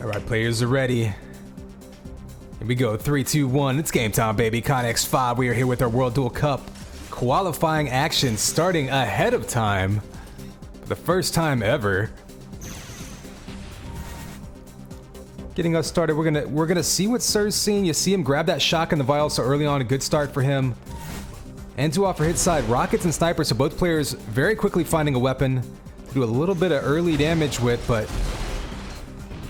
All right, players are ready. Here we go. 3, 2, 1. It's game time, baby. Con X5. We are here with our World Duel Cup qualifying action starting ahead of time for the first time ever. Getting us started, we're gonna see what Sir's seeing. You see him grab that shock in the vial, so early on, a good start for him. And to offer hit side, rockets and snipers, so both players very quickly finding a weapon to do a little bit of early damage with, but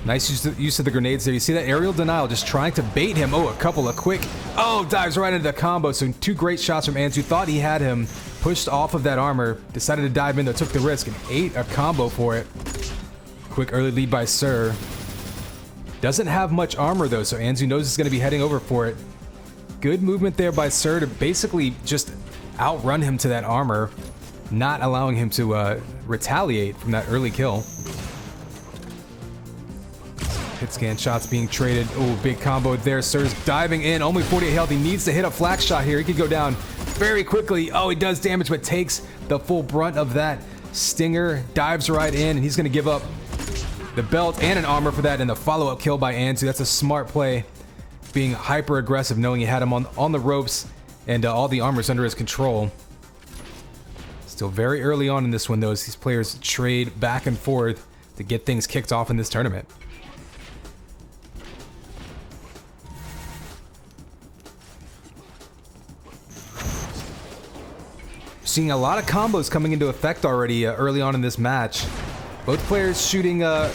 nice use of the grenades there. You see that aerial denial, just trying to bait him. Oh, a couple of quick, dives right into the combo. So 2 great shots from Anzu. Thought he had him pushed off of that armor, decided to dive in there, took the risk, and ate a combo for it. Quick early lead by Sir. Doesn't have much armor though, so Anzu knows he's going to be heading over for it. Good movement there by Sir to basically just outrun him to that armor, not allowing him to retaliate from that early kill. Hit scan shots being traded. Oh, big combo there. Sir's diving in. Only 48 health. He needs to hit a flak shot here. He could go down very quickly. Oh, he does damage, but takes the full brunt of that stinger. Dives right in, and he's going to give up the belt and an armor for that, and the follow-up kill by Anzu. That's a smart play. Being hyper aggressive, knowing he had him on the ropes, and all the armor's under his control. Still very early on in this one, though, as these players trade back and forth to get things kicked off in this tournament. Seeing a lot of combos coming into effect already early on in this match. Both players shooting kind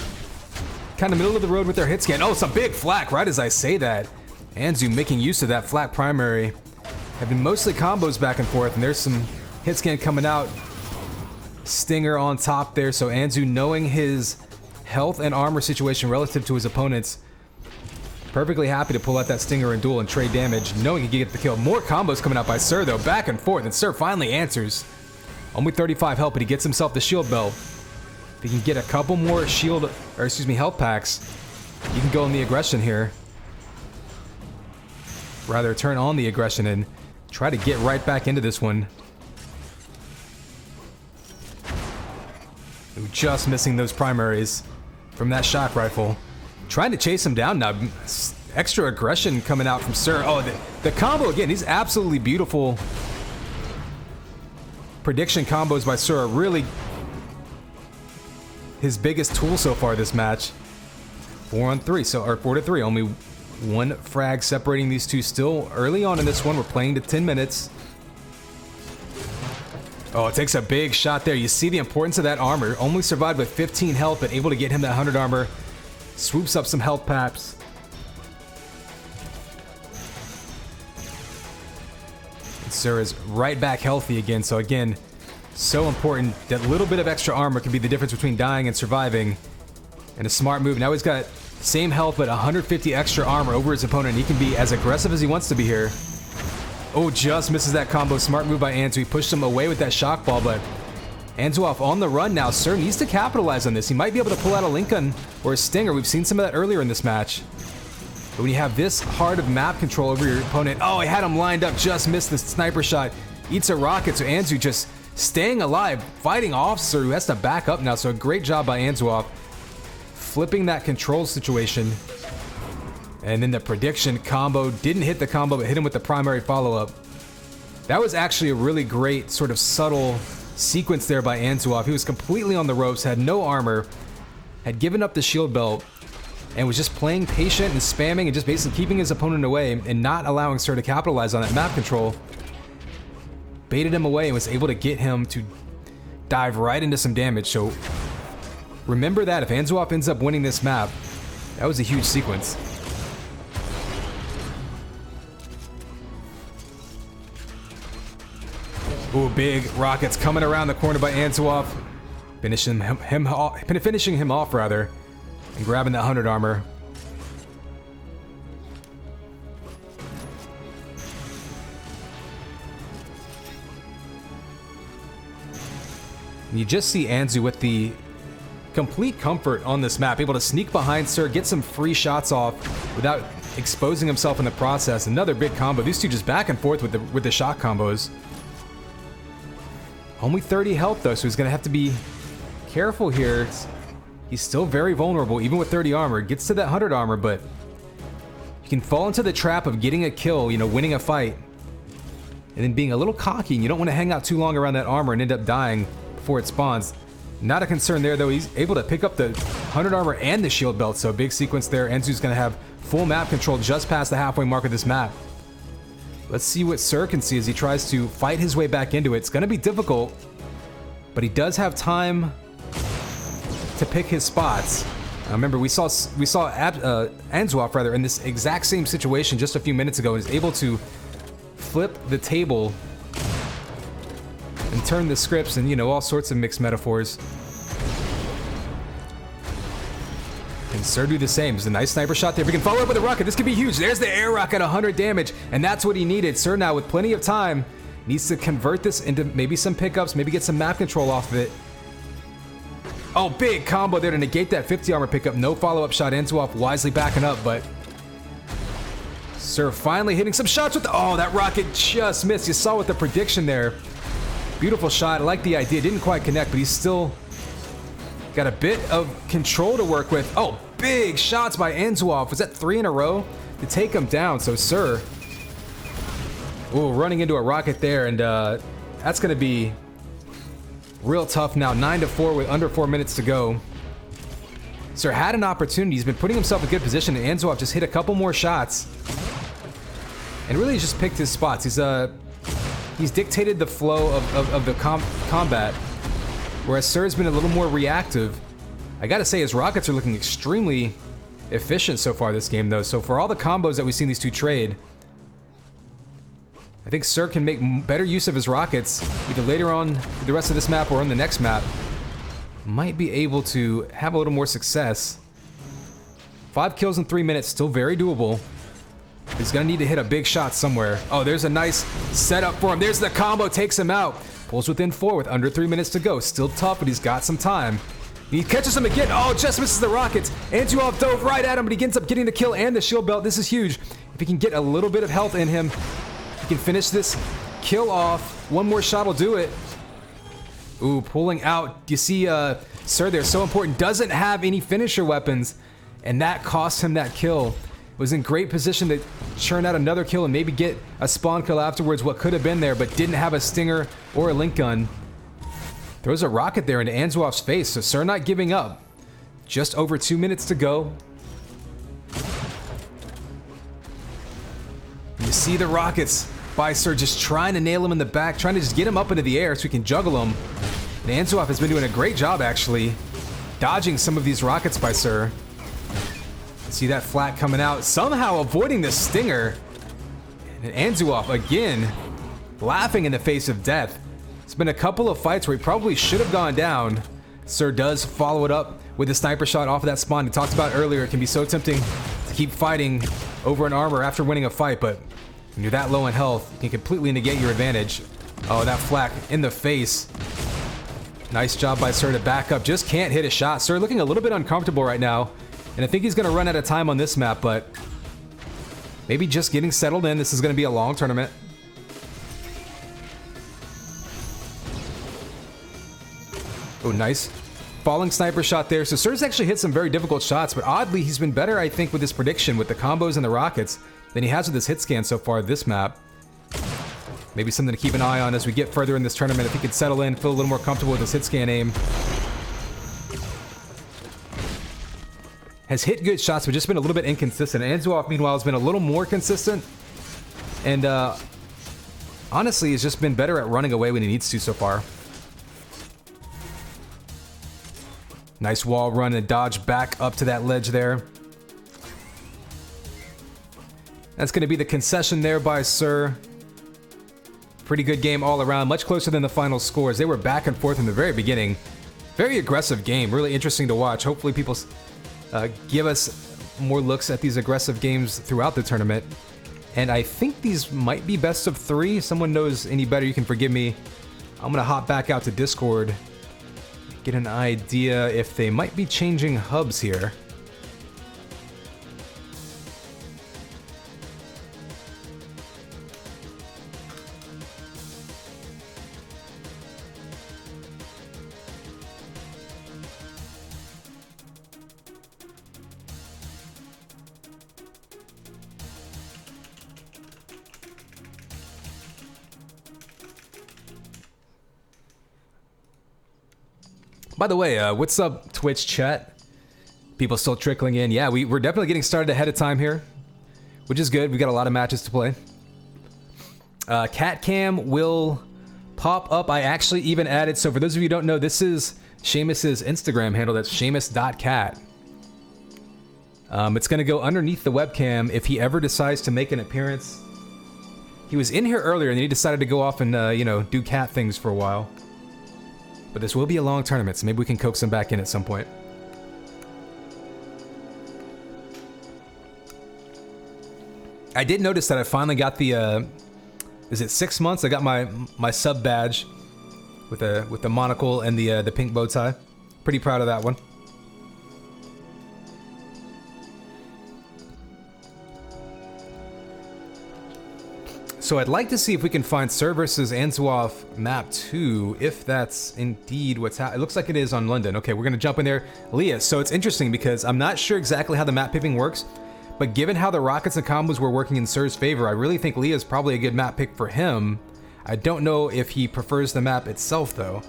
of middle of the road with their hit scan. Oh, it's a big flak right as I say that. Anzu making use of that flak primary. Have been mostly combos back and forth, and there's some hit scan coming out. Stinger on top there, so Anzu, knowing his health and armor situation relative to his opponents, perfectly happy to pull out that stinger and duel and trade damage, knowing he can get the kill. More combos coming out by Sir, though, back and forth, and Sir finally answers. Only 35 health, but he gets himself the shield belt. If he can get a couple more health packs, you can go in the aggression here. Rather, turn on the aggression and try to get right back into this one. Ooh, just missing those primaries from that shock rifle. Trying to chase him down now. Extra aggression coming out from Sir. Oh, the combo again. These absolutely beautiful prediction combos by Sir are really his biggest tool so far this match. 4 on 3, or 4 to 3. Only one frag separating these two. Still early on in this one. We're playing to 10 minutes. Oh, it takes a big shot there. You see the importance of that armor. Only survived with 15 health, but able to get him that 100 armor. Swoops up some health packs. And Sir is right back healthy again. So again, so important. That little bit of extra armor can be the difference between dying and surviving. And a smart move. Now he's got same health, but 150 extra armor over his opponent. He can be as aggressive as he wants to be here. Oh, just misses that combo. Smart move by Anzu. He pushed him away with that shock ball, but Anzu off on the run now. Sir needs to capitalize on this. He might be able to pull out a Lincoln or a Stinger. We've seen some of that earlier in this match. But when you have this hard of map control over your opponent, oh, he had him lined up, just missed the sniper shot. Eats a rocket, so Anzu just staying alive, fighting off Sir, who has to back up now. So a great job by Anzu off, flipping that control situation. And then the prediction combo, didn't hit the combo, but hit him with the primary follow-up. That was actually a really great sort of subtle sequence there by Anzuov. He was completely on the ropes, had no armor, had given up the shield belt, and was just playing patient and spamming and just basically keeping his opponent away and not allowing Sir to capitalize on that map control. Baited him away and was able to get him to dive right into some damage. So remember that if Anzuov ends up winning this map, that was a huge sequence. Ooh, big rockets coming around the corner by Anzuov. Finishing him off, rather, and grabbing that 100 armor. And you just see Anzu with the complete comfort on this map, able to sneak behind Sir, get some free shots off without exposing himself in the process. Another big combo. These two just back and forth with the shock combos. Only 30 health though, so he's gonna have to be careful here. He's still very vulnerable, even with 30 armor. Gets to that 100 armor, but you can fall into the trap of getting a kill, you know, winning a fight, and then being a little cocky, and you don't want to hang out too long around that armor and end up dying before it spawns. Not a concern there, though. He's able to pick up the 100 armor and the shield belt, so big sequence there. Enzu's going to have full map control just past the halfway mark of this map. Let's see what Sir can see as he tries to fight his way back into it. It's going to be difficult, but he does have time to pick his spots. Remember, we saw Anzuoff rather in this exact same situation just a few minutes ago, and is able to flip the table and turn the scripts and, you know, all sorts of mixed metaphors. And Sir do the same. It's a nice sniper shot there. If we can follow up with a rocket, this could be huge. There's the air rocket, 100 damage, and that's what he needed. Sir now, with plenty of time, needs to convert this into maybe some pickups, maybe get some map control off of it. Oh, big combo there to negate that 50 armor pickup. No follow-up shot. Anzuoff wisely backing up, but Sir finally hitting some shots with the... Oh, that rocket just missed. You saw with the prediction there. Beautiful shot. I like the idea. Didn't quite connect, but he's still got a bit of control to work with. Oh, big shots by Anzuoff. Was that 3 in a row to take him down? So Sir, ooh, running into a rocket there, and that's going to be real tough now. 9-4 with under 4 minutes to go. Sir had an opportunity. He's been putting himself in a good position, and Anzuoff just hit a couple more shots and really just picked his spots. He's dictated the flow of the combat, whereas Sir's been a little more reactive. I gotta say, his rockets are looking extremely efficient so far this game, though. So for all the combos that we've seen these two trade, I think Sir can make better use of his rockets, either later on the rest of this map or on the next map. Might be able to have a little more success. 5 kills in 3 minutes, still very doable. He's gonna need to hit a big shot somewhere. Oh, there's a nice setup for him. There's the combo, takes him out. Pulls within 4 with under 3 minutes to go. Still tough, but he's got some time. He catches him again. Oh, just misses the rockets. Anzuoff dove right at him, but he ends up getting the kill and the shield belt. This is huge. If he can get a little bit of health in him, he can finish this kill off. One more shot will do it. Ooh, pulling out. You see Sir there, so important. Doesn't have any finisher weapons, and that cost him that kill. Was in great position to churn out another kill and maybe get a spawn kill afterwards, what could have been there, but didn't have a stinger or a link gun. Throws a rocket there into Anzuoff's face, so Sir not giving up. Just over 2 minutes to go. You see the rockets by Sir, just trying to nail him in the back, trying to just get him up into the air so he can juggle him. And Anzuoff has been doing a great job, actually, dodging some of these rockets by Sir. See that flat coming out, somehow avoiding the stinger. And Anzuoff, again, laughing in the face of death. It's been a couple of fights where he probably should have gone down. Sir does follow it up with a sniper shot off of that spawn. He talked about earlier, it can be so tempting to keep fighting over an armor after winning a fight, but when you're that low in health, you can completely negate your advantage. Oh, that flak in the face. Nice job by Sir to back up. Just can't hit a shot. Sir looking a little bit uncomfortable right now. And I think he's going to run out of time on this map, but maybe just getting settled in. This is going to be a long tournament. Oh, nice. Falling sniper shot there. So Sir's actually hit some very difficult shots, but oddly, he's been better, I think, with his prediction with the combos and the rockets than he has with his hit scan so far this map. Maybe something to keep an eye on as we get further in this tournament. If he could settle in, feel a little more comfortable with his hit scan aim. Has hit good shots, but just been a little bit inconsistent. Anzuoff, meanwhile, has been a little more consistent. And honestly, has just been better at running away when he needs to so far. Nice wall run and dodge back up to that ledge there. That's going to be the concession there by Sir. Pretty good game all around, much closer than the final scores. They were back and forth in the very beginning. Very aggressive game, really interesting to watch. Hopefully people give us more looks at these aggressive games throughout the tournament. And I think these might be best of 3. If someone knows any better, you can forgive me. I'm gonna hop back out to Discord, get an idea if they might be changing hubs here. By the way, what's up, Twitch chat? People still trickling in. Yeah, we're definitely getting started ahead of time here, which is good. We got a lot of matches to play. Cat Cam will pop up. I actually even added, so for those of you who don't know, this is Seamus's Instagram handle. That's seamus.cat. It's going to go underneath the webcam if he ever decides to make an appearance. He was in here earlier and then he decided to go off and, you know, do cat things for a while. But this will be a long tournament, so maybe we can coax him back in at some point. I did notice that I finally got the, is it 6 months? I got my sub badge with the monocle and the pink bow tie. Pretty proud of that one. So I'd like to see if we can find Sir versus Anzuoff map 2, if that's indeed what's happening. It looks like it is on London. Okay, we're gonna jump in there. Leah, so it's interesting because I'm not sure exactly how the map picking works, but given how the rockets and combos were working in Sir's favor, I really think Leah's probably a good map pick for him. I don't know if he prefers the map itself though.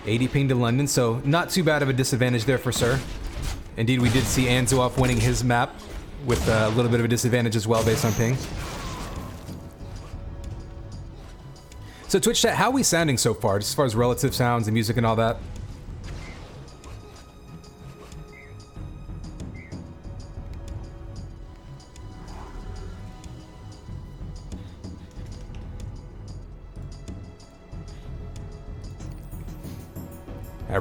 $80 ping to London, so not too bad of a disadvantage there for Sir. Indeed, we did see Anzuoff winning his map with a little bit of a disadvantage as well based on ping. So Twitch chat, how are we sounding so far, just as far as relative sounds and music and all that?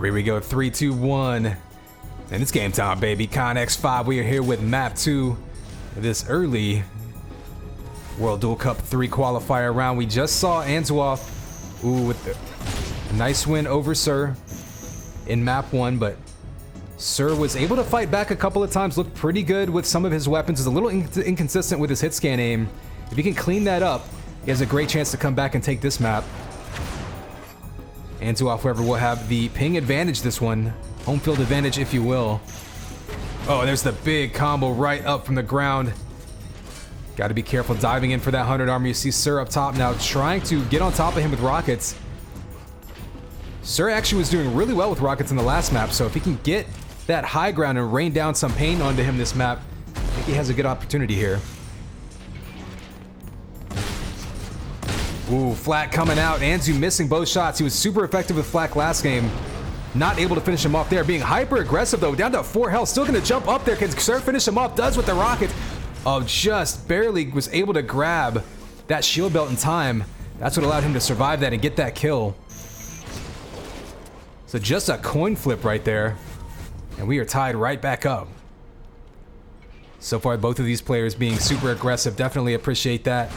Here we go, 3, 2, 1. And it's game time, baby. Con X5, we are here with map 2. This early World Duel Cup 3 qualifier round. We just saw Anzuoff, with a nice win over Sir in map 1, but Sir was able to fight back a couple of times, looked pretty good with some of his weapons. Is a little inconsistent with his hit scan aim. If he can clean that up, he has a great chance to come back and take this map. Anzuoff, however, will have the ping advantage this one. Home field advantage, if you will. Oh, there's the big combo right up from the ground. Got to be careful diving in for that 100 armor. You see Sir up top now trying to get on top of him with rockets. Sir actually was doing really well with rockets in the last map, so if he can get that high ground and rain down some pain onto him this map, I think he has a good opportunity here. Ooh, Flak coming out. Anzu missing both shots. He was super effective with Flak last game. Not able to finish him off there. Being hyper aggressive though. Down to 4 health. Still gonna jump up there. Can Sir finish him off? Does with the rockets. Oh, just barely was able to grab that shield belt in time. That's what allowed him to survive that and get that kill. So just a coin flip right there. And we are tied right back up. So far, both of these players being super aggressive. Definitely appreciate that.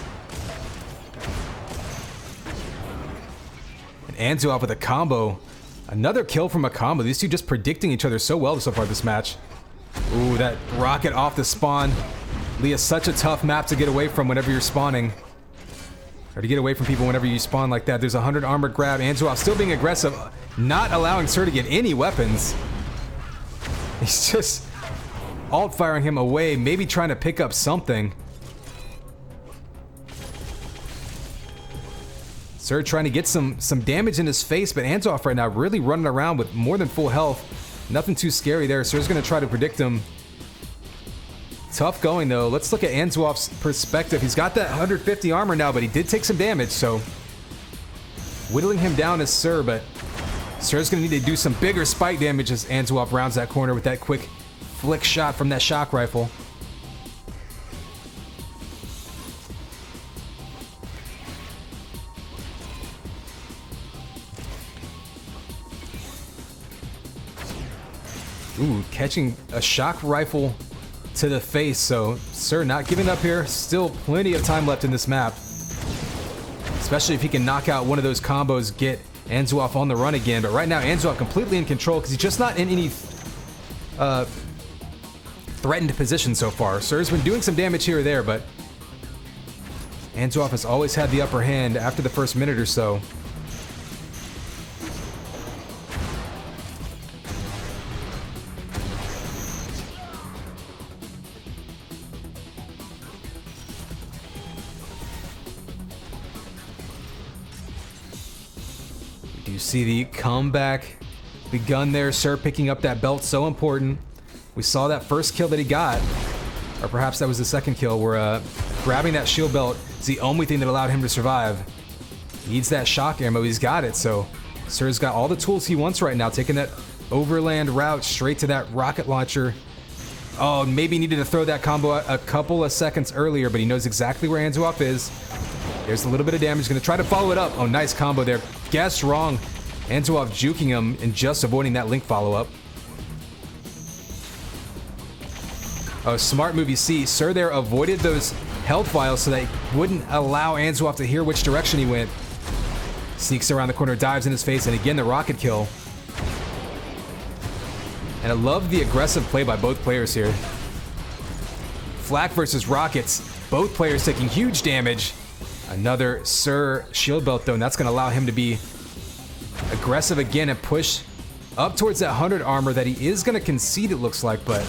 Anzuoff with a combo. Another kill from a combo. These two just predicting each other so well so far this match. Ooh, that rocket off the spawn. Leah, such a tough map to get away from whenever you're spawning. Or to get away from people whenever you spawn like that. There's a 100 armor grab. Anzuoff still being aggressive. Not allowing Sir to get any weapons. He's just alt-firing him away. Maybe trying to pick up something. Sir trying to get some damage in his face, but Anzuoff right now really running around with more than full health. Nothing too scary there. Sir's going to try to predict him. Tough going, though. Let's look at Anzuoff's perspective. He's got that 150 armor now, but he did take some damage, so whittling him down is Sir, but Sir's going to need to do some bigger spike damage as Anzuoff rounds that corner with that quick flick shot from that shock rifle. Ooh, catching a shock rifle to the face, so Sir not giving up here. Still plenty of time left in this map. Especially if he can knock out one of those combos, get Anzuoff on the run again. But right now, Anzuoff completely in control because he's just not in any threatened position so far. Sir's been doing some damage here or there, but Anzuoff has always had the upper hand after the first minute or so. You see the comeback begun there. Sir picking up that belt, so important. We saw that first kill that he got, or perhaps that was the second kill, where grabbing that shield belt is the only thing that allowed him to survive. He needs that shock ammo, he's got it, so Sir's got all the tools he wants right now, taking that overland route straight to that rocket launcher. Oh, maybe needed to throw that combo a couple of seconds earlier, but he knows exactly where Anzuoff is. There's a little bit of damage, gonna try to follow it up. Oh, nice combo there. Guessed wrong. Anzuoff juking him and just avoiding that link follow-up. Oh, smart move. You see, Sir there avoided those health vials so that he wouldn't allow Anzuoff to hear which direction he went. Sneaks around the corner, dives in his face, and again the rocket kill. And I love the aggressive play by both players here. Flak versus Rockets. Both players taking huge damage. Another Sir shield belt though, and that's going to allow him to be aggressive again and push up towards that 100 armor that he is going to concede, it looks like, but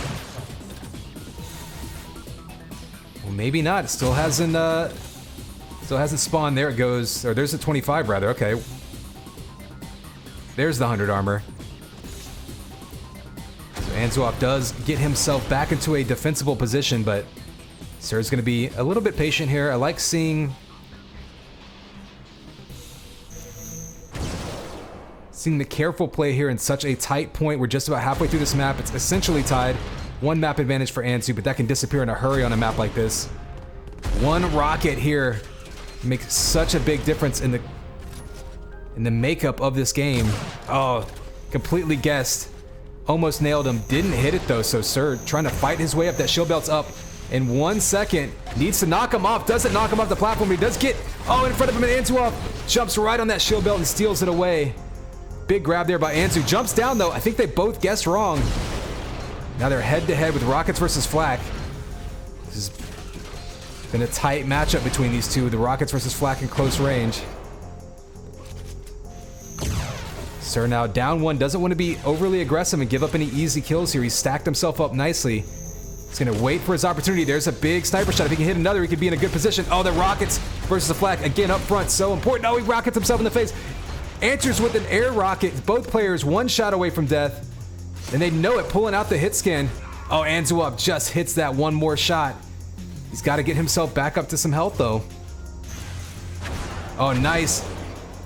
well, maybe not. It still hasn't spawned. There it goes. Or there's the 25 rather. Okay. There's the 100 armor. So Anzuoff does get himself back into a defensible position, but Sir's going to be a little bit patient here. I like seeing the careful play here in such a tight point. We're just about halfway through this map. It's essentially tied. One map advantage for Anzu, but that can disappear in a hurry on a map like this. One rocket here makes such a big difference in the makeup of this game. Oh, completely guessed. Almost nailed him. Didn't hit it though, so Sir trying to fight his way up. That shield belt's up in 1 second. Needs to knock him off. Doesn't knock him off the platform, but he does get, oh, in front of him, and Anzuoff jumps right on that shield belt and steals it away. Big grab there by Anzu. Jumps down though. I think they both guessed wrong. Now they're head to head with Rockets versus Flak. This has been a tight matchup between these two. The Rockets versus Flak in close range. Sir now down one. Doesn't want to be overly aggressive and give up any easy kills here. He's stacked himself up nicely. He's going to wait for his opportunity. There's a big sniper shot. If he can hit another, he could be in a good position. Oh, the Rockets versus the Flak. Again, up front. So important. Oh, he rockets himself in the face. Answers with an air rocket. Both players one shot away from death. And they know it, pulling out the hit scan. Oh, Anzuoff just hits that one more shot. He's got to get himself back up to some health, though. Oh, nice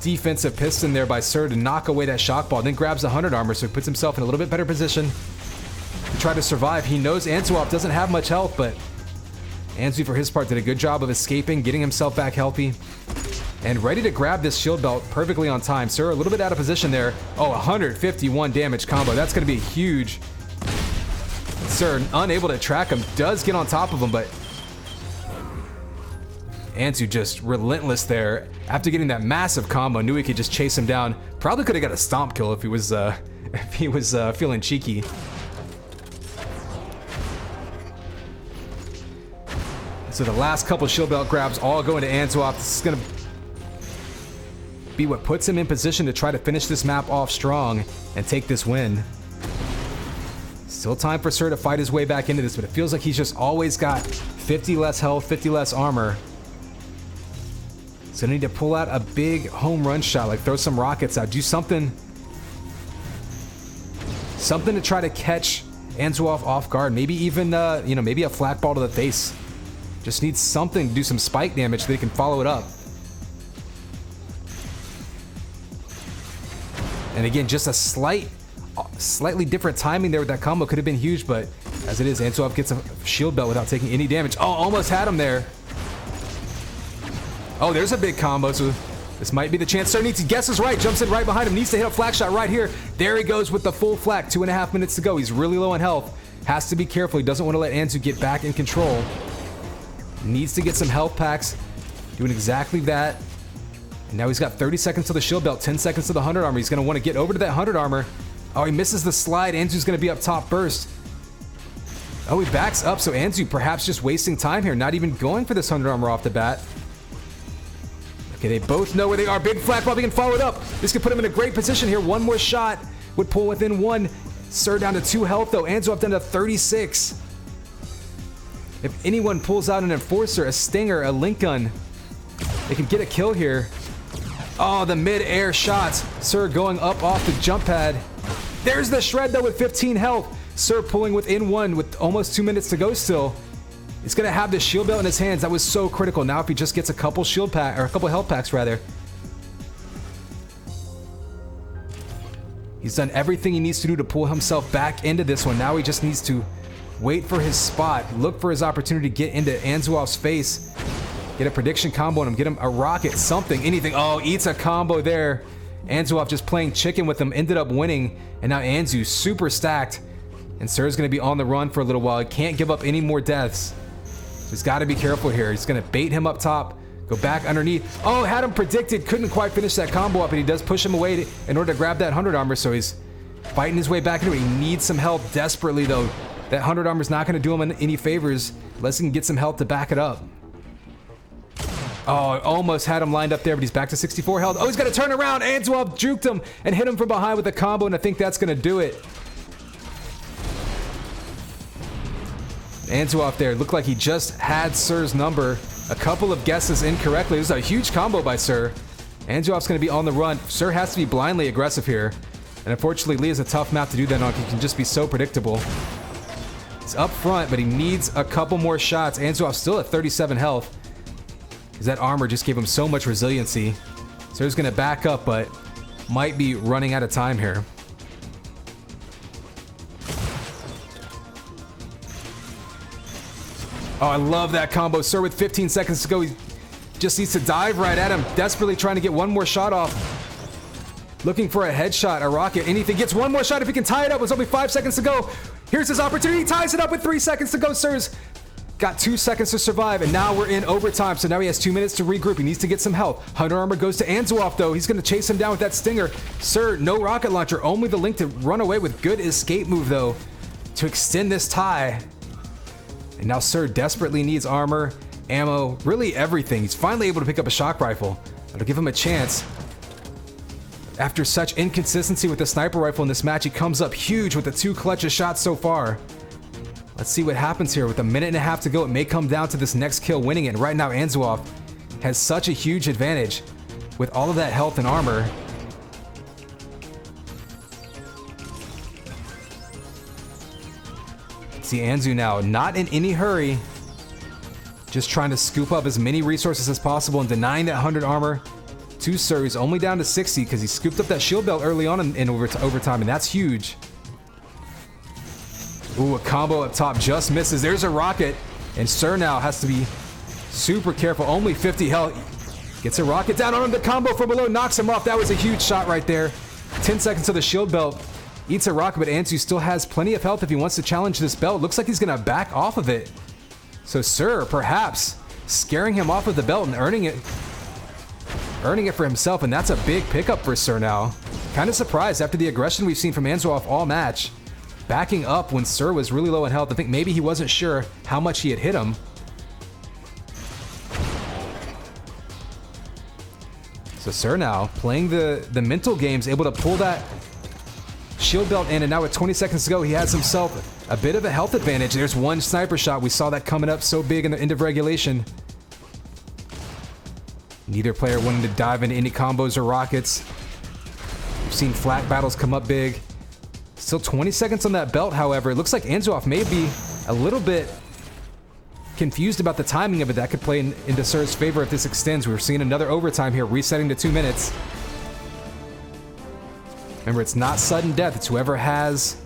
defensive piston there by Sir to knock away that shock ball. Then grabs the 100 armor, so he puts himself in a little bit better position to try to survive. He knows Anzuoff doesn't have much health, but Anzu, for his part, did a good job of escaping, getting himself back healthy, and ready to grab this shield belt perfectly on time. Sir, a little bit out of position there. Oh, 151 damage combo. That's going to be huge. Sir, unable to track him, does get on top of him, but Anzu just relentless there. After getting that massive combo, knew he could just chase him down. Probably could have got a stomp kill if he was feeling cheeky. So the last couple shield belt grabs all going to Anzuoff. This is going to be what puts him in position to try to finish this map off strong and take this win. Still time for Sir to fight his way back into this, but it feels like he's just always got 50 less health, 50 less armor. So I need to pull out a big home run shot, like throw some rockets out, do something to try to catch Anzuoff off guard. Maybe even, maybe a flat ball to the face. Just needs something to do some spike damage so they can follow it up. And again, just a slightly different timing there with that combo could have been huge, but as it is, Anzuoff gets a shield belt without taking any damage. Oh, almost had him there. Oh, there's a big combo, so this might be the chance. Sir needs to guesses right, jumps in right behind him, needs to hit a flak shot right here. There he goes with the full flak, 2.5 minutes to go. He's really low on health. Has to be careful. He doesn't want to let Anzu get back in control. Needs to get some health packs. Doing exactly that. And now he's got 30 seconds to the shield belt, 10 seconds to the 100 armor. He's going to want to get over to that 100 armor. Oh, he misses the slide. Anzu's going to be up top first. Oh, he backs up, so Anzu perhaps just wasting time here, not even going for this 100 armor off the bat. Okay, they both know where they are. Big flak bomb, he can follow it up. This could put him in a great position here. One more shot would pull within one. Sir down to 2 health, though. Anzuoff down to 36. If anyone pulls out an Enforcer, a Stinger, a Link Gun, they can get a kill here. Oh, the mid-air shots. Sir going up off the jump pad. There's the shred though with 15 health. Sir pulling within one with almost 2 minutes to go still. He's gonna have the shield belt in his hands. That was so critical. Now if he just gets a couple shield pack, or a couple health packs rather. He's done everything he needs to do to pull himself back into this one. Now he just needs to wait for his spot, look for his opportunity to get into Anzuov's face. Get a prediction combo on him, get him a rocket, something, anything. Oh, eats a combo there. Anzuov just playing chicken with him, ended up winning. And now Anzu super stacked. And Sir's gonna be on the run for a little while. He can't give up any more deaths. He's gotta be careful here. He's gonna bait him up top, go back underneath. Oh, had him predicted, couldn't quite finish that combo up, and he does push him away in order to grab that 100 armor, so he's fighting his way back into it. He needs some help desperately though. That 100 armor is not gonna do him any favors unless he can get some help to back it up. Oh, almost had him lined up there, but he's back to 64 health. Oh, he's got to turn around. Anzuov juked him and hit him from behind with a combo, and I think that's going to do it. Anzuov there looked like he just had Sir's number. A couple of guesses incorrectly. This is a huge combo by Sir. Anzuov's going to be on the run. Sir has to be blindly aggressive here. And unfortunately, Lee is a tough map to do that on. He can just be so predictable. He's up front, but he needs a couple more shots. Anzuov's still at 37 health. Because that armor just gave him so much resiliency. So he's going to back up, but might be running out of time here. Oh, I love that combo. Sir with 15 seconds to go. He just needs to dive right at him. Desperately trying to get one more shot off. Looking for a headshot, a rocket, anything. Gets one more shot if he can tie it up. It's only 5 seconds to go. Here's his opportunity. He ties it up with 3 seconds to go. Sir's got 2 seconds to survive, and now we're in overtime, so now he has 2 minutes to regroup. He needs to get some health. 100 armor goes to Anzuov, though. He's going to chase him down with that stinger. Sir, no rocket launcher, only the link to run away with good escape move, though, to extend this tie. And now Sir desperately needs armor, ammo, really everything. He's finally able to pick up a shock rifle. That'll give him a chance. After such inconsistency with the sniper rifle in this match, he comes up huge with the 2 clutches shots so far. Let's see what happens here. With a minute and a half to go, it may come down to this next kill winning it. Right now, Anzuov has such a huge advantage with all of that health and armor. See Anzu now, not in any hurry. Just trying to scoop up as many resources as possible and denying that 100 armor to Sir. He's only down to 60 because he scooped up that shield belt early on in overtime, and that's huge. Ooh, a combo up top just misses. There's a rocket, and Sir now has to be super careful. Only 50 health. Gets a rocket down on him. The combo from below knocks him off. That was a huge shot right there. 10 seconds to the shield belt. Eats a rocket, but Anzu still has plenty of health if he wants to challenge this belt. Looks like he's going to back off of it. So Sir, perhaps, scaring him off of the belt and earning it for himself, and that's a big pickup for Sir now. Kind of surprised after the aggression we've seen from Anzuov all match. Backing up when Sir was really low in health. I think maybe he wasn't sure how much he had hit him. So Sir now playing the mental games, able to pull that shield belt in, and now with 20 seconds to go, he has himself a bit of a health advantage. There's one sniper shot. We saw that coming up so big in the end of regulation. Neither player wanting to dive into any combos or rockets. We've seen flat battles come up big. Still 20 seconds on that belt, however. It looks like Anzuov may be a little bit confused about the timing of it. That could play into Sir's favor if this extends. We're seeing another overtime here, resetting to 2 minutes. Remember, it's not sudden death. It's whoever has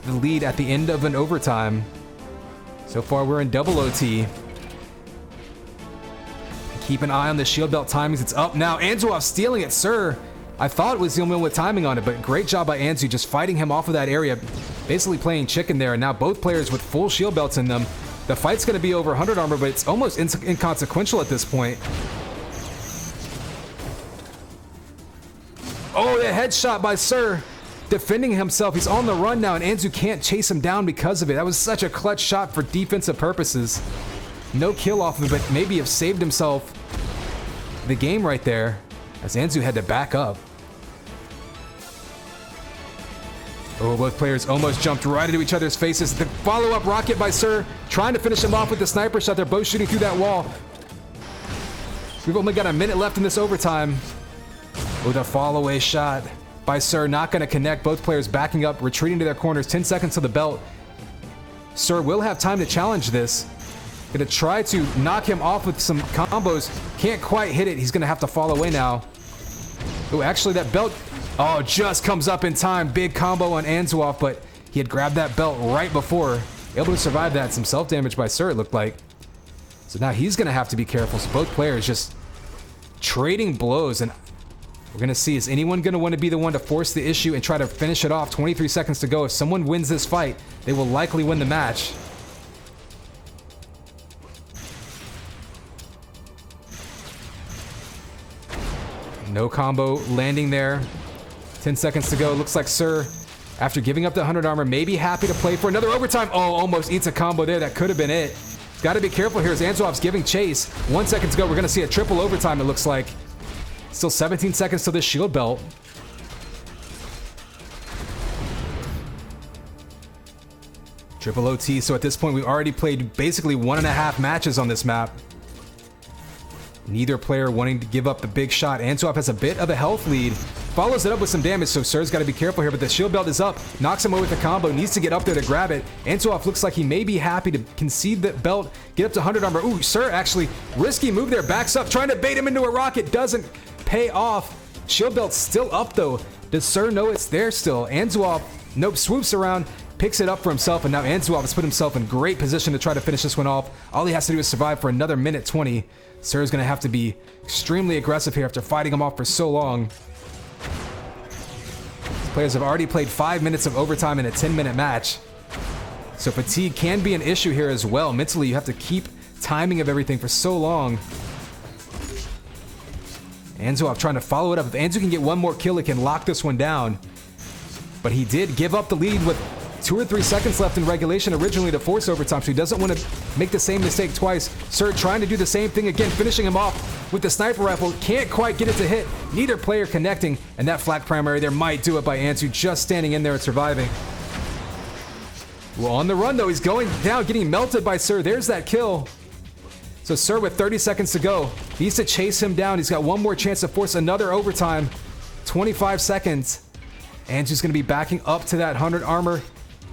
the lead at the end of an overtime. So far, we're in double OT. Keep an eye on the shield belt timings. It's up now. Anzuov stealing it. Sir, I thought it was the only one with timing on it, but great job by Anzu just fighting him off of that area. Basically playing chicken there, and now both players with full shield belts in them. The fight's going to be over 100 armor, but it's almost inconsequential at this point. Oh, the headshot by Sir. Defending himself. He's on the run now, and Anzu can't chase him down because of it. That was such a clutch shot for defensive purposes. No kill off of it, but maybe have saved himself the game right there, as Anzu had to back up. Oh, both players almost jumped right into each other's faces. The follow-up rocket by Sir, trying to finish him off with the sniper shot. They're both shooting through that wall. We've only got a minute left in this overtime. with a fall away shot by Sir. Not going to connect. Both players backing up, retreating to their corners. 10 seconds to the belt. Sir will have time to challenge this. Gonna try to knock him off with some combos. Can't quite hit it. He's gonna have to fall away now. Oh, actually that belt, oh, just comes up in time. Big combo on Anzuoff, but he had grabbed that belt right before. Able to survive that. Some self-damage by Sir, it looked like. So now he's gonna have to be careful. So both players just trading blows, and we're gonna see, is anyone gonna want to be the one to force the issue and try to finish it off? 23 seconds to go. If someone wins this fight, they will likely win the match. No combo landing there. 10 seconds to go. Looks like Sir, after giving up the 100 armor, may be happy to play for another overtime. Oh, almost eats a combo there. That could have been it. He's got to be careful here as Anzuoff's giving chase. 1 second to go. We're going to see a triple overtime, it looks like. Still 17 seconds to this shield belt. Triple OT. So at this point, we've already played basically 1.5 matches on this map. Neither player wanting to give up the big shot. Anzuoff has a bit of a health lead. Follows it up with some damage, so Sir's got to be careful here, but the shield belt is up. Knocks him away with the combo. Needs to get up there to grab it. Anzuoff looks like he may be happy to concede the belt, get up to 100 armor. Ooh, Sir actually, risky move there. Backs up, trying to bait him into a rocket. Doesn't pay off. Shield belt's still up, though. Does Sir know it's there still? Anzuoff, nope, swoops around, picks it up for himself, and now Anzuoff has put himself in great position to try to finish this one off. All he has to do is survive for another minute 20. Sir's gonna have to be extremely aggressive here after fighting him off for so long. These players have already played 5 minutes of overtime in a 10-minute match. So fatigue can be an issue here as well. Mentally, you have to keep timing of everything for so long. Anzuoff trying to follow it up. If Anzu can get one more kill, it can lock this one down. But he did give up the lead with 2 or 3 seconds left in regulation originally to force overtime, so he doesn't want to make the same mistake twice. Sir trying to do the same thing again, finishing him off with the sniper rifle. Can't quite get it to hit. Neither player connecting, and that flak primary there might do it by Anzu, just standing in there and surviving. Well, on the run though, he's going down, getting melted by Sir. There's that kill. So Sir with 30 seconds to go. He needs to chase him down. He's got one more chance to force another overtime. 25 seconds. Anzu's going to be backing up to that 100 armor.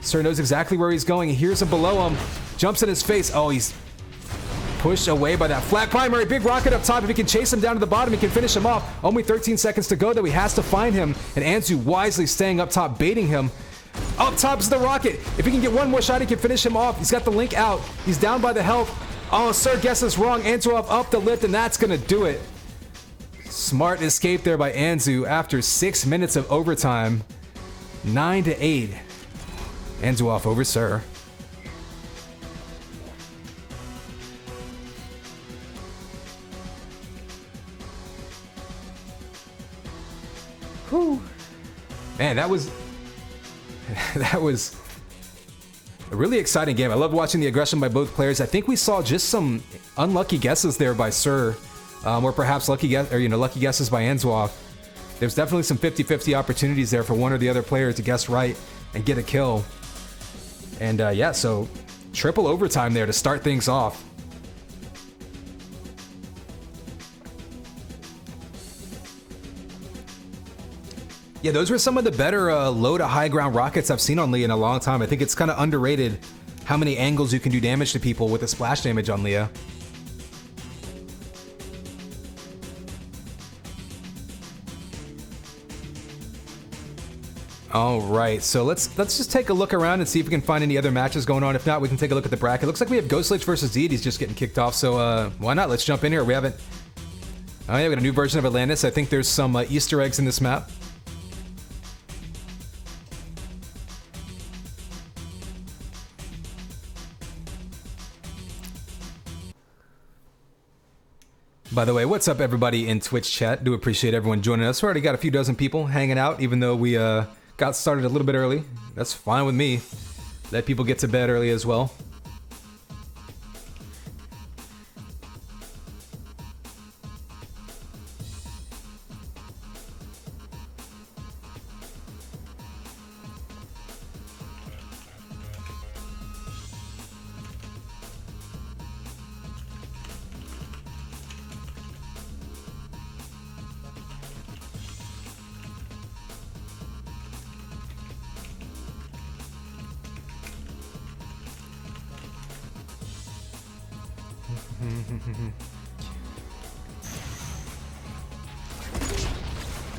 Sir knows exactly where he's going. He hears him below him. Jumps in his face. Oh, he's pushed away by that flat primary. Big rocket up top. If he can chase him down to the bottom, he can finish him off. Only 13 seconds to go, though. He has to find him. And Anzu wisely staying up top, baiting him. Up top's the rocket. If he can get one more shot, he can finish him off. He's got the link out. He's down by the health. Oh, Sir guesses wrong. Anzuoff up the lift, and that's going to do it. Smart escape there by Anzu after 6 minutes of overtime. 9-8. Anzuoff over Sir. Whew. Man, that was a really exciting game. I loved watching the aggression by both players. I think we saw just some unlucky guesses there by Sir, or perhaps lucky guesses by Anzuoff. There's definitely some 50-50 opportunities there for one or the other player to guess right and get a kill. And yeah, so triple overtime there to start things off. Yeah, those were some of the better low to high ground rockets I've seen on Leah in a long time. I think it's kind of underrated how many angles you can do damage to people with the splash damage on Leah. All right, so let's just take a look around and see if we can find any other matches going on. If not, we can take a look at the bracket. Looks like we have Ghost Lich versus Deities just getting kicked off, so why not? Let's jump in here. We haven't... Oh yeah, we got a new version of Atlantis. I think there's some Easter eggs in this map. By the way, what's up everybody in Twitch chat? Do appreciate everyone joining us. We already got a few dozen people hanging out, even though we got started a little bit early. That's fine with me. Let people get to bed early as well.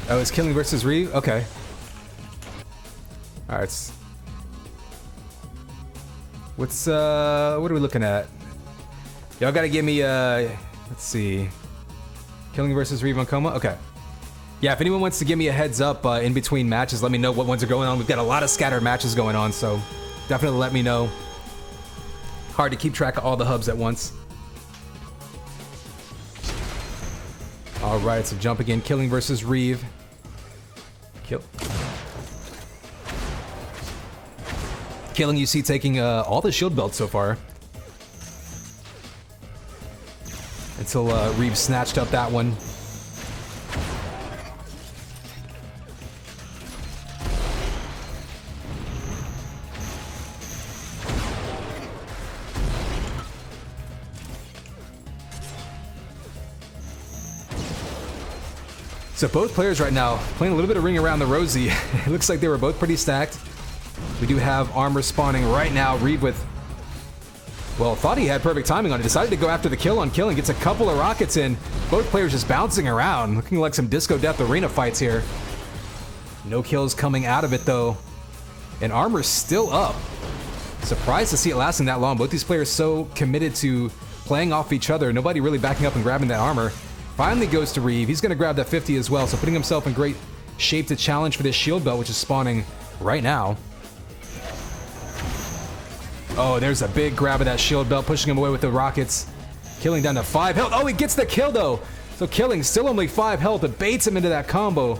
Oh, it's Killing versus Reeve? Okay. Alright. What are we looking at? Y'all gotta give me, let's see. Killing versus Reeve on Coma? Okay. Yeah, if anyone wants to give me a heads up in between matches, let me know what ones are going on. We've got a lot of scattered matches going on, so definitely let me know. Hard to keep track of all the hubs at once. Alright, so jump again. Killing versus Reeve. Killing, you see, taking all the shield belts so far. Until Reeve snatched up that one. So both players right now playing a little bit of Ring Around the Rosie. It looks like they were both pretty stacked. We do have armor spawning right now. Reeve with, well, thought he had perfect timing on it. Decided to go after the kill on Killing. Gets a couple of rockets in. Both players just bouncing around. Looking like some Disco Death Arena fights here. No kills coming out of it though. And armor's still up. Surprised to see it lasting that long. Both these players so committed to playing off each other. Nobody really backing up and grabbing that armor. Finally goes to Reeve. He's going to grab that 50 as well, so putting himself in great shape to challenge for this shield belt, which is spawning right now. Oh, there's a big grab of that shield belt, pushing him away with the rockets. Killing down to 5 health. Oh, he gets the kill, though. So Killing still only 5 health, but baits him into that combo.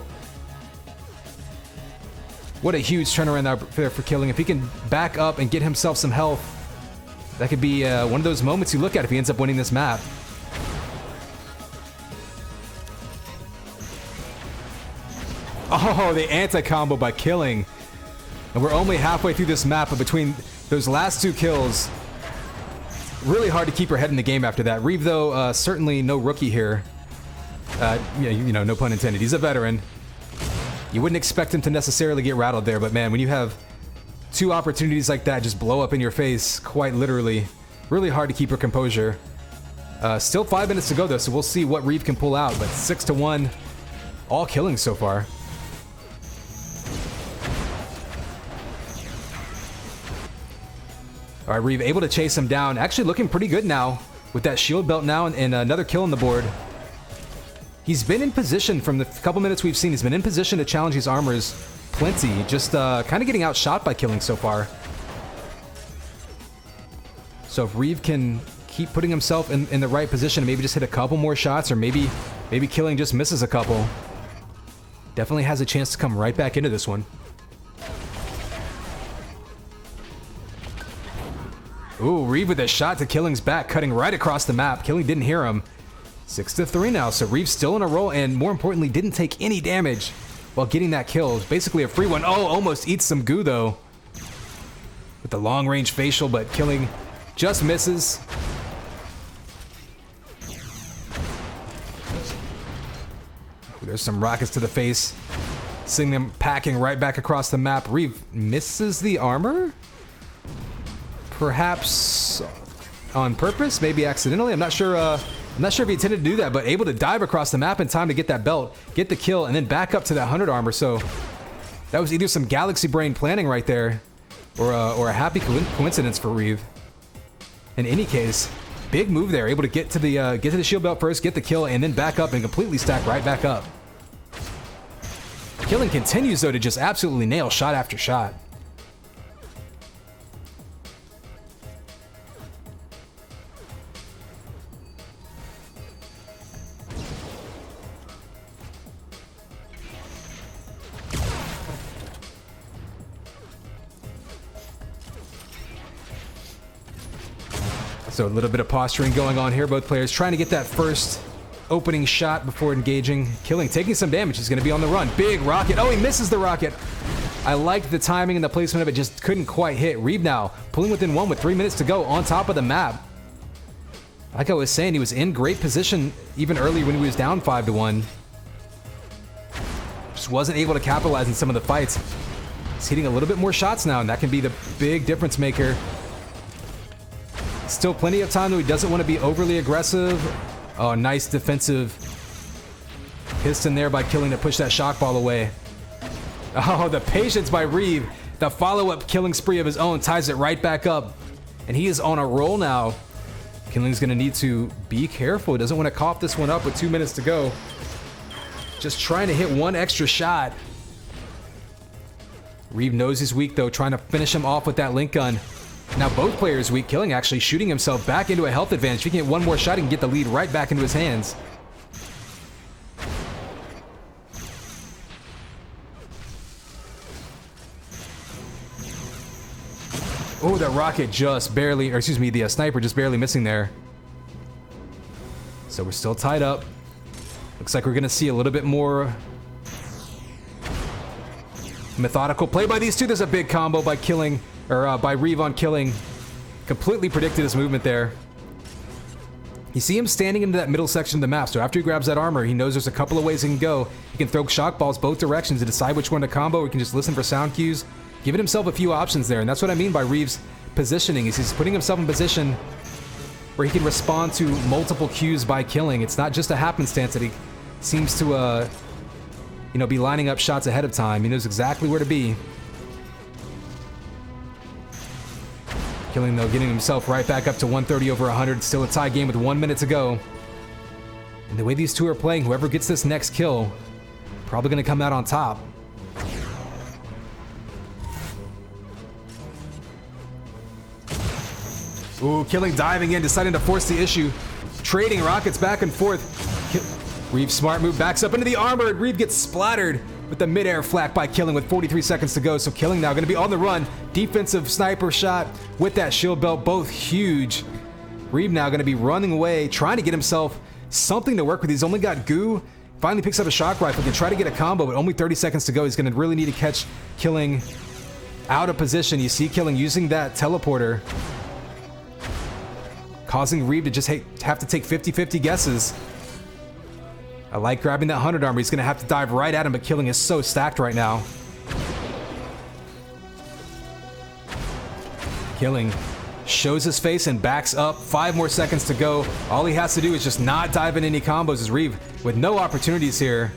What a huge turnaround there for Killing. If he can back up and get himself some health, that could be one of those moments you look at if he ends up winning this map. Oh, the anti-combo by Killing. And we're only halfway through this map, but between those last 2 kills, really hard to keep her head in the game after that. Reeve, though, certainly no rookie here. Yeah, you know, no pun intended. He's a veteran. You wouldn't expect him to necessarily get rattled there, but man, when you have 2 opportunities like that just blow up in your face, quite literally, really hard to keep her composure. Still 5 minutes to go, though, so we'll see what Reeve can pull out, but 6-1, all Killing so far. All right, Reeve able to chase him down. Actually looking pretty good now with that shield belt now and another kill on the board. He's been in position from the couple minutes we've seen. He's been in position to challenge these armors plenty. Just kind of getting outshot by Killing so far. So if Reeve can keep putting himself in the right position and maybe just hit a couple more shots, or maybe Killing just misses a couple, definitely has a chance to come right back into this one. Ooh, Reeve with a shot to Killing's back, cutting right across the map. Killing didn't hear him. 6-3 now, so Reeve's still in a roll, and more importantly, didn't take any damage while getting that kill. Basically a free one. Oh, almost eats some goo, though, with the long-range facial, but Killing just misses. There's some rockets to the face, seeing them packing right back across the map. Reeve misses the armor? Perhaps on purpose, maybe accidentally. I'm not sure if he intended to do that, but able to dive across the map in time to get that belt, get the kill, and then back up to that 100 armor. So that was either some galaxy brain planning right there, or a happy coincidence for Reeve. In any case, big move there, able to get to the shield belt first, get the kill, and then back up and completely stack right back up. Killing continues though to just absolutely nail shot after shot. So a little bit of posturing going on here. Both players trying to get that first opening shot before engaging. Killing, taking some damage. He's going to be on the run. Big rocket. Oh, he misses the rocket. I liked the timing and the placement of it. Just couldn't quite hit. Reeve now pulling within 1 with 3 minutes to go on top of the map. Like I was saying, he was in great position even earlier when he was down 5-1. Just wasn't able to capitalize in some of the fights. He's hitting a little bit more shots now, and that can be the big difference maker. Still plenty of time, though. He doesn't want to be overly aggressive. Oh, nice defensive piston there by killing to push that shock ball away. Oh, the patience by Reeve. The follow-up killing spree of his own ties it right back up. And he is on a roll now. Killing's going to need to be careful. He doesn't want to cough this one up with 2 minutes to go. Just trying to hit one extra shot. Reeve knows he's weak, though, trying to finish him off with that link gun. Now both players weak. Killing actually shooting himself back into a health advantage. If he can get one more shot, he can get the lead right back into his hands. Oh, that rocket just barely, or excuse me, the sniper just barely missing there. So we're still tied up. Looks like we're going to see a little bit more methodical play by these two. There's a big combo by Killing, or by Reeve on Killing. Completely predicted his movement there. You see him standing into that middle section of the map, so after he grabs that armor, he knows there's a couple of ways he can go. He can throw shock balls both directions to decide which one to combo, or he can just listen for sound cues. Giving himself a few options there, and that's what I mean by Reeve's positioning, is he's putting himself in position where he can respond to multiple cues by Killing. It's not just a happenstance that he seems to, you know, be lining up shots ahead of time. He knows exactly where to be. Killing, though, getting himself right back up to 130 over 100. Still a tie game with 1 minute to go. And the way these two are playing, whoever gets this next kill, probably going to come out on top. Ooh, Killing diving in, deciding to force the issue. Trading rockets back and forth. Reeve, smart move, backs up into the armor, and Reeve gets splattered with the mid-air flak by Killing with 43 seconds to go. So Killing now going to be on the run. Defensive sniper shot with that shield belt, both huge. Reeve now going to be running away, trying to get himself something to work with. He's only got goo. Finally picks up a shock rifle, can try to get a combo, but only 30 seconds to go. He's going to really need to catch Killing out of position. You see Killing using that teleporter, causing Reeve to just have to take 50-50 guesses. I like grabbing that 100 armor. He's going to have to dive right at him, but Killing is so stacked right now. Killing shows his face and backs up. 5 more seconds to go. All he has to do is just not dive in any combos as Reeve with no opportunities here.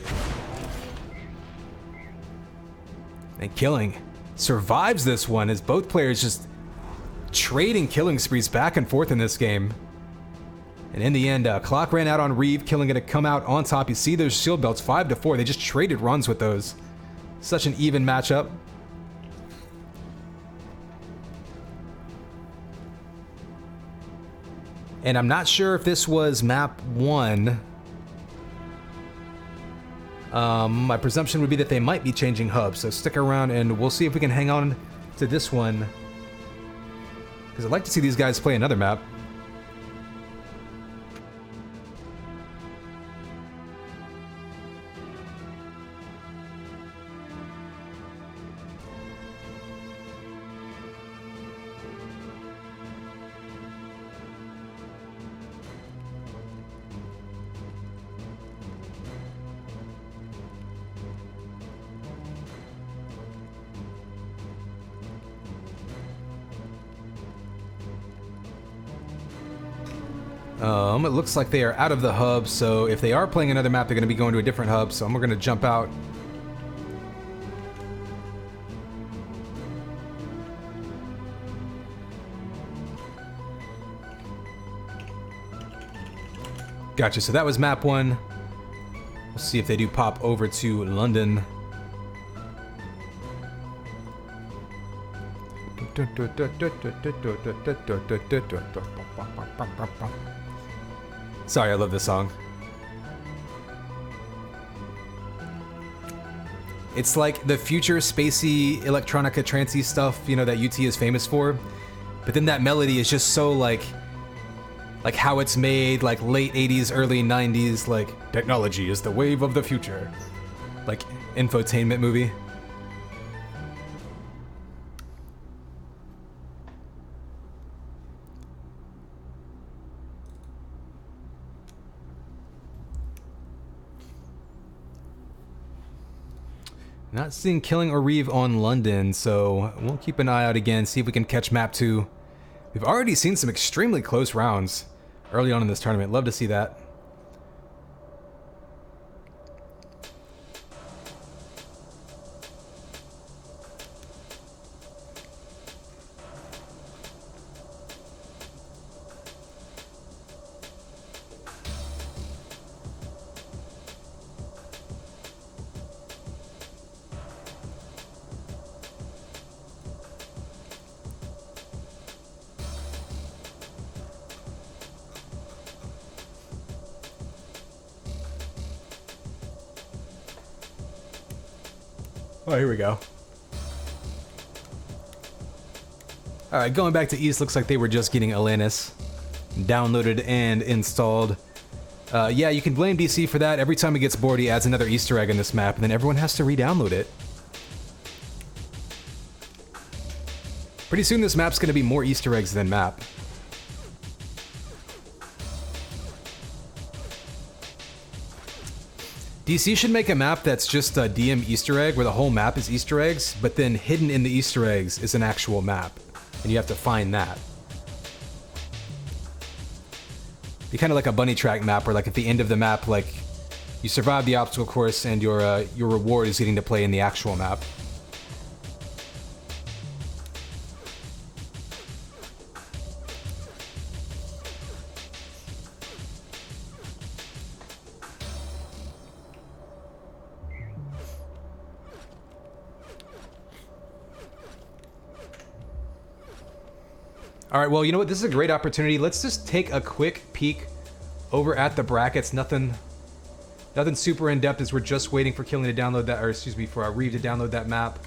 And Killing survives this one as both players just trading killing sprees back and forth in this game. And in the end, clock ran out on Reeve. Killing going to come out on top. You see those shield belts 5-4. They just traded runs with those. Such an even matchup. And I'm not sure if this was map 1. My presumption would be that they might be changing hubs. So stick around and we'll see if we can hang on to this one, because I'd like to see these guys play another map. It looks like they are out of the hub, so if they are playing another map, they're going to be going to a different hub, so we're going to jump out. Gotcha, so that was map 1. We'll see if they do pop over to London. Sorry, I love this song. It's like the future spacey electronica trancey stuff, you know, that UT is famous for. But then that melody is just so like how it's made, like late 80s, early 90s, like technology is the wave of the future. Like infotainment movie. Not seeing Killing or Reeve on London, so we'll keep an eye out again, see if we can catch map 2 We've already seen some extremely close rounds early on in this tournament. Love to see that. Oh, here we go. Alright, going back to East, looks like they were just getting Alanis downloaded and installed. Yeah, you can blame DC for that. Every time he gets bored, he adds another Easter egg in this map, and then everyone has to re-download it. Pretty soon this map's going to be more Easter eggs than map. DC should make a map that's just a DM Easter egg, where the whole map is Easter eggs, but then hidden in the Easter eggs is an actual map, and you have to find that. Be kind of like a bunny track map, where like at the end of the map, like you survive the obstacle course, and your reward is getting to play in the actual map. All right, well, you know what? This is a great opportunity. Let's just take a quick peek over at the brackets. Nothing super in-depth, as we're just waiting for Killing to download that, or excuse me, for Reeve to download that map.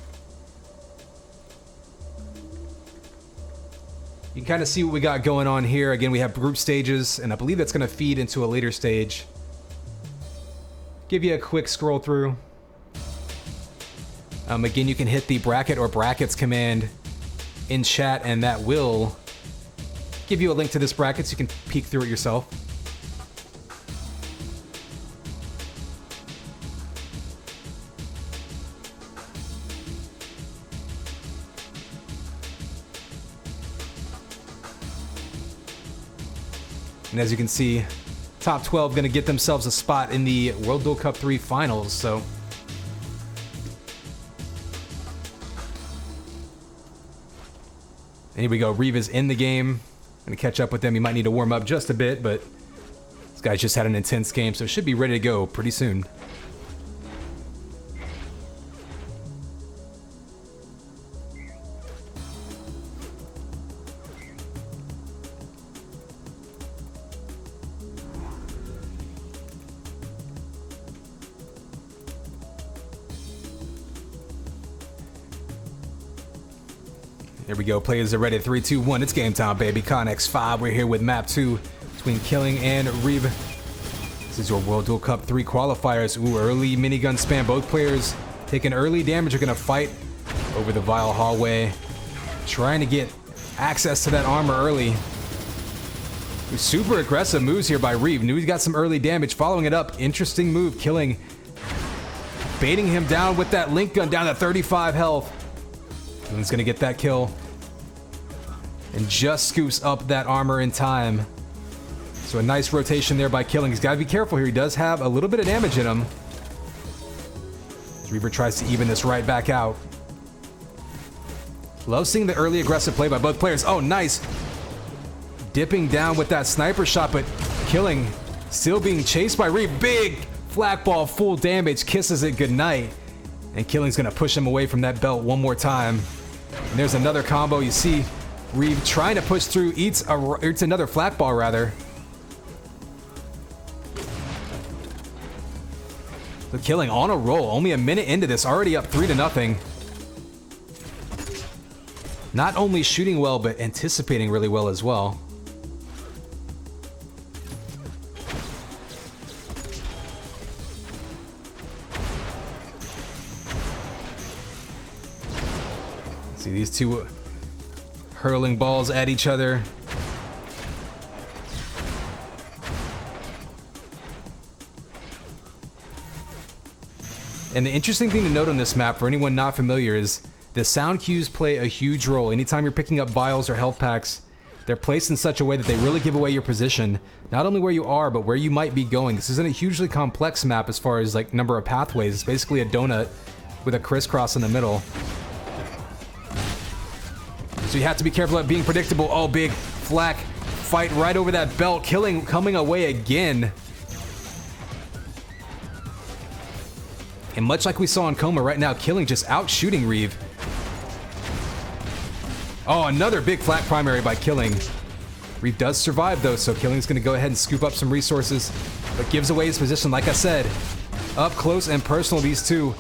You can kind of see what we got going on here. Again, we have group stages, and I believe that's going to feed into a later stage. Give you a quick scroll through. Again, you can hit the bracket or brackets command in chat, and that will give you a link to this bracket so you can peek through it yourself. And as you can see, top 12 going to get themselves a spot in the World Duel Cup 3 finals, so and here we go. Reeve is in the game. Gonna catch up with them. He might need to warm up just a bit, but this guy's just had an intense game, so should be ready to go pretty soon. There we go. Players are ready. 3, 2, 1. It's game time, baby. Connex 5. We're here with map 2 between Killing and Reeve. This is your World Duel Cup 3 qualifiers. Ooh, early minigun spam. Both players taking early damage are going to fight over the Vile hallway, trying to get access to that armor early. Super aggressive moves here by Reeve. Knew he got some early damage. Following it up. Interesting move. Killing. Baiting him down with that link gun down to 35 health. And he's going to get that kill. And just scoops up that armor in time. So a nice rotation there by Killing. He's got to be careful here. He does have a little bit of damage in him. Reaver tries to even this right back out. Love seeing the early aggressive play by both players. Oh, nice. Dipping down with that sniper shot, but Killing still being chased by Reeve. Big flak ball, full damage, kisses it goodnight. And Killing's going to push him away from that belt one more time. And there's another combo. You see Reeve trying to push through, eats another flak ball, rather. So Killing on a roll. Only a minute into this, already up 3-0. Not only shooting well, but anticipating really well as well. See these two hurling balls at each other. And the interesting thing to note on this map, for anyone not familiar, is the sound cues play a huge role. Anytime you're picking up vials or health packs, They're placed in such a way that they really give away your position, not only where you are, but where you might be going. This isn't a hugely complex map as far as like number of pathways. It's basically a donut with a crisscross in the middle. So you have to be careful about being predictable. Oh, big flak fight right over that belt, killing coming away again. And much like we saw in Coma right now, killing just out shooting Reeve. Oh, another big flat primary by Killing. Reeve does survive though, so Killing's gonna go ahead and scoop up some resources, but gives away his position, like I said. Up close and personal, these two.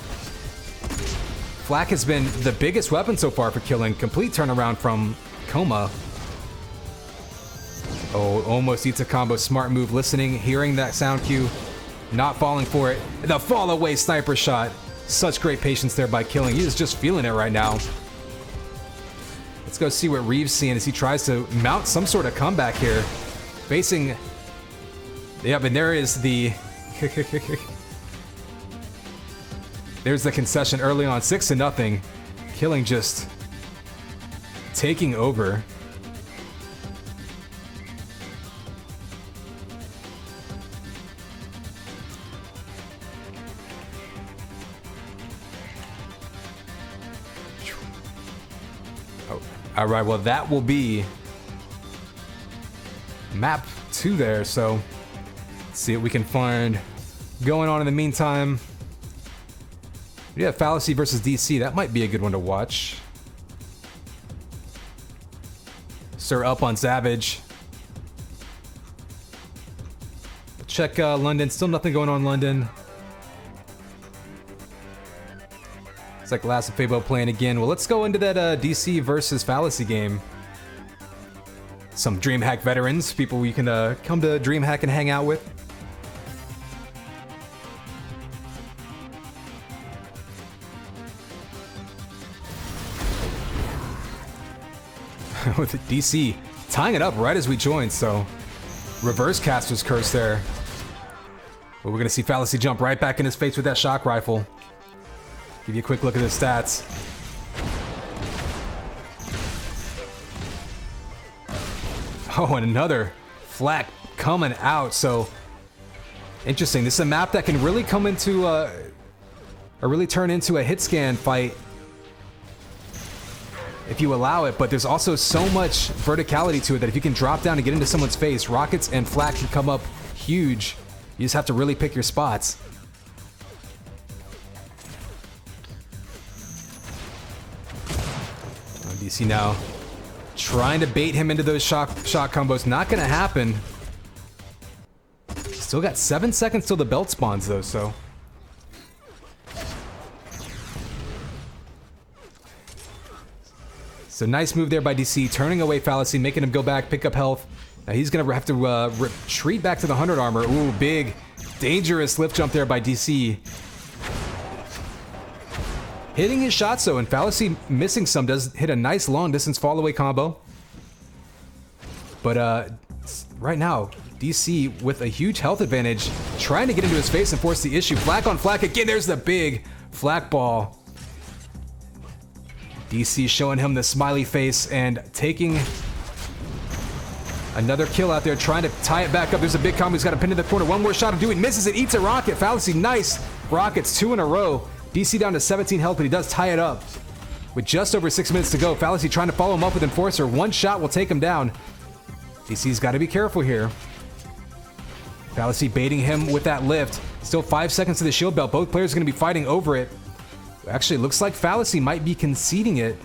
Flak has been the biggest weapon so far for Killing. Complete turnaround from Coma. Oh, almost eats a combo. Smart move, listening, hearing that sound cue, not falling for it. The fall away sniper shot. Such great patience there by Killing. He is just feeling it right now. Let's go see what Reeve's seeing as he tries to mount some sort of comeback here. Facing... Yep, and there is the... There's the concession early on, 6-0. Killing just... taking over. All right, well, that will be map 2 there, so let's see what we can find going on in the meantime. We have Fallacy versus DC. That might be a good one to watch. Sir up on Savage. Check London. Still nothing going on in London. It's like Last of Fabo playing again. Well, let's go into that DC versus Fallacy game. Some DreamHack veterans, people you can come to DreamHack and hang out with. With DC tying it up right as we joined, so reverse caster's curse there. But we're gonna see Fallacy jump right back in his face with that shock rifle. Give you a quick look at his stats. Oh, and another flak coming out. So interesting. This is a map that can really come into or really turn into a hit scan fight if you allow it. But there's also so much verticality to it that if you can drop down and get into someone's face, rockets and flak can come up huge. You just have to really pick your spots. DC now trying to bait him into those shock combos. Not gonna happen. Still got 7 seconds till the belt spawns though, so. So nice move there by DC, turning away Fallacy, making him go back, pick up health. Now he's gonna have to retreat back to the 100 armor. Ooh, big, dangerous lift jump there by DC. Hitting his shots though, and Fallacy missing some, does hit a nice long distance fall away combo. But right now, DC with a huge health advantage, trying to get into his face and force the issue. Flak on flak again, there's the big flak ball. DC showing him the smiley face and taking another kill out there, trying to tie it back up. There's a big combo, he's got a pin in the corner. One more shot of Dewey, misses it, eats a rocket. Fallacy, nice rockets, 2 in a row. DC down to 17 health, but he does tie it up. With just over 6 minutes to go, Fallacy trying to follow him up with Enforcer. One shot will take him down. DC's got to be careful here. Fallacy baiting him with that lift. Still 5 seconds to the shield belt. Both players are going to be fighting over it. Actually, looks like Fallacy might be conceding it.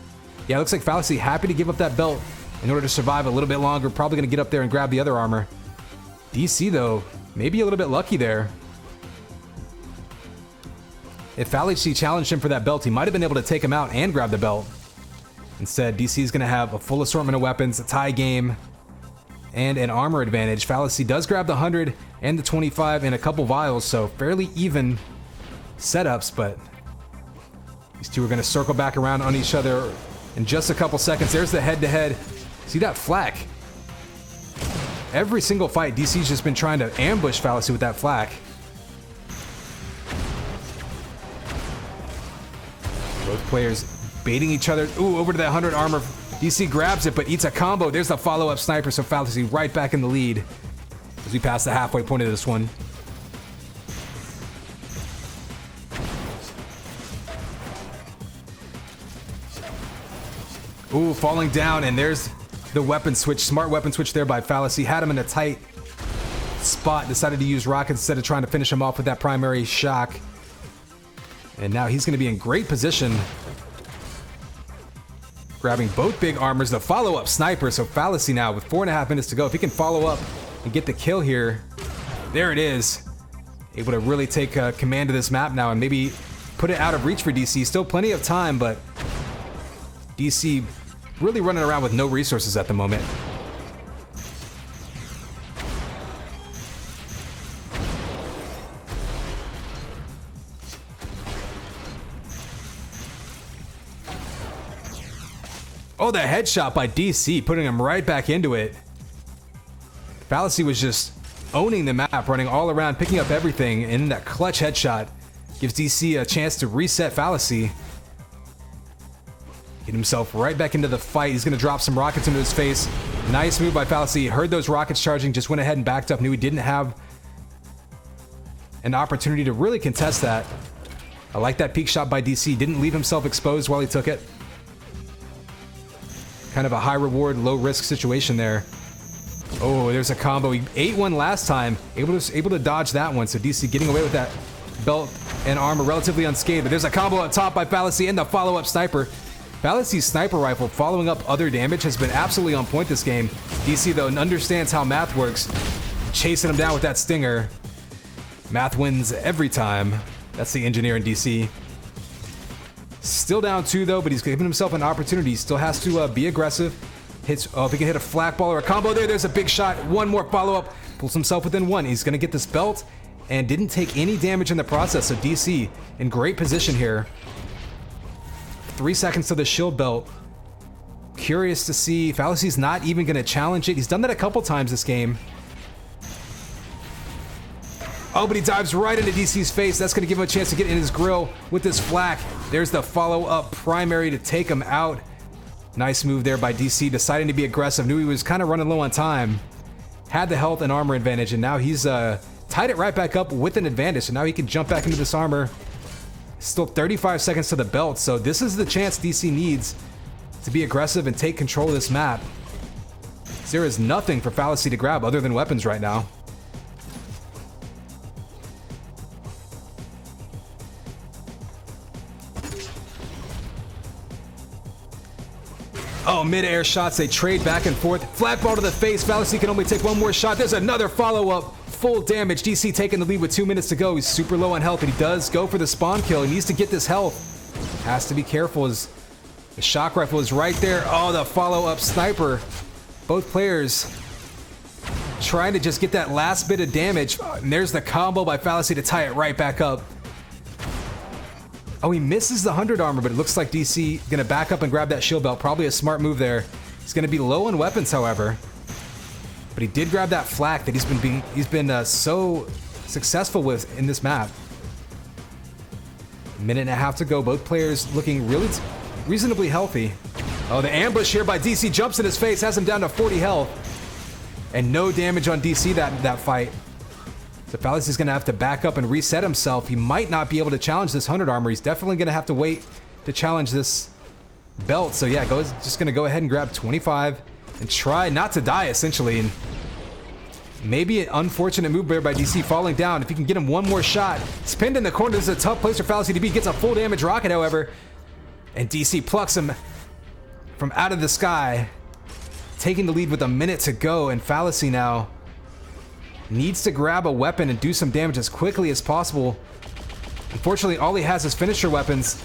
Yeah, looks like Fallacy happy to give up that belt in order to survive a little bit longer. Probably going to get up there and grab the other armor. DC, though, maybe a little bit lucky there. If Fallacy challenged him for that belt, he might have been able to take him out and grab the belt. Instead, DC is going to have a full assortment of weapons, a tie game, and an armor advantage. Fallacy does grab the 100 and the 25 and a couple vials, so fairly even setups, but these two are going to circle back around on each other in just a couple seconds. There's the head-to-head. See that flak? Every single fight, DC's just been trying to ambush Fallacy with that flak. Both players baiting each other. Ooh, over to that 100 armor. DC grabs it, but eats a combo. There's the follow-up sniper, so Fallacy right back in the lead as we pass the halfway point of this one. Ooh, falling down, and there's the weapon switch. Smart weapon switch there by Fallacy. Had him in a tight spot. Decided to use rockets instead of trying to finish him off with that primary shock. And now he's going to be in great position. Grabbing both big armors, the follow-up sniper. So Fallacy now with 4.5 minutes to go. If he can follow up and get the kill here, there it is. Able to really take command of this map now and maybe put it out of reach for DC. Still plenty of time, but DC really running around with no resources at the moment. Oh, the headshot by DC, putting him right back into it. Fallacy was just owning the map, running all around, picking up everything, and that clutch headshot gives DC a chance to reset Fallacy. Get himself right back into the fight. He's going to drop some rockets into his face. Nice move by Fallacy. Heard those rockets charging, just went ahead and backed up. Knew he didn't have an opportunity to really contest that. I like that peek shot by DC. Didn't leave himself exposed while he took it. Kind of a high reward, low risk situation there. Oh, there's a combo. He ate one last time. Able to dodge that one. So DC getting away with that belt and armor relatively unscathed. But there's a combo up top by Fallacy and the follow-up sniper. Fallacy's sniper rifle following up other damage has been absolutely on point this game. DC, though, understands how math works. Chasing him down with that stinger. Math wins every time. That's the engineer in DC. Still down 2, though, but he's given himself an opportunity. He still has to be aggressive. Oh, if he can hit a flak ball or a combo there's a big shot. One more follow-up. Pulls himself within 1. He's going to get this belt and didn't take any damage in the process. So DC in great position here. 3 seconds to the shield belt. Curious to see. Fallacy's not even going to challenge it. He's done that a couple times this game. Oh, but he dives right into DC's face. That's going to give him a chance to get in his grill with this flak. There's the follow-up primary to take him out. Nice move there by DC, deciding to be aggressive. Knew he was kind of running low on time. Had the health and armor advantage, and now he's tied it right back up with an advantage. So now he can jump back into this armor. Still 35 seconds to the belt, so this is the chance DC needs to be aggressive and take control of this map. There is nothing for Fallacy to grab other than weapons right now. Oh, mid-air shots, they trade back and forth. Flat ball to the face, Fallacy can only take one more shot. There's another follow-up, full damage. DC taking the lead with 2 minutes to go. He's super low on health, and he does go for the spawn kill. He needs to get this health. Has to be careful as the shock rifle is right there. Oh, the follow-up sniper. Both players trying to just get that last bit of damage. And there's the combo by Fallacy to tie it right back up. Oh, he misses the 100 armor, but it looks like DC gonna back up and grab that shield belt. Probably a smart move there. He's gonna be low on weapons, however. But he did grab that flak that he's been so successful with in this map. Minute and a half to go. Both players looking really reasonably healthy. Oh, the ambush here by DC jumps in his face, has him down to 40 health. And no damage on DC that fight. So Fallacy's going to have to back up and reset himself. He might not be able to challenge this 100 armor. He's definitely going to have to wait to challenge this belt. So yeah, just going to go ahead and grab 25 and try not to die, essentially. And maybe an unfortunate move there by DC falling down. If he can get him one more shot. He's pinned in the corner. This is a tough place for Fallacy to be. Gets a full damage rocket, however. And DC plucks him from out of the sky. Taking the lead with a minute to go. And Fallacy now needs to grab a weapon and do some damage as quickly as possible. Unfortunately, all he has is finisher weapons.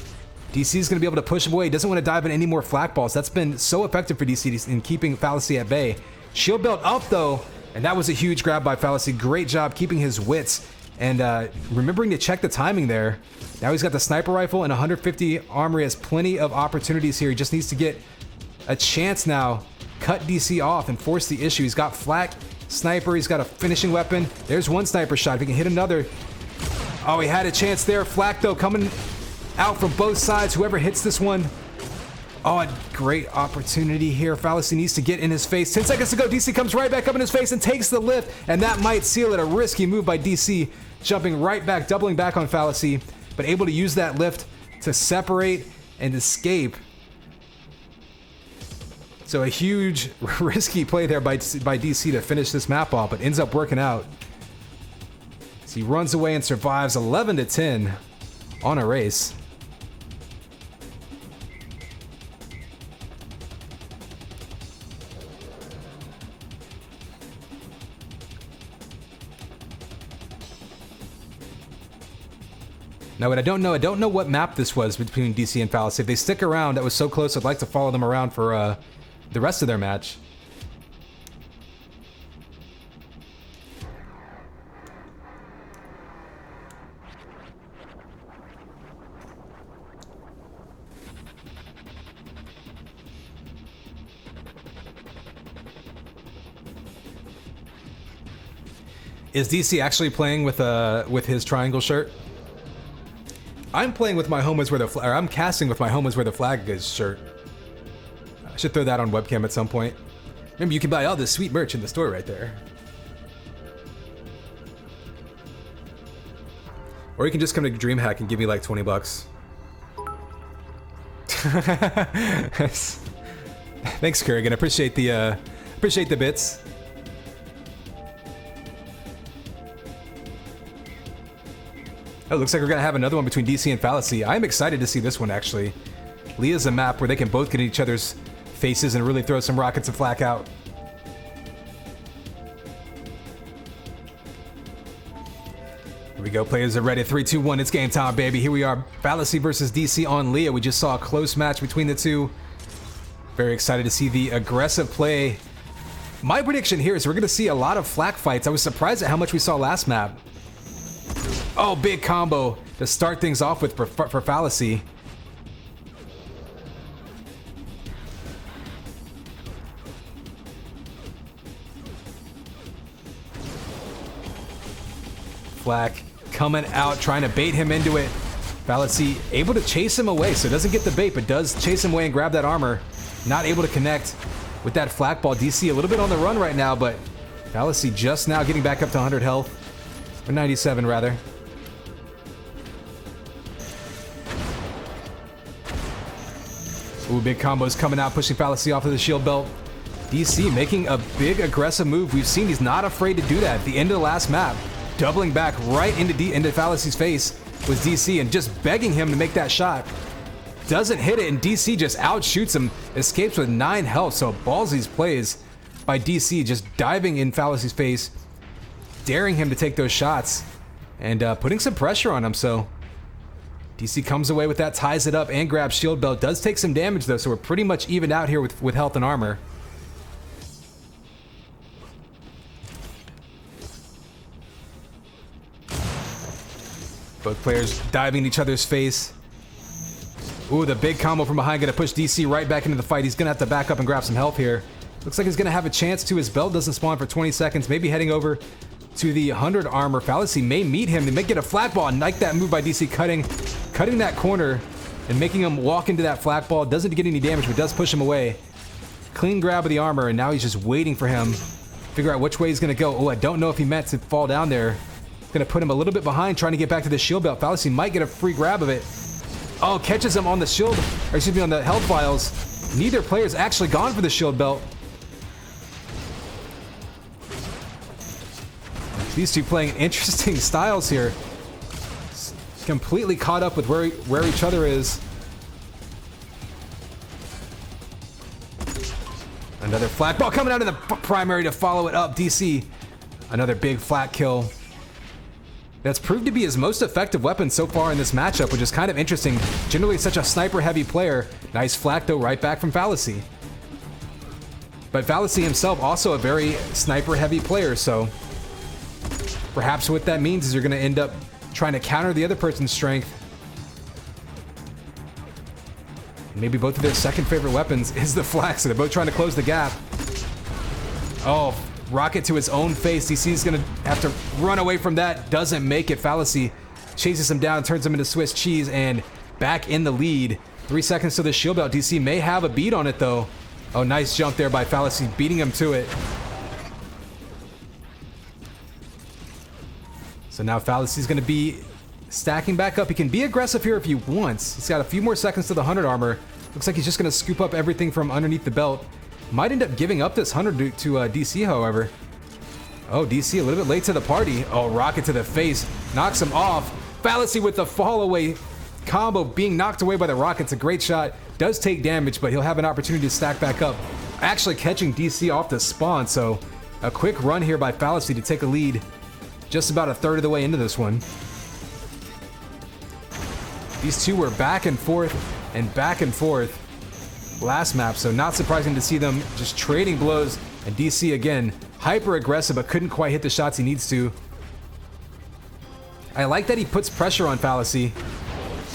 DC's going to be able to push him away. He doesn't want to dive in any more flak balls. That's been so effective for DC in keeping Fallacy at bay. Shield belt up, though, and that was a huge grab by Fallacy. Great job keeping his wits and remembering to check the timing there. Now he's got the sniper rifle and 150 armor. He has plenty of opportunities here. He just needs to get a chance now. Cut DC off and force the issue. He's got flak. Sniper, he's got a finishing weapon. There's one sniper shot. If he can hit another. Oh, he had a chance there. Flak, though, coming out from both sides. Whoever hits this one. Oh, a great opportunity here. Fallacy needs to get in his face. 10 seconds to go. DC comes right back up in his face and takes the lift, and that might seal it. A risky move by DC, jumping right back, doubling back on Fallacy, but able to use that lift to separate and escape. So a huge, risky play there by DC to finish this map off, but ends up working out. So he runs away and survives 11-10 on a race. Now, what I don't know what map this was between DC and Fallacy. If they stick around, that was so close, I'd like to follow them around for the rest of their match. Is DC actually playing with his triangle shirt? I'm playing with my home is where the or I'm casting with my home is where the flag is shirt. I should throw that on webcam at some point. Remember, you can buy all this sweet merch in the store right there. Or you can just come to DreamHack and give me like 20 bucks. Thanks, Kurgan. Appreciate the bits. Oh, looks like we're gonna have another one between DC and Fallacy. I'm excited to see this one, actually. Leah's a map where they can both get in each other's faces and really throw some rockets and flak out. Here we go, players are ready. 3, 2, 1, it's game time, baby. Here we are, Fallacy versus DC on Leah. We just saw a close match between the two. Very excited to see the aggressive play. My prediction here is we're gonna see a lot of flak fights. I was surprised at how much we saw last map. Oh, big combo to start things off with for Fallacy. Flak coming out, trying to bait him into it. Fallacy able to chase him away, so doesn't get the bait, but does chase him away and grab that armor. Not able to connect with that flak ball. DC a little bit on the run right now, but Fallacy just now getting back up to 100 health. Or 97, rather. Ooh, big combos coming out, pushing Fallacy off of the shield belt. DC making a big aggressive move. We've seen he's not afraid to do that. At the end of the last map, doubling back right into Fallacy's face was DC and just begging him to make that shot. Doesn't hit it, and DC just outshoots him, escapes with 9 health. So ballsy plays by DC, just diving in Fallacy's face, daring him to take those shots, and putting some pressure on him. So DC comes away with that, ties it up, and grabs shield belt. Does take some damage though, so we're pretty much evened out here with health and armor. Both players diving in each other's face. Ooh, the big combo from behind gonna push DC right back into the fight. He's gonna have to back up and grab some health here. Looks like he's gonna have a chance to. His belt doesn't spawn for 20 seconds. Maybe heading over to the 100 armor. Fallacy may meet him. They may get a flak ball. And like that move by DC, cutting that corner and making him walk into that flak ball. Doesn't get any damage, but does push him away. Clean grab of the armor, and now he's just waiting for him. Figure out which way he's gonna go. Oh, I don't know if he meant to fall down there. Gonna put him a little bit behind, trying to get back to the shield belt. Fallacy might get a free grab of it. Oh, catches him on the shield, or excuse me, on the health vials. Neither player's actually gone for the shield belt. These two playing interesting styles here. Completely caught up with where each other is. Another flak ball coming out of the primary to follow it up. DC, another big flat kill. That's proved to be his most effective weapon so far in this matchup, which is kind of interesting. Generally such a sniper-heavy player. Nice flak though, right back from Fallacy. But Fallacy himself also a very sniper-heavy player, so perhaps what that means is you're going to end up trying to counter the other person's strength. Maybe both of their second favorite weapons is the flak, so they're both trying to close the gap. Oh, rocket to his own face. DC's gonna have to run away from that. Doesn't make it. Fallacy chases him down, turns him into Swiss cheese, and back in the lead 3 seconds to the shield belt. DC may have a beat on it, though. Oh, nice jump there by Fallacy, beating him to it. So now Fallacy's going to be stacking back up. He can be aggressive here if he wants. He's got a few more seconds to the 100 armor. Looks like he's just going to scoop up everything from underneath the belt. Might end up giving up this 100 to DC, however. Oh, DC a little bit late to the party. Oh, rocket to the face. Knocks him off. Fallacy with the fall away combo, being knocked away by the rocket. It's a great shot. Does take damage, but he'll have an opportunity to stack back up. Actually catching DC off the spawn, so a quick run here by Fallacy to take a lead. Just about a third of the way into this one. These two were back and forth last map, so not surprising to see them just trading blows. And DC again, hyper aggressive, but couldn't quite hit the shots he needs to. I like that he puts pressure on Fallacy,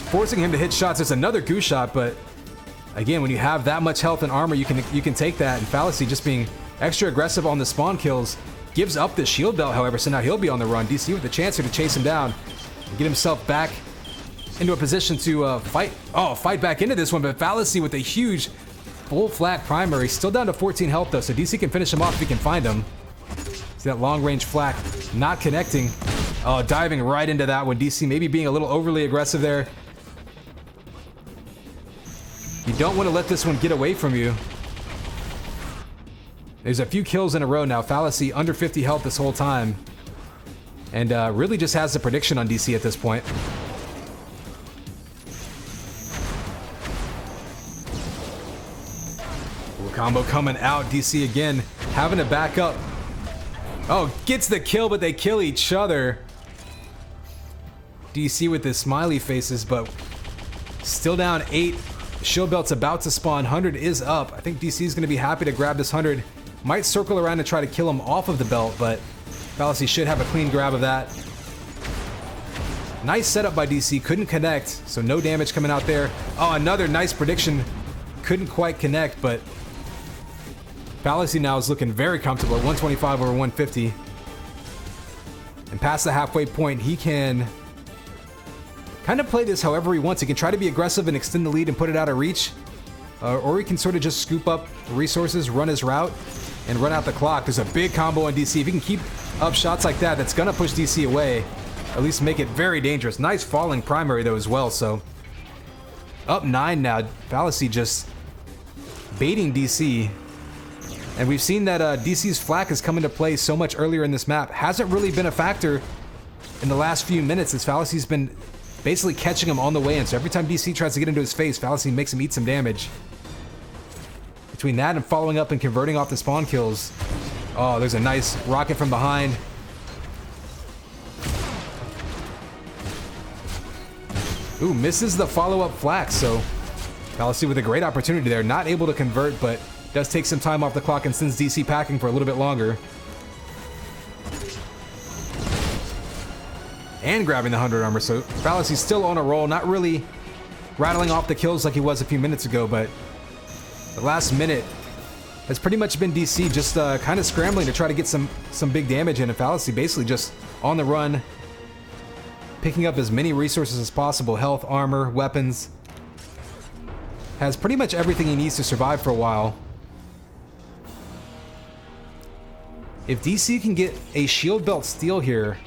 forcing him to hit shots. It's another goose shot, but again, when you have that much health and armor, you can take that. And Fallacy just being extra aggressive on the spawn kills, gives up the shield belt, however, so now he'll be on the run. DC with the chance here to chase him down and get himself back into a position to fight back into this one. But Fallacy with a huge full flat primary, still down to 14 health though, so DC can finish him off if he can find him. See that long range flak not connecting. Oh, diving right into that one. DC maybe being a little overly aggressive there. You don't want to let this one get away from you. There's a few kills in a row now. Fallacy under 50 health this whole time. And really just has the prediction on DC at this point. Ooh, combo coming out. DC again having to back up. Oh, gets the kill, but they kill each other. DC with his smiley faces, but still down 8. Shield belt's about to spawn. 100 is up. I think DC is going to be happy to grab this 100. Might circle around and try to kill him off of the belt, but Fallacy should have a clean grab of that. Nice setup by DC. Couldn't connect, so no damage coming out there. Oh, another nice prediction. Couldn't quite connect, but Fallacy now is looking very comfortable at 125 over 150. And past the halfway point, he can kind of play this however he wants. He can try to be aggressive and extend the lead and put it out of reach. Or he can sort of just scoop up resources, run his route, and run out the clock. There's a big combo on DC. If he can keep up shots like that, that's going to push DC away. At least make it very dangerous. Nice falling primary, though, as well. So up 9 now. Fallacy just baiting DC. And we've seen that DC's flak has come into play so much earlier in this map. Hasn't really been a factor in the last few minutes as Fallacy's been basically catching him on the way in. So every time DC tries to get into his face, Fallacy makes him eat some damage. Between that and following up and converting off the spawn kills. Oh, there's a nice rocket from behind. Ooh, misses the follow-up flak, so Fallacy with a great opportunity there. Not able to convert, but does take some time off the clock and sends DC packing for a little bit longer. And grabbing the 100 armor, so Fallacy's still on a roll, not really rattling off the kills like he was a few minutes ago, but the last minute has pretty much been DC just kind of scrambling to try to get some big damage in, and Fallacy basically just on the run, picking up as many resources as possible, health, armor, weapons. Has pretty much everything he needs to survive for a while. If DC can get a shield belt steal here,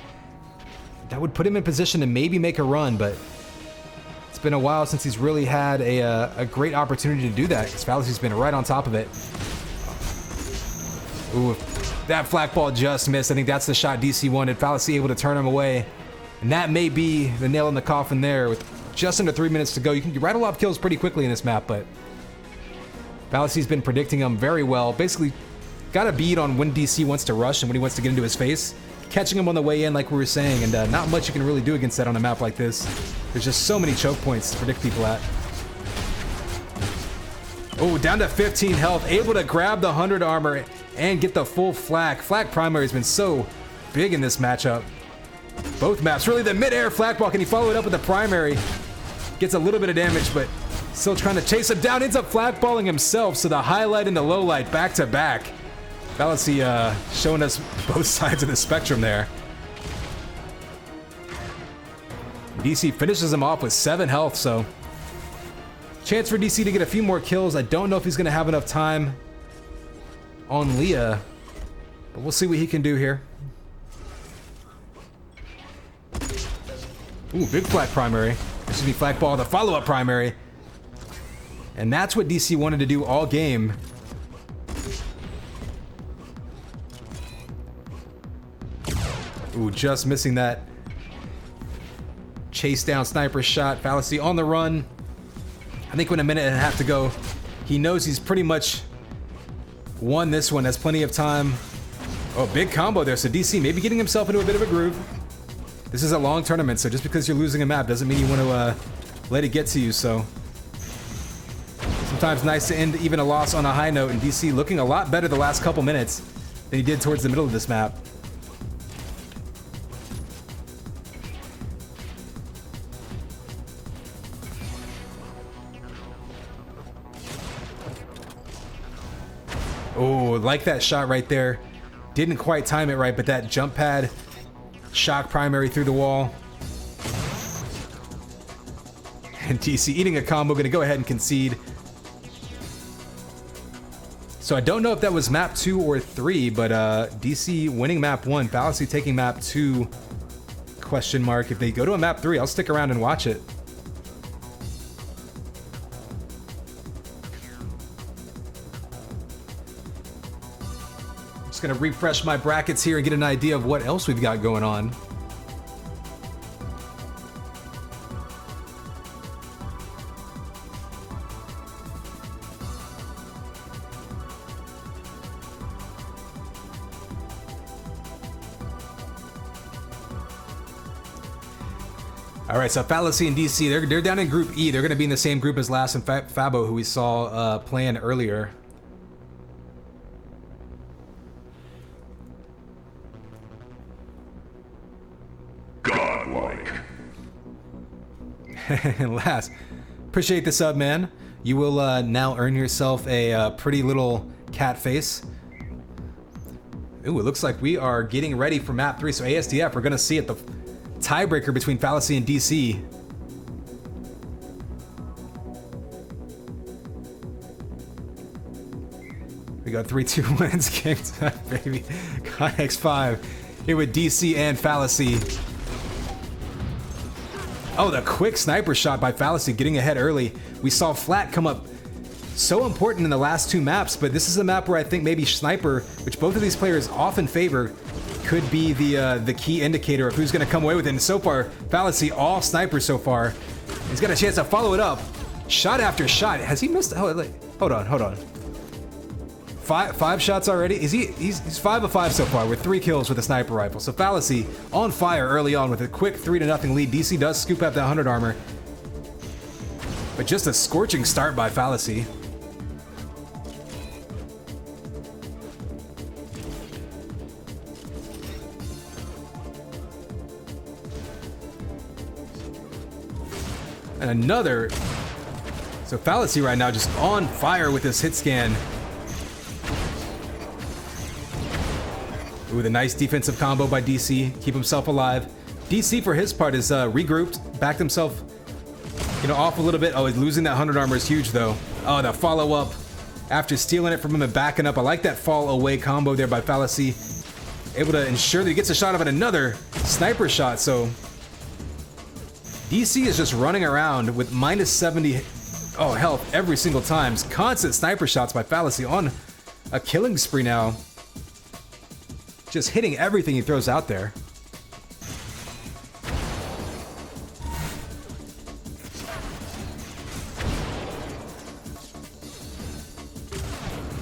that would put him in position to maybe make a run, but it's been a while since he's really had a great opportunity to do that, because Fallacy's been right on top of it. Ooh, that flak ball just missed. I think that's the shot DC wanted. Fallacy able to turn him away. And that may be the nail in the coffin there with just under 3 minutes to go. You can rattle off kills pretty quickly in this map, but Fallacy's been predicting them very well. Basically, got a bead on when DC wants to rush and when he wants to get into his face. Catching him on the way in, like we were saying, and not much you can really do against that on a map like this. There's just so many choke points to predict people at. Oh, down to 15 health. Able to grab the 100 armor and get the full flak. Flak primary has been so big in this matchup. Both maps. Really, the mid-air flak ball. Can he follow it up with the primary? Gets a little bit of damage, but still trying to chase him down. Ends up flak balling himself, so the highlight and the low light back to back. Fallacy showing us both sides of the spectrum there. DC finishes him off with 7 health, so Chance for DC to get a few more kills. I don't know if he's going to have enough time on Leah, but we'll see what he can do here. Ooh, big flag primary. Excuse me, flag ball, the follow-up primary. And that's what DC wanted to do all game. Ooh, just missing that chase down sniper shot. Fallacy on the run. I think with a minute and a half to go, he knows he's pretty much won this one. Has plenty of time. Oh, big combo there. So DC maybe getting himself into a bit of a groove. This is a long tournament, so just because you're losing a map doesn't mean you want to let it get to you. So sometimes nice to end even a loss on a high note. And DC looking a lot better the last couple minutes than he did towards the middle of this map. Oh, like that shot right there. Didn't quite time it right, but that jump pad shock primary through the wall. And DC eating a combo, gonna go ahead and concede. So I don't know if that was map 2 or 3, but DC winning map 1, Fallacy taking map 2, question mark. If they go to a map 3, I'll stick around and watch it. Just gonna refresh my brackets here and get an idea of what else we've got going on. All right, so Fallacy and DC, they're down in Group E. They're gonna be in the same group as Last and Fabo, who we saw playing earlier. And Last, appreciate the sub, man. You will now earn yourself a pretty little cat face. Ooh, it looks like we are getting ready for map 3. So ASDF, we're gonna see it, the tiebreaker between Fallacy and DC. We got 3-2 wins, kicked, baby. Got X5 here with DC and Fallacy. Oh, the quick sniper shot by Fallacy, getting ahead early. We saw Flat come up, so important in the last 2 maps, but this is a map where I think maybe Sniper, which both of these players often favor, could be the key indicator of who's going to come away with it. And so far, Fallacy all Sniper so far. He's got a chance to follow it up, shot after shot. Has he missed? Oh, hold on. Five shots already? He's 5 of 5 so far with 3 kills with a sniper rifle. So Fallacy on fire early on with a quick 3-0 lead. DC does scoop up that 100 armor. But just a scorching start by Fallacy. And another. So Fallacy right now just on fire with this hit scan. Ooh, the nice defensive combo by DC. Keep himself alive. DC, for his part, is regrouped, backed himself, off a little bit. Oh, he's losing that 100 armor is huge, though. Oh, the follow-up after stealing it from him and backing up. I like that fall-away combo there by Fallacy. Able to ensure that he gets a shot of it. Another sniper shot, so DC is just running around with minus 70 health every single time. Constant sniper shots by Fallacy on a killing spree now. Just hitting everything he throws out there.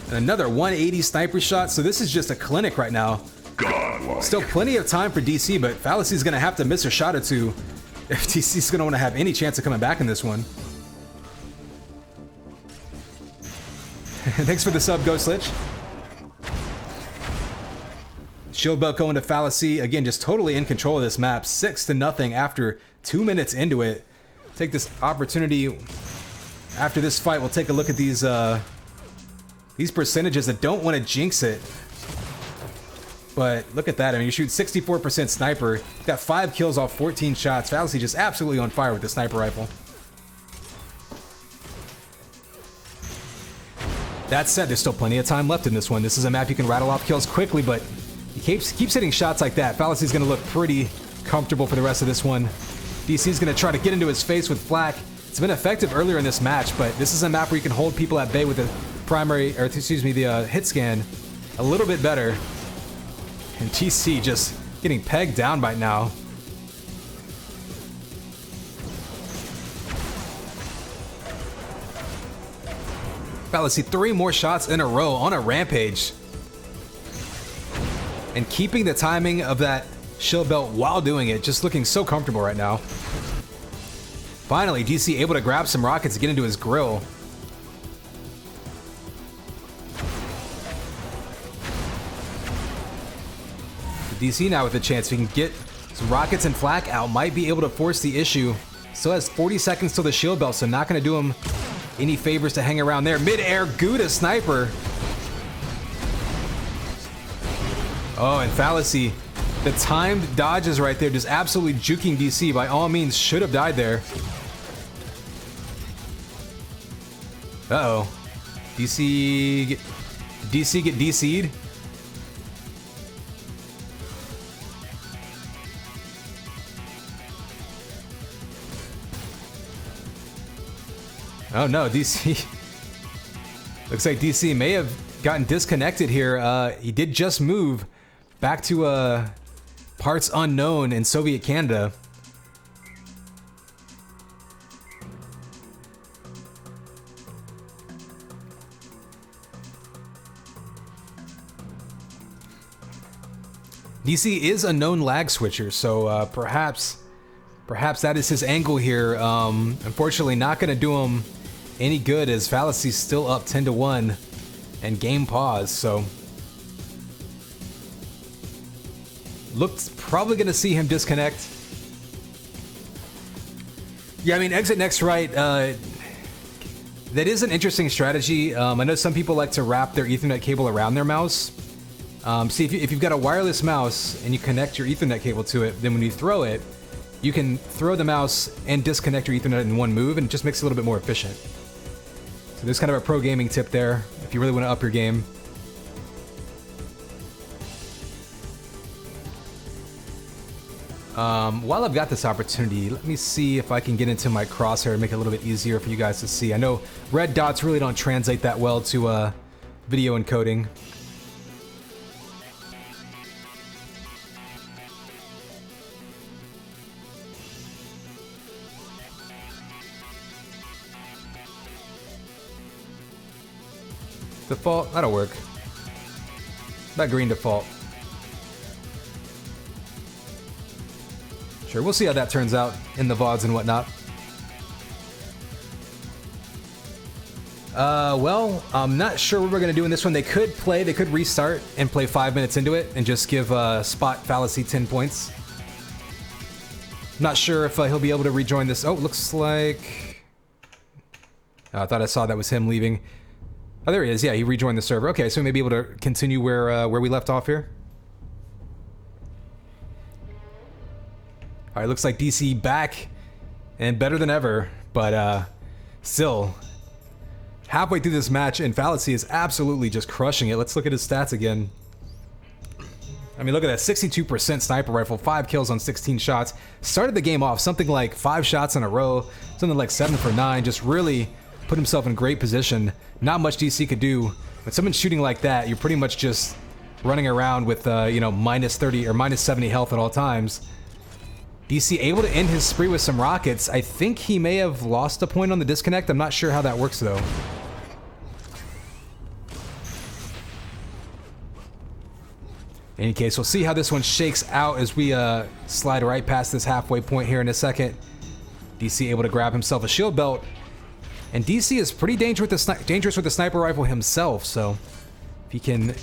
And another 180 sniper shot. So this is just a clinic right now. Godlike. Still plenty of time for DC, but Fallacy's gonna have to miss a shot or two if DC's gonna want to have any chance of coming back in this one. Thanks for the sub, Ghost Lich. Shield belt going to Fallacy. Again, just totally in control of this map. 6-0 after 2 minutes into it. Take this opportunity after this fight. We'll take a look at these percentages that don't want to jinx it. But look at that. I mean, you shoot 64% sniper. Got 5 kills off 14 shots. Fallacy just absolutely on fire with the sniper rifle. That said, there's still plenty of time left in this one. This is a map you can rattle off kills quickly, but he keeps hitting shots like that. Fallacy's going to look pretty comfortable for the rest of this one. DC's going to try to get into his face with Flak. It's been effective earlier in this match, but this is a map where you can hold people at bay with the primary, or excuse me, the hit scan a little bit better. And DC just getting pegged down right now. Fallacy 3 more shots in a row on a rampage. And keeping the timing of that shield belt while doing it, just looking so comfortable right now. Finally, DC able to grab some rockets to get into his grill. DC now with a chance. If he can get some rockets and Flak out, might be able to force the issue. Still has 40 seconds till the shield belt, so not going to do him any favors to hang around there. Mid-air Gouda sniper. Oh, and Fallacy, the timed dodges right there, just absolutely juking DC. By all means, should have died there. Uh-oh. DC get DC'd? Oh no, DC. Looks like DC may have gotten disconnected here. He did just move back to parts unknown in Soviet Canada. DC is a known lag switcher, so perhaps that is his angle here. Unfortunately, not going to do him any good as Fallacy's still up 10-1 and game pause. So looks probably going to see him disconnect. Yeah, I mean, exit next right. That is an interesting strategy. I know some people like to wrap their Ethernet cable around their mouse. See, if you've got a wireless mouse and you connect your Ethernet cable to it, then when you throw it, you can throw the mouse and disconnect your Ethernet in one move, and it just makes it a little bit more efficient. So there's kind of a pro gaming tip there if you really want to up your game. While I've got this opportunity, let me see if I can get into my crosshair and make it a little bit easier for you guys to see. I know red dots really don't translate that well to video encoding. Default, that'll work. That green default. Sure, we'll see how that turns out in the VODs and whatnot. Well, I'm not sure what we're gonna do in this one. They could restart and play 5 minutes into it and just give Spot Fallacy 10 points. Not sure if he'll be able to rejoin this. Oh, looks like... Oh, I thought I saw that was him leaving. Oh, there he is. Yeah, he rejoined the server. Okay, so we may be able to continue where we left off here. All right, looks like DC back and better than ever, but still halfway through this match, and Fallacy is absolutely just crushing it. Let's look at his stats again. I mean, look at that, 62% sniper rifle, 5 kills on 16 shots. Started the game off something like 5 shots in a row, something like 7 for 9, just really put himself in great position. Not much DC could do. When someone's shooting like that, you're pretty much just running around with, you know, minus 30 or minus 70 health at all times. DC able to end his spree with some rockets. I think he may have lost a point on the disconnect. I'm not sure how that works, though. In any case, we'll see how this one shakes out as we slide right past this halfway point here in a second. DC able to grab himself a shield belt. And DC is pretty dangerous with the sniper rifle himself, so if he can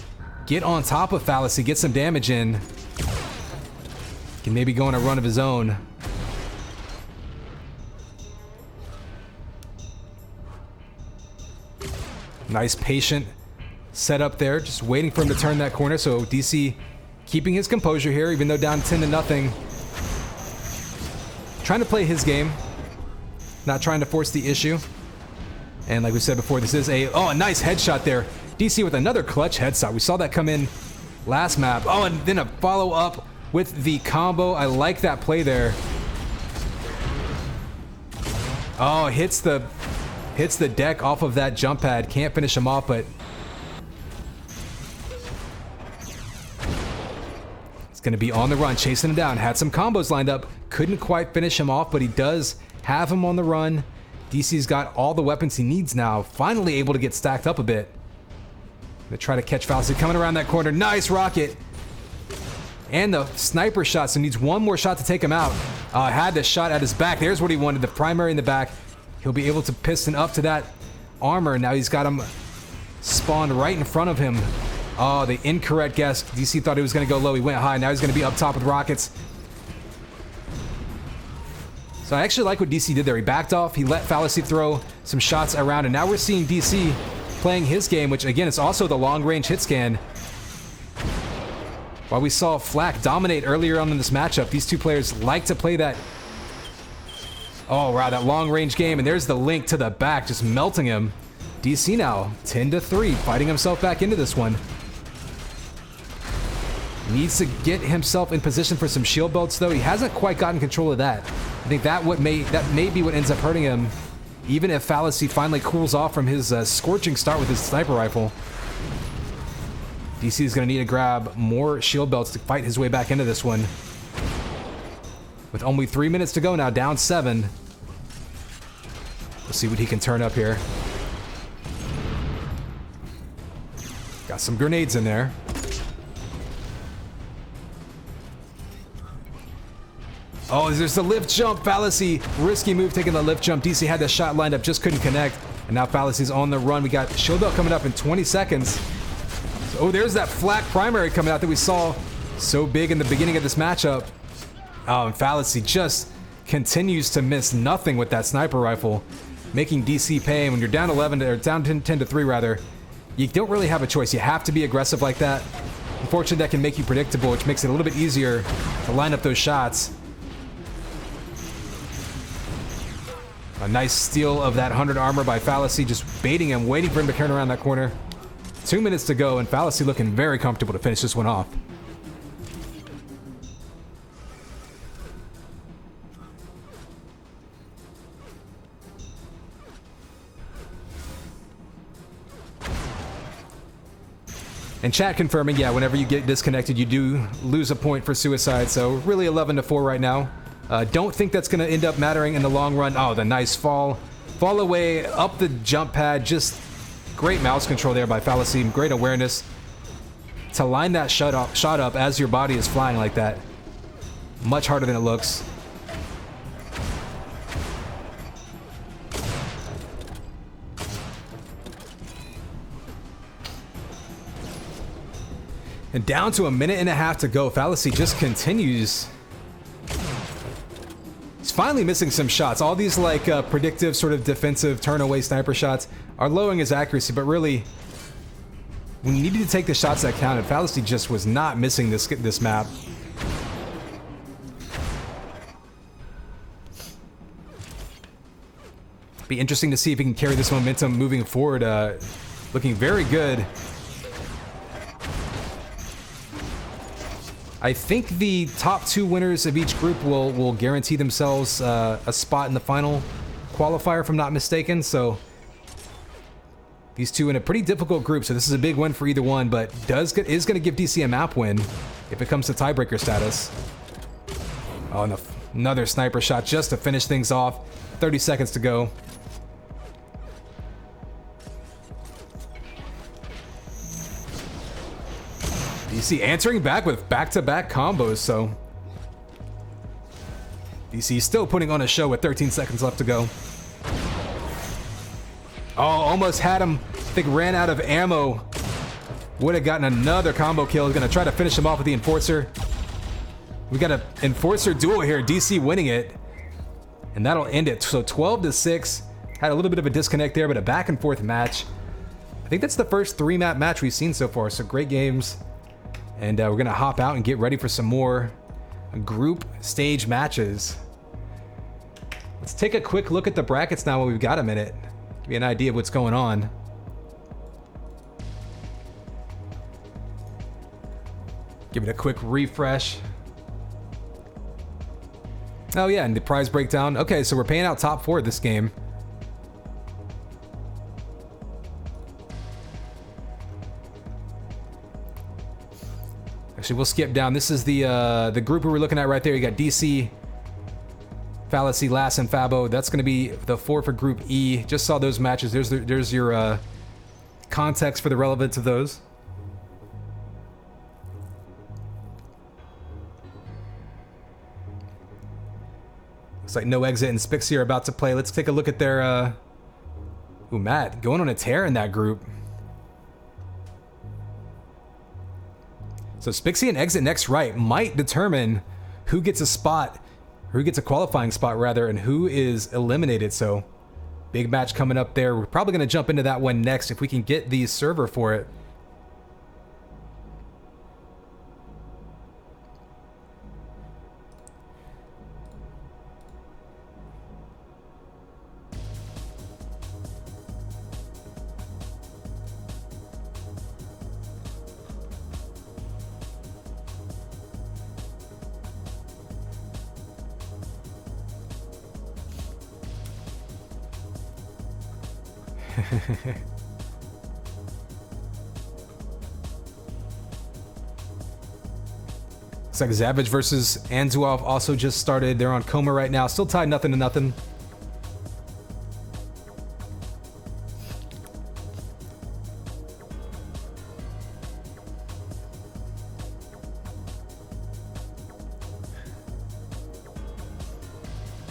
get on top of Fallacy, get some damage in, he can maybe go on a run of his own. Nice patient setup there, just waiting for him to turn that corner, so DC keeping his composure here, even though down 10-0. Trying to play his game, not trying to force the issue. And like we said before, this is a nice headshot there. DC with another clutch headshot. We saw that come in last map. Oh, and then a follow-up with the combo. I like that play there. Oh, hits the deck off of that jump pad. Can't finish him off, but it's going to be on the run, chasing him down. Had some combos lined up. Couldn't quite finish him off, but he does have him on the run. DC's got all the weapons he needs now. Finally able to get stacked up a bit. Gonna try to catch Fallacy coming around that corner. Nice rocket. And the sniper shot, so needs one more shot to take him out. Had the shot at his back. There's what he wanted, the primary in the back. He'll be able to piston up to that armor. Now he's got him spawned right in front of him. Oh, the incorrect guess. DC thought he was gonna go low. He went high. Now he's gonna be up top with rockets. So I actually like what DC did there. He backed off. He let Fallacy throw some shots around. And now we're seeing DC playing his game, which again is also the long-range hit scan. While we saw Flak dominate earlier on in this matchup, these two players like to play that. Oh, wow, that long-range game. And there's the link to the back, just melting him. DC now, 10-3, fighting himself back into this one. Needs to get himself in position for some shield belts, though. He hasn't quite gotten control of that. I think that may be what ends up hurting him, even if Fallacy finally cools off from his scorching start with his sniper rifle. DC is going to need to grab more shield belts to fight his way back into this one. With only 3 minutes to go now, down 7. We'll see what he can turn up here. Got some grenades in there. Oh, there's the lift jump. Fallacy, risky move taking the lift jump. DC had the shot lined up, just couldn't connect. And now Fallacy's on the run. We got shield belt coming up in 20 seconds. Oh, there's that Flak primary coming out that we saw so big in the beginning of this matchup. Oh, and Fallacy just continues to miss nothing with that sniper rifle, making DC pay. And when you're down 11 or down 10-3 rather, you don't really have a choice. You have to be aggressive like that. Unfortunately, that can make you predictable, which makes it a little bit easier to line up those shots. A nice steal of that 100 armor by Fallacy, just baiting him, waiting for him to turn around that corner. 2 minutes to go, and Fallacy looking very comfortable to finish this one off. And chat confirming, yeah, whenever you get disconnected, you do lose a point for suicide, so really 11-4 right now. Don't think that's going to end up mattering in the long run. Oh, the nice fall. Fall away, up the jump pad. Just great mouse control there by Fallacy. Great awareness to line that shot up as your body is flying like that. Much harder than it looks. And down to 1.5 minutes to go. Fallacy just continues. He's finally missing some shots. All these like predictive sort of defensive turn away sniper shots are lowering his accuracy, but really when you needed to take the shots that counted, Fallacy just was not missing this map. Be interesting to see if he can carry this momentum moving forward. Looking very good. I think the top 2 winners of each group will guarantee themselves a spot in the final qualifier, if I'm not mistaken. So these two in a pretty difficult group, so this is a big win for either one, but is going to give DC a map win if it comes to tiebreaker status. Oh, and another sniper shot just to finish things off. 30 seconds to go. DC answering back with back-to-back combos, so DC still putting on a show with 13 seconds left to go. Oh, almost had him. I think ran out of ammo. Would have gotten another combo kill. He's going to try to finish him off with the Enforcer. We got an Enforcer duel here. DC winning it. And that'll end it. So 12-6. Had a little bit of a disconnect there, but a back-and-forth match. I think that's the first 3-map match we've seen so far, so great games. And we're going to hop out and get ready for some more group stage matches. Let's take a quick look at the brackets now while we've got a minute. Give me an idea of what's going on. Give it a quick refresh. Oh yeah, and the prize breakdown. Okay, so we're paying out top 4 this game. Actually, we'll skip down. This is the group we were looking at right there. You got DC, Fallacy, Lass, and Fabo. That's going to be the 4 for Group E. Just saw those matches. There's your context for the relevance of those. Looks like No Exit and Spixie are about to play. Let's take a look at their... Ooh, Matt, going on a tear in that group. So Spixie and Exit Next Right might determine who gets a spot, or who gets a qualifying spot rather, and who is eliminated. So big match coming up there. We're probably going to jump into that one next if we can get the server for it. Looks like Savage versus Anzuov also just started. They're on coma right now. Still tied 0-0.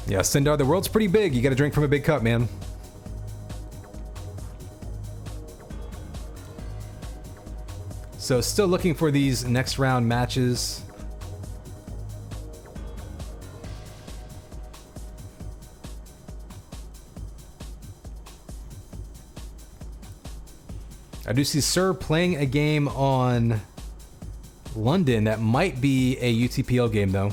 Yeah, Sindar, the world's pretty big. You gotta drink from a big cup, man. So still looking for these next round matches. I do see Sir playing a game on London that might be a UTPL game though.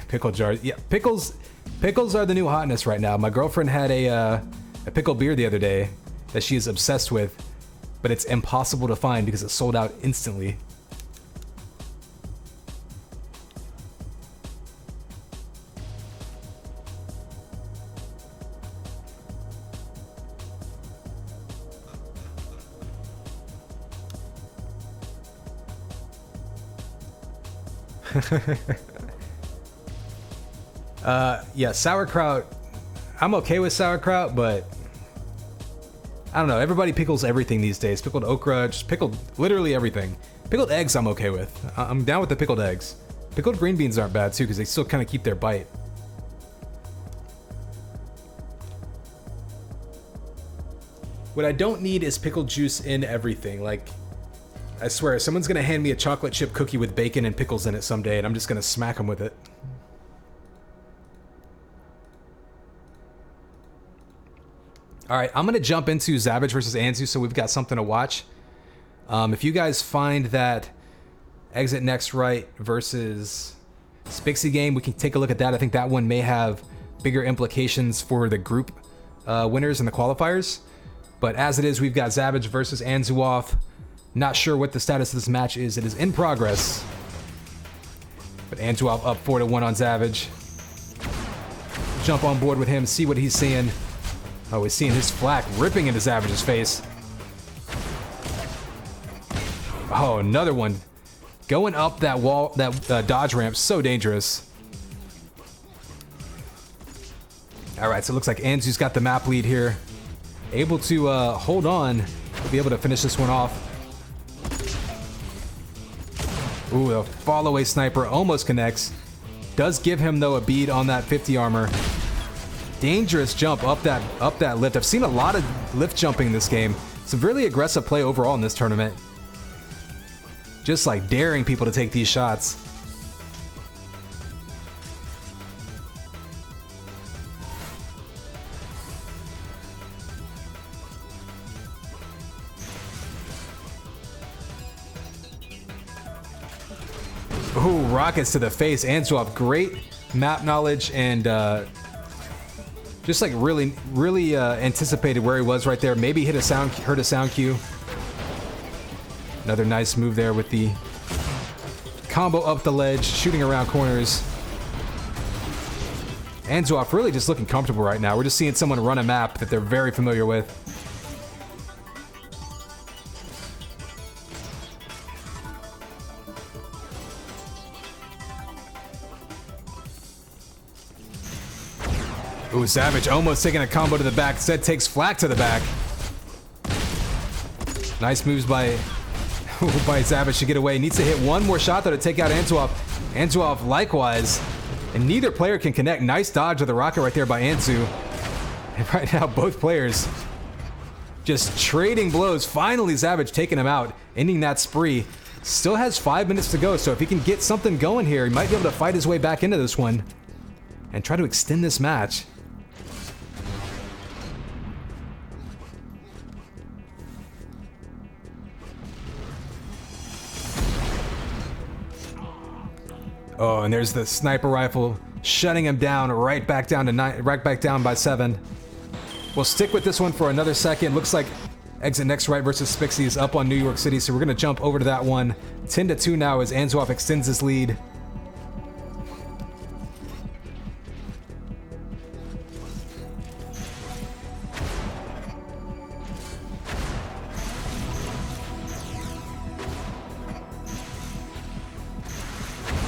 Pickle jars. Yeah, pickles are the new hotness right now. My girlfriend had a pickle beer the other day that she is obsessed with, but it's impossible to find because it sold out instantly. Yeah, sauerkraut. I'm okay with sauerkraut, but I don't know. Everybody pickles everything these days. Pickled okra, just pickled literally everything. Pickled eggs I'm okay with. I'm down with the pickled eggs. Pickled green beans aren't bad too because they still kind of keep their bite. What I don't need is pickled juice in everything. Like, I swear, someone's gonna hand me a chocolate chip cookie with bacon and pickles in it someday, and I'm just gonna smack them with it. All right, I'm gonna jump into Savage versus Anzu, so we've got something to watch. If you guys find that Exit Next Right versus Spixie game, we can take a look at that. I think that one may have bigger implications for the group winners and the qualifiers. But as it is, we've got Savage versus Anzuov. Not sure what the status of this match is. It is in progress. But Anzuov up 4-1 on Savage. Jump on board with him, see what he's seeing. Oh, he's seeing his flak ripping into Savage's face. Oh, another one. Going up that wall, that dodge ramp, so dangerous. All right, so it looks like Anzu's got the map lead here. Able to hold on to be able to finish this one off. Ooh, a fall away sniper almost connects. Does give him, though, a bead on that 50 armor. Dangerous jump up that lift. I've seen a lot of lift jumping in this game. Some really aggressive play overall in this tournament. Just like daring people to take these shots. Ooh, rockets to the face. Anzuoff, great map knowledge and just like really anticipated where he was right there. Maybe heard a sound cue. Another nice move there with the combo up the ledge, shooting around corners. Anzuoff really just looking comfortable right now. We're just seeing someone run a map that they're very familiar with. Ooh, Savage almost taking a combo to the back. Instead takes Flak to the back. Nice moves by Savage to get away. Needs to hit one more shot though to take out Anzuoff. Anzuoff likewise. And neither player can connect. Nice dodge of the rocket right there by Anzu. And right now both players just trading blows. Finally Savage taking him out, ending that spree. Still has 5 minutes to go, so if he can get something going here, he might be able to fight his way back into this one and try to extend this match. Oh, and there's the sniper rifle shutting him down, right back down by 7. We'll stick with this one for another second. Looks like Exit Next Right versus Spixie is up on New York City, so we're gonna jump over to that one. 10-2 now as Anzuoff extends his lead.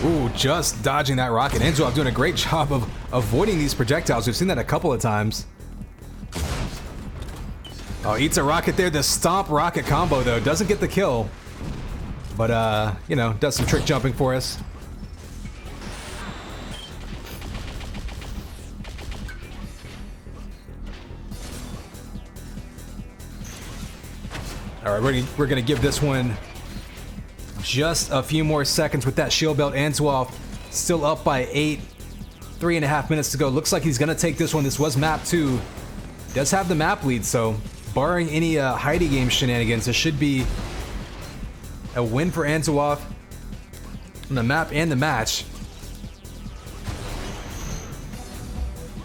Ooh, just dodging that rocket. Anzuoff doing a great job of avoiding these projectiles. We've seen that a couple of times. Oh, eats a rocket there. The stomp rocket combo, though, doesn't get the kill. But, you know, does some trick jumping for us. All right, we're going to give this one just a few more seconds with that shield belt. Anzuoff still up by 8. 3.5 minutes to go. Looks like he's gonna take this one. This was map 2. Does have the map lead, so barring any Heidi game shenanigans, this should be a win for Anzuoff on the map and the match.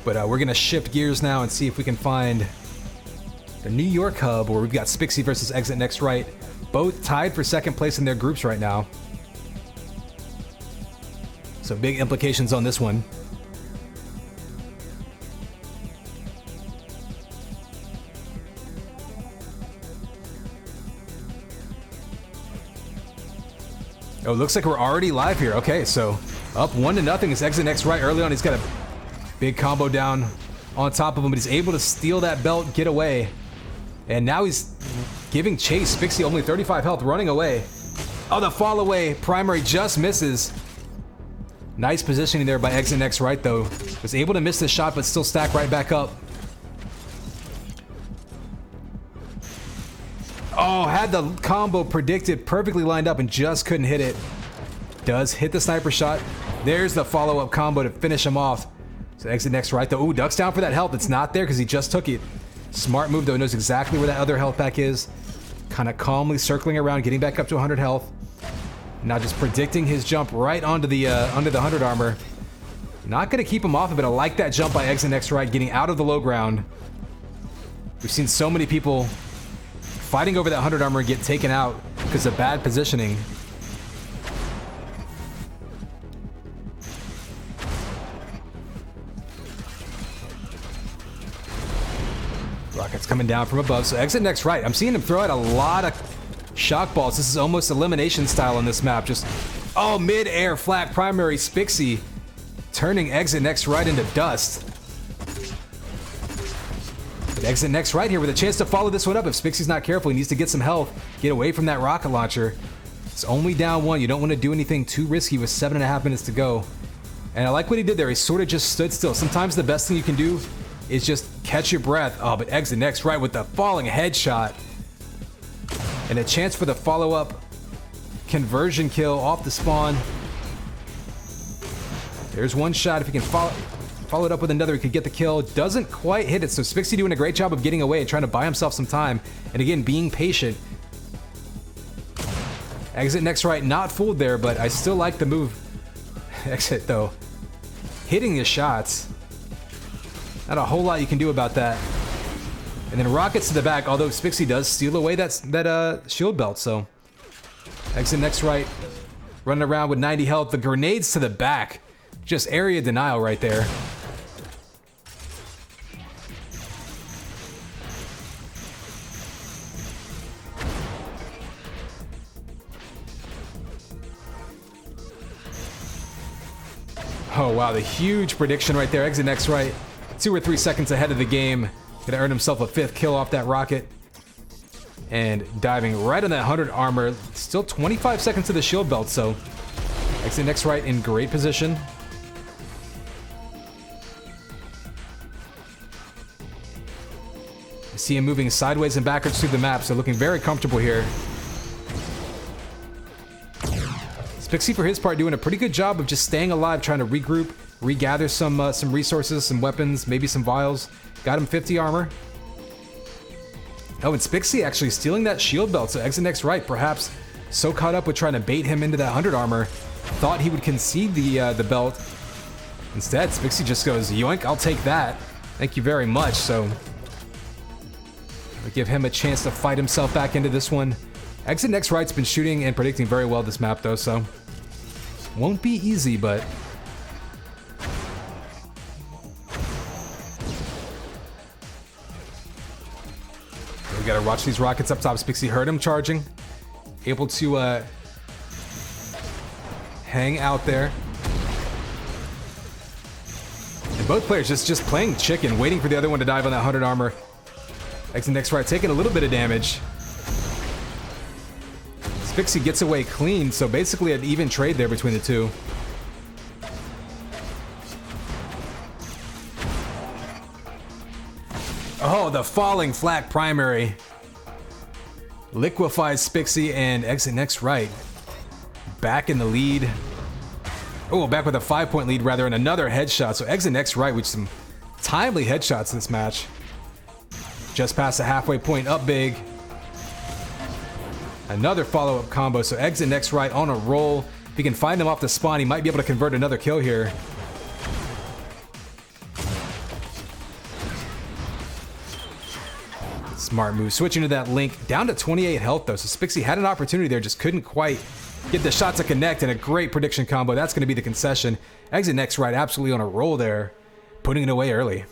But we're gonna shift gears now and see if we can find the New York hub, where we've got Spixie versus Exit Next Right. Both tied for second place in their groups right now. So big implications on this one. Oh, looks like we're already live here. Okay, so up 1-0 is Exit Next Right. Early on, he's got a big combo down on top of him, but he's able to steal that belt, get away. And now he's giving chase. Spixie only 35 health, running away. Oh, the fall away. Primary just misses. Nice positioning there by Exit Next Right, though. Was able to miss the shot, but still stack right back up. Oh, had the combo predicted, perfectly lined up, and just couldn't hit it. Does hit the sniper shot. There's the follow-up combo to finish him off. So Exit Next Right, though. Ooh, ducks down for that health. It's not there because he just took it. Smart move, though. Knows exactly where that other health pack is. Kind of calmly circling around, getting back up to 100 health. Now just predicting his jump right onto the 100 armor. Not going to keep him off of it. I like that jump by Exit Next Right, getting out of the low ground. We've seen so many people fighting over that 100 armor get taken out because of bad positioning. Rockets coming down from above. So Exit Next Right. I'm seeing him throw out a lot of shock balls. This is almost elimination style on this map. Just, oh, mid-air flat primary Spixie turning Exit Next Right into dust. But Exit Next Right here with a chance to follow this one up. If Spixie's not careful, he needs to get some health, get away from that rocket launcher. It's only down 1. You don't want to do anything too risky with 7.5 minutes to go. And I like what he did there. He sort of just stood still. Sometimes the best thing you can do is just catch your breath. Oh, but Exit Next Right with the falling headshot. And a chance for the follow-up conversion kill off the spawn. There's one shot. If he can follow it up with another, he could get the kill. Doesn't quite hit it. So Spixie doing a great job of getting away and trying to buy himself some time. And again, being patient. Exit next right, not fooled there, but I still like the move. Exit though. Hitting his shots. Not a whole lot you can do about that. And then rockets to the back, although Spixie does steal away that shield belt, so. Exit next right. Running around with 90 health. The grenades to the back. Just area denial right there. Oh wow, the huge prediction right there. Exit next right. 2 or 3 seconds ahead of the game. Gonna earn himself a 5th kill off that rocket. And diving right on that 100 armor. Still 25 seconds to the shield belt, so exit next right in great position. I see him moving sideways and backwards through the map, so looking very comfortable here. Spixie, for his part, doing a pretty good job of just staying alive, trying to regroup, regather some resources, some weapons, maybe some vials. Got him 50 armor. Oh, and Spixie actually stealing that shield belt, so exit next right, perhaps so caught up with trying to bait him into that 100 armor, thought he would concede the belt. Instead, Spixie just goes, yoink, I'll take that. Thank you very much, so we give him a chance to fight himself back into this one. Exit next right's been shooting and predicting very well this map though, so won't be easy, but we gotta watch these rockets up top. Spixie heard him charging, able to hang out there. And both players just playing chicken, waiting for the other one to dive on that 100 armor. Exit next right, taking a little bit of damage. Spixie gets away clean, so basically an even trade there between the two. Oh, the falling flak primary. Liquefies Spixie and exit next right. Back in the lead. Oh, back with a 5-point lead rather, and another headshot. So exit next right with some timely headshots this match. Just past the halfway point, up big. Another follow-up combo, so exit next right on a roll. If he can find them off the spawn, he might be able to convert another kill here. Smart move. Switching to that link. Down to 28 health, though, so Spixie had an opportunity there, just couldn't quite get the shot to connect, and a great prediction combo. That's going to be the concession. Exit next right, absolutely on a roll there, putting it away early.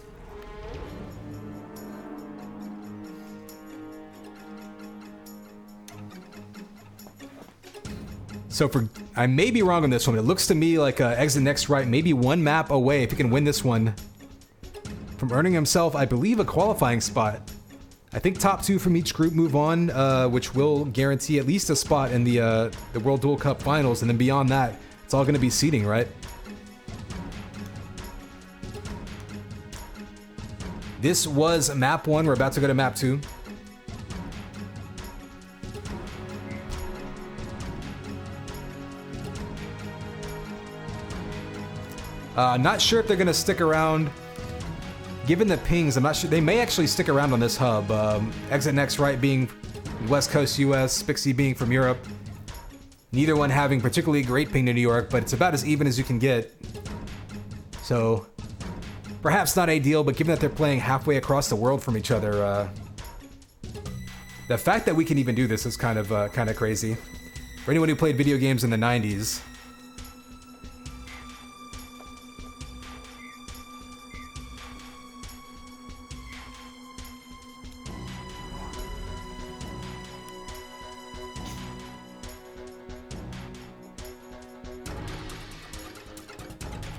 So I may be wrong on this one. It looks to me like exit next right, maybe one map away if he can win this one from earning himself, I believe, a qualifying spot. I think top 2 from each group move on, which will guarantee at least a spot in the World Duel Cup Finals, and then beyond that, it's all going to be seeding, right? This was map 1. We're about to go to map 2. Not sure if they're going to stick around. Given the pings, I'm not sure. They may actually stick around on this hub. Exit next right being West Coast US, Spixie being from Europe. Neither one having particularly great ping to New York, but it's about as even as you can get. So, perhaps not ideal, but given that they're playing halfway across the world from each other, the fact that we can even do this is kind of crazy. For anyone who played video games in the 90s.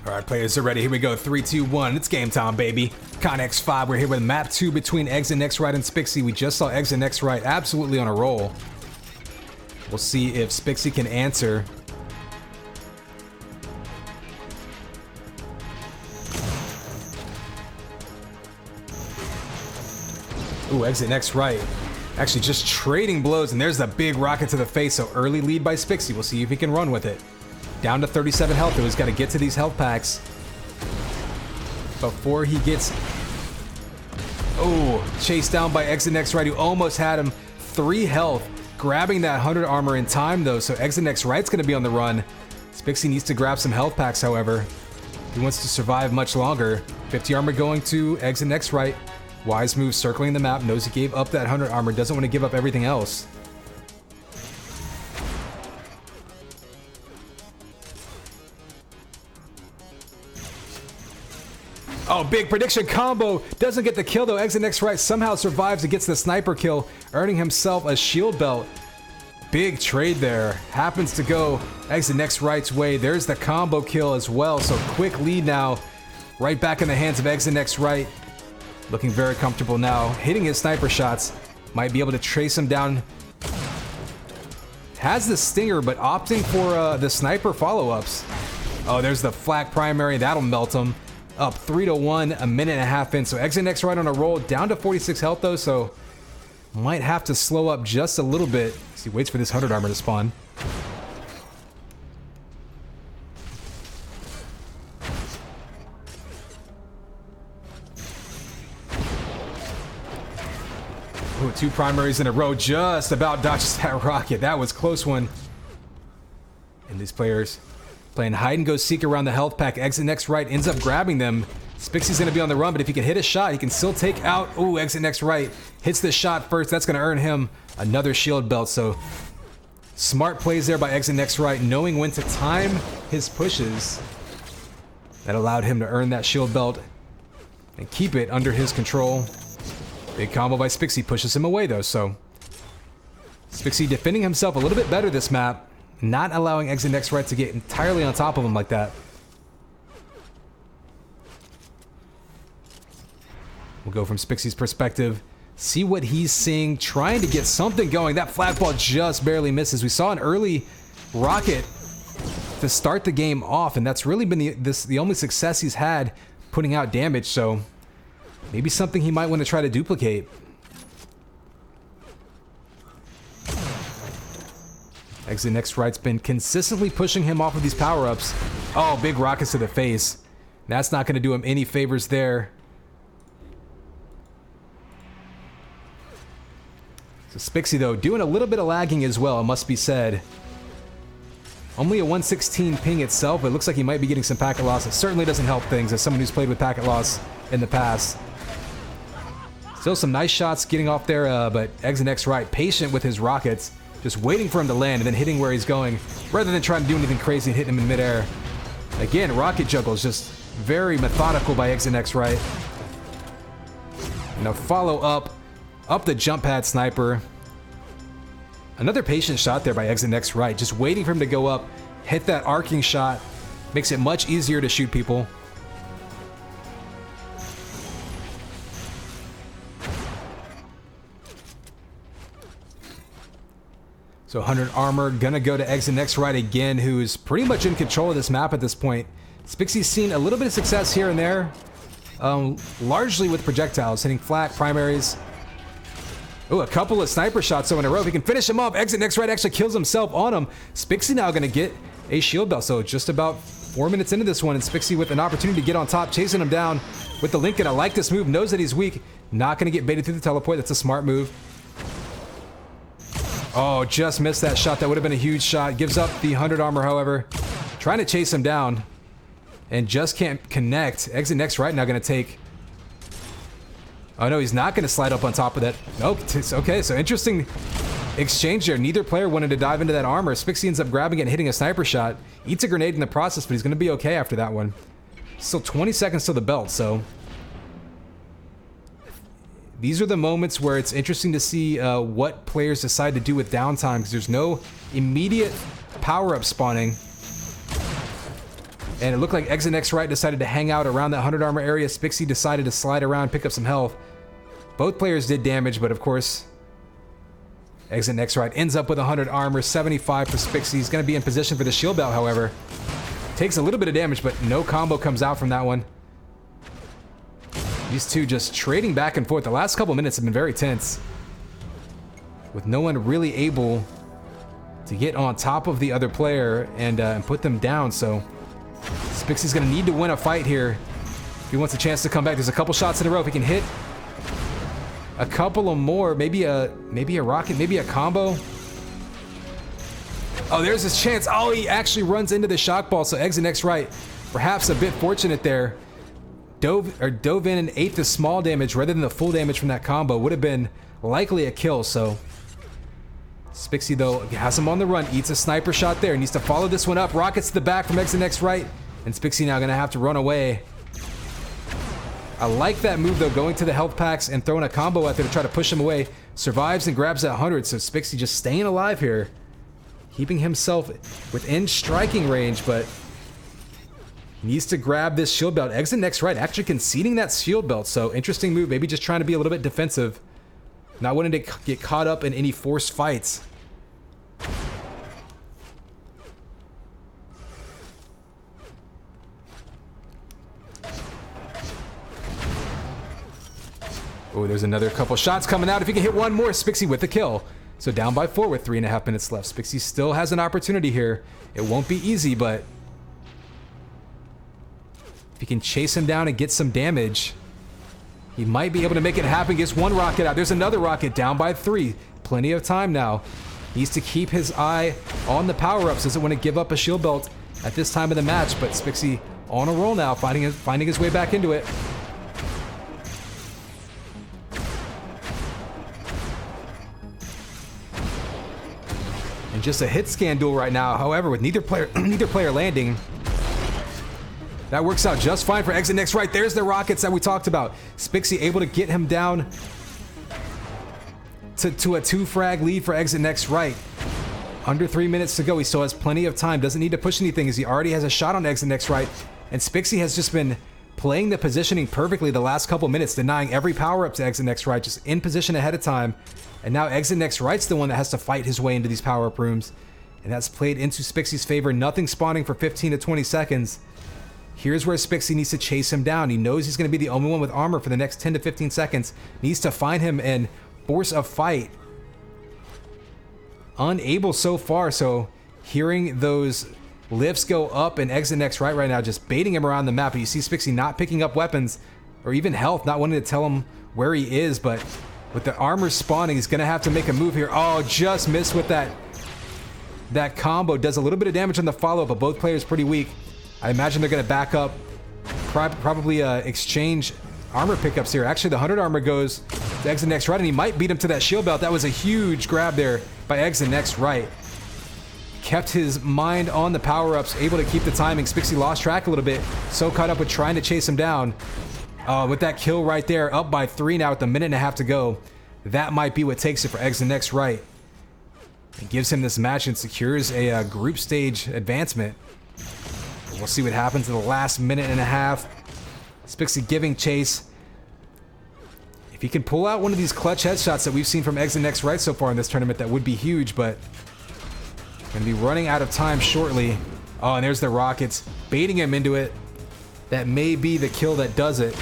All right, players are ready. Here we go. 3, 2, 1. It's game time, baby. Connex 5. We're here with map 2 between exit next right and Spixie. We just saw exit next right absolutely on a roll. We'll see if Spixie can answer. Ooh, exit next right. Actually just trading blows, and there's the big rocket to the face. So early lead by Spixie. We'll see if he can run with it. Down to 37 health, though. He's got to get to these health packs before he gets... Oh, chased down by exit next right, who almost had him. 3 health. grabbing that 100 armor in time, though, so Exit Next Right's going to be on the run. Spixie needs to grab some health packs, however. He wants to survive much longer. 50 armor going to Exit Next Right. Wise move, circling the map, knows he gave up that 100 armor, doesn't want to give up everything else. Oh, big prediction combo. Doesn't get the kill, though. Exit Next Right somehow survives and gets the sniper kill, earning himself a shield belt. Big trade there. Happens to go Exit Next Right's way. There's the combo kill as well, so quick lead now. Right back in the hands of Exit Next Right. Looking very comfortable now. Hitting his sniper shots. Might be able to trace him down. Has the stinger, but opting for the sniper follow-ups. Oh, there's the flak primary. That'll melt him. Up 3-1, a minute and a half in. So Exit Next Right on a roll. Down to 46 health, though, so might have to slow up just a little bit as he waits for this 100 armor to spawn. Ooh, 2 primaries in a row. Just about dodges that rocket. That was a close one. And these players playing hide and go seek around the health pack. Exit Next Right ends up grabbing them. Spixie's going to be on the run, but if he can hit a shot, he can still take out. Ooh, Exit Next Right hits the shot first. That's going to earn him another shield belt. So smart plays there by Exit Next Right, knowing when to time his pushes. That allowed him to earn that shield belt and keep it under his control. Big combo by Spixie pushes him away, though. So Spixie defending himself a little bit better this map. Not allowing Exit Next Right to get entirely on top of him like that. We'll go from Spixie's perspective. See what he's seeing. Trying to get something going. That flat ball just barely misses. We saw an early rocket to start the game off, and that's really been the only success he's had putting out damage. So maybe something he might want to try to duplicate. Exit Next Right's been consistently pushing him off of these power-ups. Oh, big rockets to the face. That's not going to do him any favors there. So Spixie, though, doing a little bit of lagging as well, it must be said. Only a 116 ping itself, but it looks like he might be getting some packet loss. It certainly doesn't help things as someone who's played with packet loss in the past. Still some nice shots getting off there, but Exit Next Right patient with his rockets. Just waiting for him to land and then hitting where he's going, rather than trying to do anything crazy and hitting him in midair. Again, rocket juggle is just very methodical by Exit Next Right. And a follow up the jump pad sniper. Another patient shot there by Exit Next Right, just waiting for him to go up, hit that arcing shot. Makes it much easier to shoot people. So 100 armor, gonna go to Exit Next Right again, who's pretty much in control of this map at this point. Spixie's seen a little bit of success here and there, largely with projectiles, hitting flak, primaries. Oh, a couple of sniper shots in a row. If he can finish him off, Exit Next Right actually kills himself on him. Spixie now gonna get a shield belt, so just about 4 minutes into this one, and Spixie with an opportunity to get on top, chasing him down with the Lincoln. I like this move, knows that he's weak, not gonna get baited through the teleport. That's a smart move. Oh, just missed that shot. That would have been a huge shot. Gives up the 100 armor, however. Trying to chase him down. And just can't connect. Exit Next Right now going to take... Oh, no, he's not going to slide up on top of that. Nope. Okay, so interesting exchange there. Neither player wanted to dive into that armor. Spixie ends up grabbing it and hitting a sniper shot. Eats a grenade in the process, but he's going to be okay after that one. Still 20 seconds to the belt, so... These are the moments where it's interesting to see what players decide to do with downtime, because there's no immediate power-up spawning. And it looked like Exit Next Right decided to hang out around that 100 armor area. Spixie decided to slide around, pick up some health. Both players did damage, but of course, Exit Next Right ends up with 100 armor, 75 for Spixie. He's going to be in position for the shield belt, however. Takes a little bit of damage, but no combo comes out from that one. These two just trading back and forth. The last couple minutes have been very tense, with no one really able to get on top of the other player and put them down. So Spixie's going to need to win a fight here if he wants a chance to come back. There's a couple shots in a row. If he can hit a couple of more, maybe a rocket, maybe a combo. Oh, there's his chance. Oh, he actually runs into the shock ball. So Exit Next Right, perhaps a bit fortunate there. Dove in and ate the small damage rather than the full damage from that combo. Would have been likely a kill. So Spixie, though, has him on the run. Eats a sniper shot there. Needs to follow this one up. Rockets to the back from Exit Next Right. And Spixie now going to have to run away. I like that move, though, going to the health packs and throwing a combo out there to try to push him away. Survives and grabs that 100. So Spixie just staying alive here. Keeping himself within striking range, but needs to grab this shield belt. Exit Next Right, actually conceding that shield belt. So interesting move. Maybe just trying to be a little bit defensive. Not wanting to get caught up in any forced fights. Oh, there's another couple shots coming out. If he can hit one more, Spixie with the kill. So down by 4 with 3.5 minutes left. Spixie still has an opportunity here. It won't be easy, but if he can chase him down and get some damage, he might be able to make it happen. Gets one rocket out. There's another rocket down by 3. Plenty of time now. Needs to keep his eye on the power-ups. Doesn't want to give up a shield belt at this time of the match, but Spixie on a roll now, finding his way back into it. And just a hit scan duel right now. However, with neither player landing, that works out just fine for Exit Next Right. There's the rockets that we talked about. Spixie able to get him down to a 2-frag lead for Exit Next Right. Under 3 minutes to go. He still has plenty of time. Doesn't need to push anything as he already has a shot on Exit Next Right. And Spixie has just been playing the positioning perfectly the last couple minutes, denying every power-up to Exit Next Right, just in position ahead of time. And now Exit Next Right's the one that has to fight his way into these power-up rooms. And that's played into Spixie's favor. Nothing spawning for 15 to 20 seconds. Here's where Spixie needs to chase him down. He knows he's going to be the only one with armor for the next 10 to 15 seconds. Needs to find him and force a fight. Unable so far, so hearing those lifts go up and Exit Next Right now, just baiting him around the map. But you see Spixie not picking up weapons or even health, not wanting to tell him where he is, but with the armor spawning, he's going to have to make a move here. Oh, just missed with that. That combo does a little bit of damage on the follow-up, but both players pretty weak. I imagine they're going to back up, probably exchange armor pickups here. Actually, the 100 armor goes to Exit Next Right, and he might beat him to that shield belt. That was a huge grab there by Exit Next Right. Kept his mind on the power-ups, able to keep the timing. Spixie lost track a little bit, so caught up with trying to chase him down. With that kill right there, up by 3 now with a minute and a half to go. That might be what takes it for Exit Next Right. It gives him this match and secures a group stage advancement. We'll see what happens in the last minute and a half. Spixie giving chase. If he can pull out one of these clutch headshots that we've seen from Exit Next Right so far in this tournament, that would be huge, but going to be running out of time shortly. Oh, and there's the rockets, baiting him into it. That may be the kill that does it,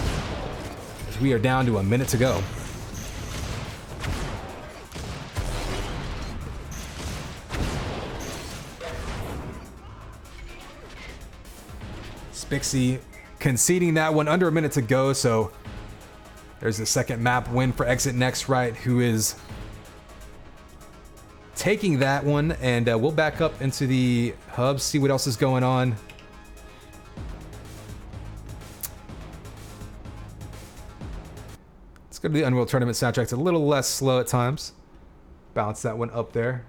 as we are down to a minute to go. Spixie conceding that one, under a minute to go, so there's the second map win for Exit Next Right, who is taking that one, and we'll back up into the hub, see what else is going on. Let's go to the Unreal Tournament soundtrack. It's a little less slow at times. Bounce that one up there.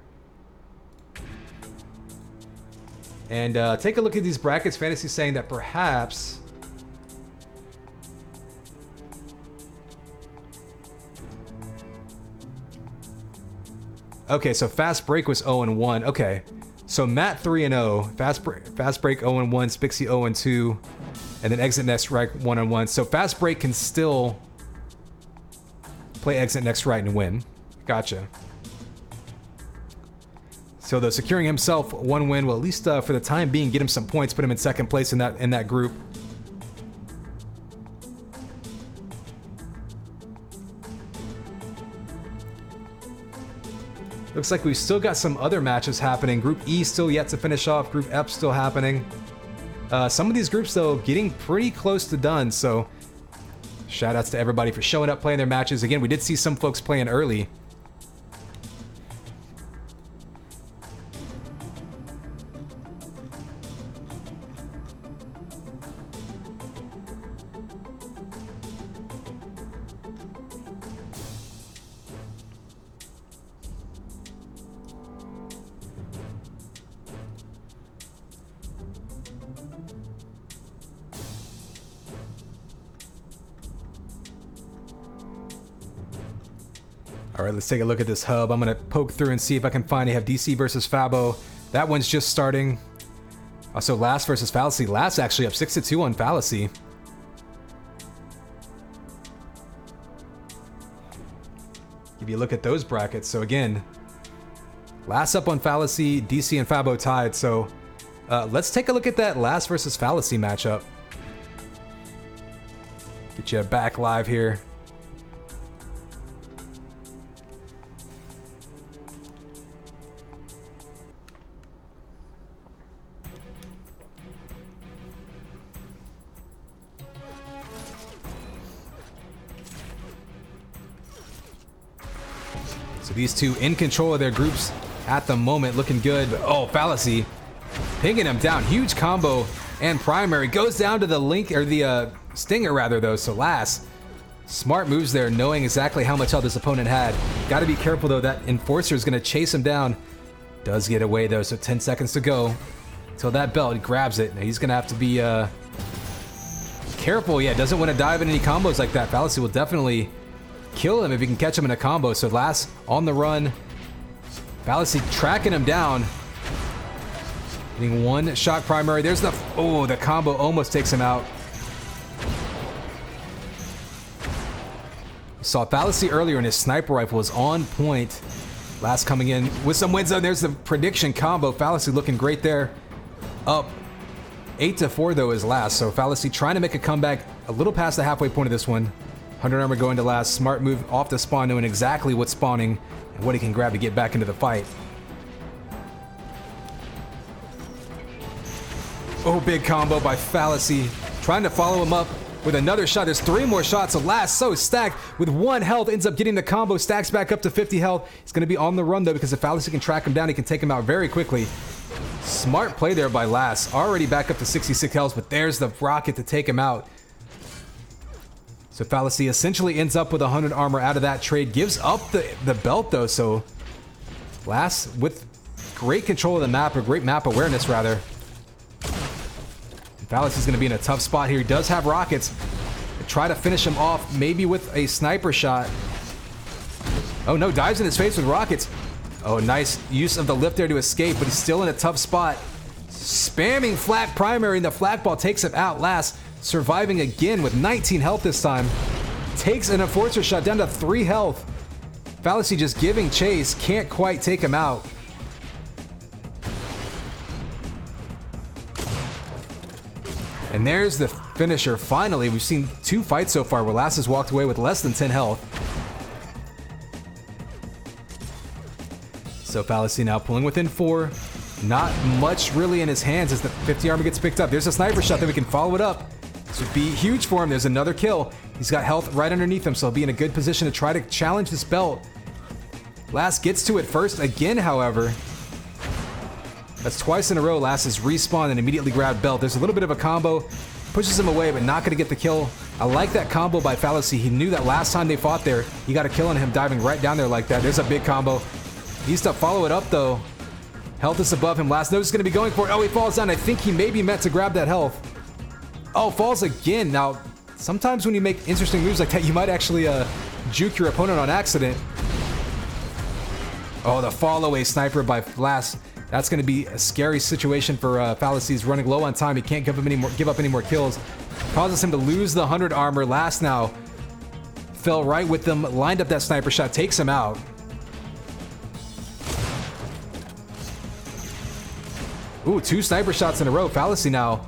And take a look at these brackets. Fantasy saying that perhaps okay, so Fast Break was 0-1. Okay, so Matt 3-0, Fast Break 0-1, Spixie 0-2, and then Exit Next Right 1-1. So Fast Break can still play Exit Next Right and win. Gotcha. So though securing himself one win will at least for the time being get him some points, put him in second place in that group. Looks like we've still got some other matches happening. Group E still yet to finish off. Group F still happening. Some of these groups, though, getting pretty close to done. So shout outs to everybody for showing up, playing their matches. Again, we did see some folks playing early. All right, let's take a look at this hub. I'm going to poke through and see if I can find. I have DC versus Fabo. That one's just starting. Also, Last versus Fallacy. Last actually up 6-2 on Fallacy. Give you a look at those brackets. So again, Last up on Fallacy, DC and Fabo tied. So let's take a look at that Last versus Fallacy matchup. Get you back live here. So these two in control of their groups at the moment, looking good. But, oh, Fallacy pinging him down. Huge combo and primary. Goes down to the Link, or the Stinger rather, though. So Last, smart moves there, knowing exactly how much health his opponent had. Got to be careful, though. That Enforcer is going to chase him down. Does get away, though. So 10 seconds to go till that belt. He grabs it. Now he's going to have to be careful. Yeah, doesn't want to dive in any combos like that. Fallacy will definitely kill him if he can catch him in a combo. So Last on the run. Fallacy tracking him down. Getting one shock primary. There's the... Oh, the combo almost takes him out. Saw Fallacy earlier and his sniper rifle was on point. Last coming in with some wins. There's the prediction combo. Fallacy looking great there. Up 8-4 though is Last. So Fallacy trying to make a comeback a little past the halfway point of this one. 100 armor going to Last. Smart move off the spawn, knowing exactly what's spawning and what he can grab to get back into the fight. Oh, big combo by Fallacy. Trying to follow him up with another shot. There's 3 more shots. So Last so stacked with 1 health. Ends up getting the combo. Stacks back up to 50 health. He's going to be on the run, though, because if Fallacy can track him down, he can take him out very quickly. Smart play there by Last. Already back up to 66 health, but there's the rocket to take him out. So Fallacy essentially ends up with 100 armor out of that trade. Gives up the belt, though. So Last with great control of the map, or great map awareness, rather. Fallacy's going to be in a tough spot here. He does have rockets. Try to finish him off, maybe with a sniper shot. Oh no, dives in his face with rockets. Oh, nice use of the lift there to escape, but he's still in a tough spot. Spamming flat primary, and the flat ball takes him out. Last surviving again with 19 health this time. Takes an Enforcer shot down to 3 health. Fallacy just giving chase. Can't quite take him out. And there's the finisher. Finally, we've seen 2 fights so far where Last has walked away with less than 10 health. So Fallacy now pulling within 4. Not much really in his hands as the 50 armor gets picked up. There's a sniper shot that we can follow it up. This would be huge for him. There's another kill. He's got health right underneath him, so he'll be in a good position to try to challenge this belt. Last gets to it first again, however. That's twice in a row. Last has respawned and immediately grabbed belt. There's a little bit of a combo. Pushes him away, but not going to get the kill. I like that combo by Fallacy. He knew that last time they fought there, he got a kill on him diving right down there like that. There's a big combo. Needs to follow it up, though. Health is above him. Last note is going to be going for it. Oh, he falls down. I think he may be meant to grab that health. Oh, falls again. Now, sometimes when you make interesting moves like that, you might actually juke your opponent on accident. Oh, the fall away sniper by Last. That's going to be a scary situation for Fallacy. He's running low on time. He can't give up any more kills. Causes him to lose the 100 armor. Last now fell right with them. Lined up that sniper shot. Takes him out. Ooh, 2 sniper shots in a row. Fallacy now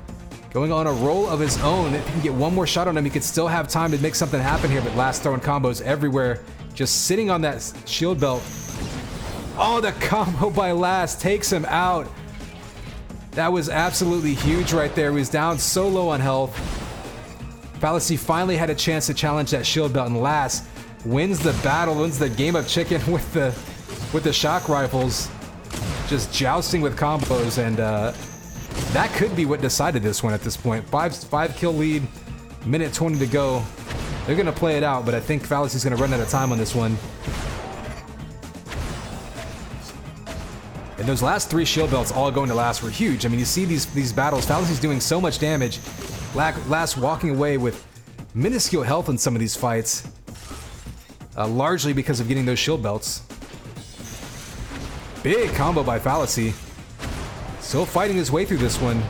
going on a roll of his own. If he can get 1 more shot on him, he could still have time to make something happen here. But Last throwing combos everywhere. Just sitting on that shield belt. Oh, the combo by Last takes him out. That was absolutely huge right there. He was down so low on health. Fallacy finally had a chance to challenge that shield belt, and Last wins the battle, wins the game of chicken with the shock rifles. Just jousting with combos, and that could be what decided this one at this point. 5 kill lead, minute 20 to go. They're gonna play it out, but I think Fallacy's gonna run out of time on this one. And those last 3 shield belts all going to Last were huge. I mean, you see these battles, Fallacy's doing so much damage. Last walking away with minuscule health in some of these fights. largely because of getting those shield belts. Big combo by Fallacy. Still fighting his way through this one.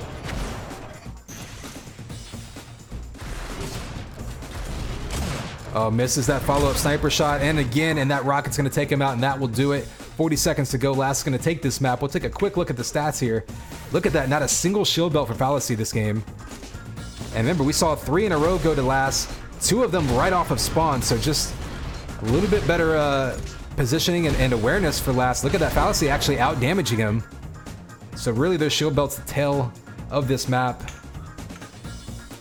Oh, misses that follow-up sniper shot, and again, and that rocket's going to take him out, and that will do it. 40 seconds to go. Last is going to take this map. We'll take a quick look at the stats here. Look at that. Not a single shield belt for Fallacy this game. And remember, we saw 3 in a row go to Last. 2 of them right off of spawn, so just a little bit better positioning and awareness for Last. Look at that. Fallacy actually out-damaging him. So really, those shield belts the tail of this map.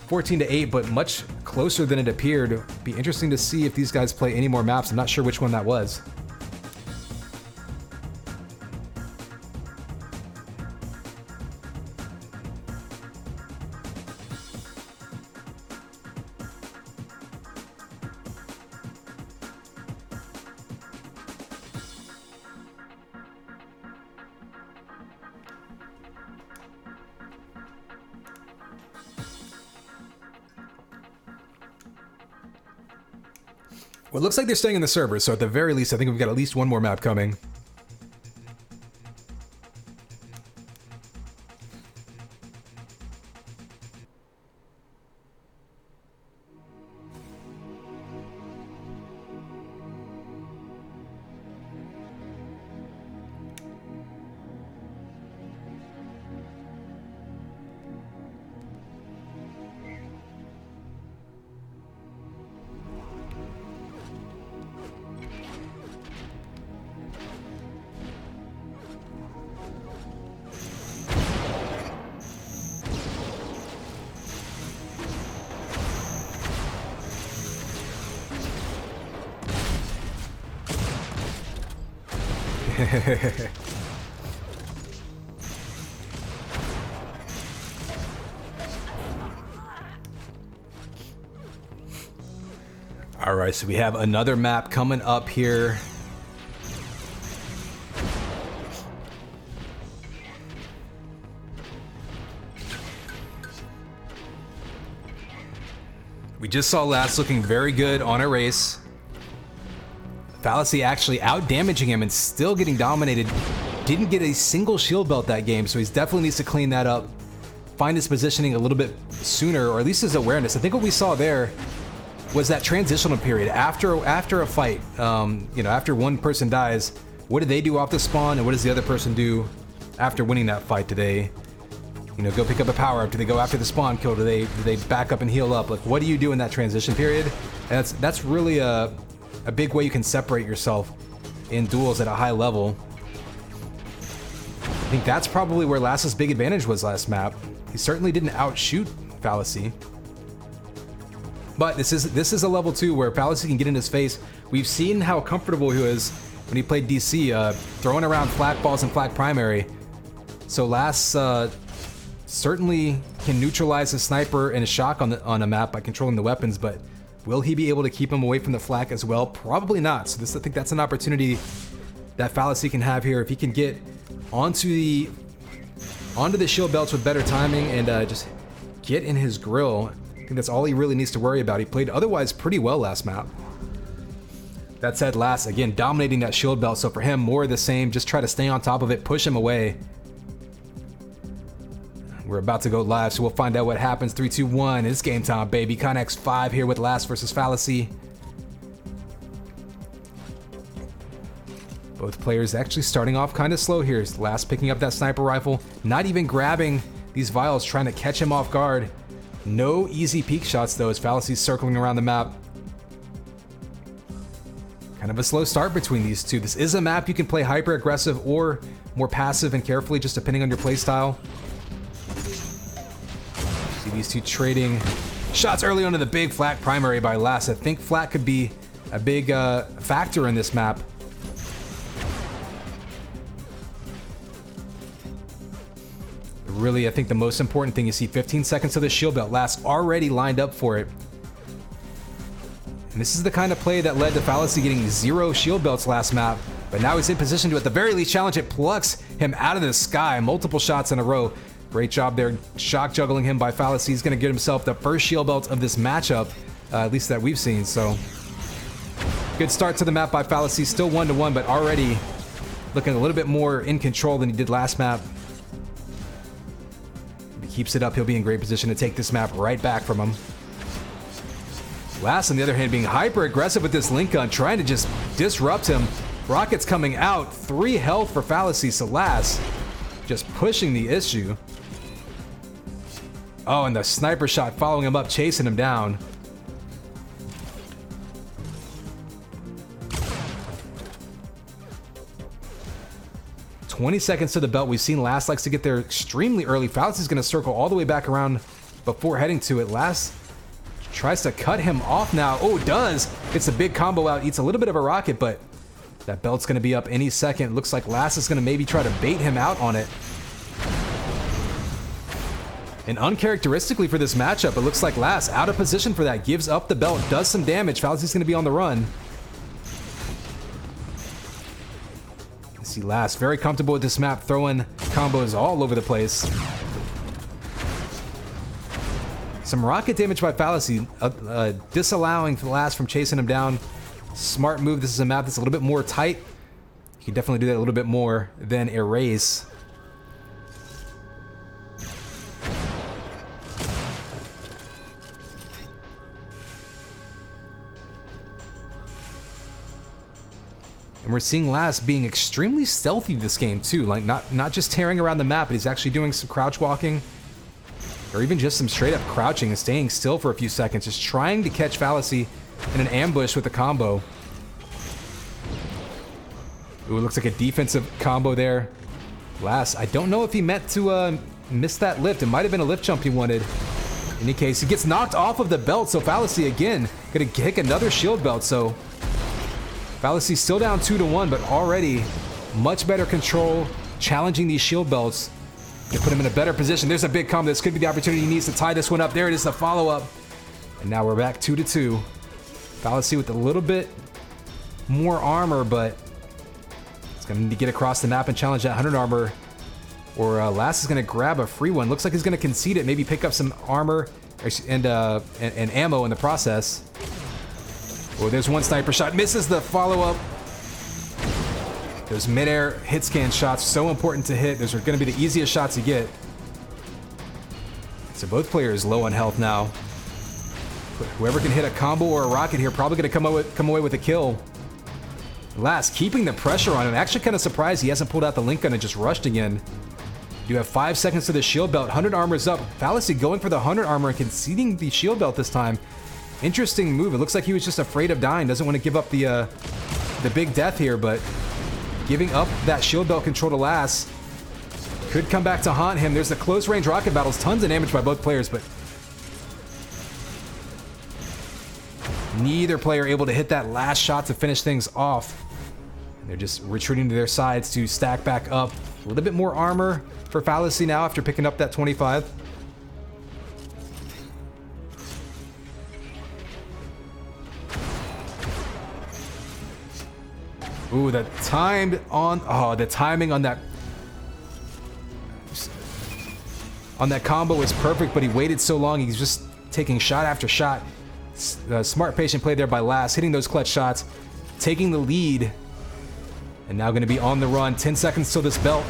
14-8, but much closer than it appeared. Be interesting to see if these guys play any more maps. I'm not sure which one that was. Well, it looks like they're staying in the server, so at the very least, I think we've got at least one more map coming. All right, so we have another map coming up here. We just saw Last looking very good on a race. Fallacy actually out-damaging him and still getting dominated. Didn't get a single shield belt that game, so he definitely needs to clean that up. Find his positioning a little bit sooner, or at least his awareness. I think what we saw there was that transitional period. After a fight, you know, after one person dies, what do they do off the spawn, and what does the other person do after winning that fight? Do they, you know, go pick up a power-up? Do they go after the spawn kill? Do they back up and heal up? Like, what do you do in that transition period? And that's really a big way you can separate yourself in duels at a high level. I think that's probably where Last's big advantage was last map. He certainly didn't outshoot Fallacy. But this is a level 2 where Fallacy can get in his face. We've seen how comfortable he was when he played DC, throwing around flak balls and flak primary. So Last certainly can neutralize a sniper and a shock on a map by controlling the weapons, but will he be able to keep him away from the flak as well? Probably not. So I think that's an opportunity that Fallacy can have here if he can get onto the shield belts with better timing and just get in his grill. I think that's all he really needs to worry about. He played otherwise pretty well last map. That said, Last, again, dominating that shield belt. So for him, more of the same. Just try to stay on top of it, push him away. We're about to go live, so we'll find out what happens. 3, 2, 1. It's game time, baby. Connex 5 here with Last versus Fallacy. Both players actually starting off kind of slow here. Last picking up that sniper rifle, not even grabbing these vials, trying to catch him off guard. No easy peek shots, though, as Fallacy's circling around the map. Kind of a slow start between these two. This is a map you can play hyper aggressive or more passive and carefully, just depending on your playstyle. See these two trading shots early on to the big flak primary by Last. I think flak could be a big factor in this map. Really, I think the most important thing, you see 15 seconds of the shield belt. Last already lined up for it. And this is the kind of play that led to Fallacy getting 0 shield belts last map. But now he's in position to, at the very least, challenge it. Plucks him out of the sky. Multiple shots in a row. Great job there, shock juggling him by Fallacy. He's going to get himself the first shield belt of this matchup, at least that we've seen. So Good start to the map by Fallacy. Still 1-1, but already looking a little bit more in control than he did last map. If he keeps it up, he'll be in great position to take this map right back from him. Last, on the other hand, being hyper aggressive with this link gun, trying to just disrupt him. Rockets coming out. 3 health for Fallacy. So Last just pushing the issue. Oh, and the sniper shot following him up, chasing him down. "20 seconds to the belt." We've seen Last likes to get there extremely early. Fallacy's going to circle all the way back around before heading to it. Last tries to cut him off now. Oh, does. Gets a big combo out. Eats a little bit of a rocket, but that belt's going to be up any second. Looks like Last is going to maybe try to bait him out on it. And uncharacteristically for this matchup, it looks like Last out of position for that. Gives up the belt, does some damage. Fallacy's going to be on the run. You see Last very comfortable with this map, throwing combos all over the place. Some rocket damage by Fallacy, disallowing Last from chasing him down. Smart move. This is a map that's a little bit more tight. You can definitely do that a little bit more than Erase. And we're seeing Last being extremely stealthy this game too, like not just tearing around the map, but he's actually doing some crouch walking, or even just some straight up crouching and staying still for a few seconds, just trying to catch Fallacy in an ambush with a combo. Ooh, it looks like a defensive combo there. Last, I don't know if he meant to miss that lift. It might have been a lift jump he wanted. In any case, he gets knocked off of the belt, so Fallacy again gonna kick another shield belt. So Fallacy still down 2-1, but already much better control, challenging these shield belts to put him in a better position. There's a big combo. This could be the opportunity he needs to tie this one up. There it is, the follow-up. And now we're back 2-2. Fallacy with a little bit more armor, but it's going to need to get across the map and challenge that 100 armor, or Last is going to grab a free one. Looks like he's going to concede it, maybe pick up some armor and ammo in the process. Oh, there's one sniper shot. Misses the follow-up. Those mid-air hit scan shots, so important to hit. Those are going to be the easiest shots you get. So both players low on health now. But whoever can hit a combo or a rocket here probably going to come away with a kill. Last, keeping the pressure on him. Actually kind of surprised he hasn't pulled out the link gun and just rushed again. You have 5 seconds to the shield belt. 100 armor is up. Fallacy going for the 100 armor and conceding the shield belt this time. Interesting move. It looks like he was just afraid of dying. Doesn't want to give up the big death here, but giving up that shield belt control to Last could come back to haunt him. There's the close range rocket battles. Tons of damage by both players, but neither player able to hit that last shot to finish things off. They're just retreating to their sides to stack back up. A little bit more armor for Fallacy now after picking up that 25. Ooh, the timing on that combo was perfect, but he waited so long. He's just taking shot after shot. Smart, patient play there by Last, hitting those clutch shots, taking the lead, and now going to be on the run. 10 seconds till this belt.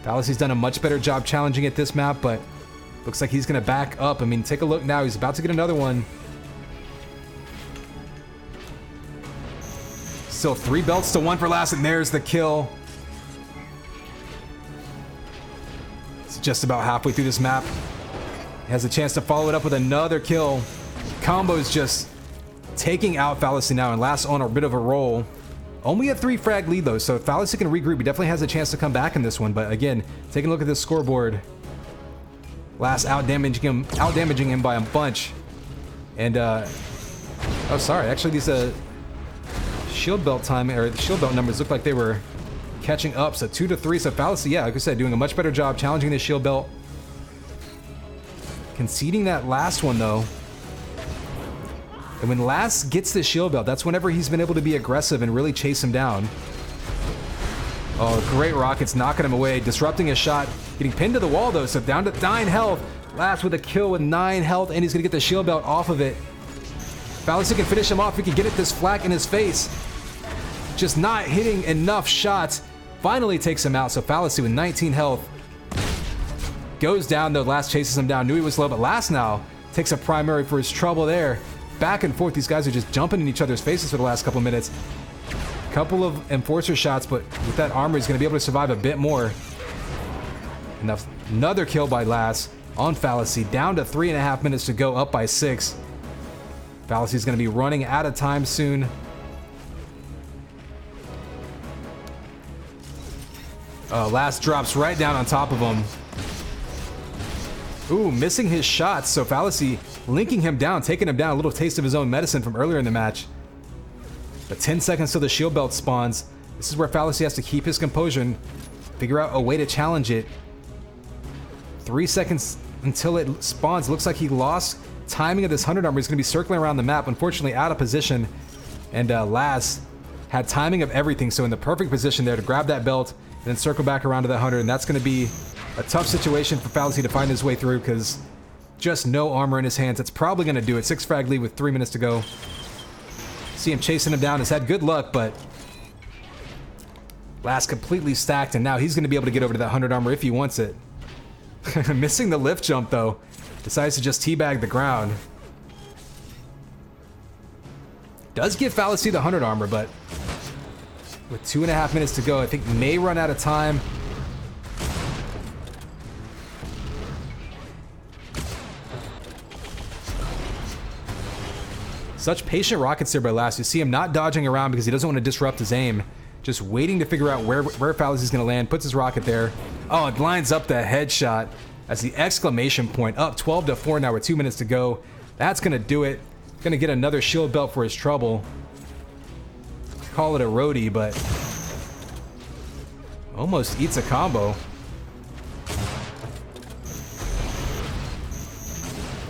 Fallacy's done a much better job challenging at this map, but looks like he's going to back up. I mean, take a look now. He's about to get another one. Still 3 belts to 1 for Last, and there's the kill. It's just about halfway through this map. He has a chance to follow it up with another kill. Combo's just taking out Fallacy now, and Last on a bit of a roll. Only a 3 frag lead though, so if Fallacy can regroup, he definitely has a chance to come back in this one. But again, taking a look at this scoreboard, Last out damaging him by a bunch. And oh, sorry, actually these shield belt time, or the shield belt numbers look like they were catching up. So 2-3. So Fallacy, yeah, like I said, doing a much better job challenging this shield belt. Conceding that last one though. And when Last gets the shield belt, that's whenever he's been able to be aggressive and really chase him down. Oh, great rockets knocking him away, disrupting his shot, getting pinned to the wall though, so down to 9 health. Last with a kill with 9 health, and he's gonna get the shield belt off of it. Fallacy can finish him off. He can get it this flak in his face. Just not hitting enough shots. Finally takes him out. So Fallacy with 19 health goes down, though. Last chases him down. Knew he was low, but Last now takes a primary for his trouble there. Back and forth. These guys are just jumping in each other's faces for the last couple minutes. Couple of enforcer shots, but with that armor, he's going to be able to survive a bit more. Another kill by Last on Fallacy. Down to 3.5 minutes to go, up by 6. Fallacy's going to be running out of time soon. Last drops right down on top of him. Ooh, missing his shots. So Fallacy linking him down, taking him down. A little taste of his own medicine from earlier in the match. But 10 seconds till the shield belt spawns. This is where Fallacy has to keep his composure and figure out a way to challenge it. 3 seconds until it spawns. Looks like he lost timing of this 100 armor. He's going to be circling around the map, unfortunately out of position. And Last had timing of everything, so in the perfect position there to grab that belt and then circle back around to the 100. And that's going to be a tough situation for Fallacy to find his way through because just no armor in his hands. That's probably going to do it. 6 frag lead with 3 minutes to go. See him chasing him down. Has had good luck, but Last completely stacked, and now he's going to be able to get over to that 100 armor if he wants it. Missing the lift jump, though. Decides to just teabag the ground. Does give Fallacy the 100 armor, but with 2.5 minutes to go, I think may run out of time. Such patient rockets there by Last. You see him not dodging around because he doesn't want to disrupt his aim. Just waiting to figure out where Fallacy's going to land. Puts his rocket there. Oh, it lines up the headshot as the exclamation point. Up 12 to 4 now with 2 minutes to go. That's going to do it. Going to get another shield belt for his trouble. Call it a roadie, but almost eats a combo.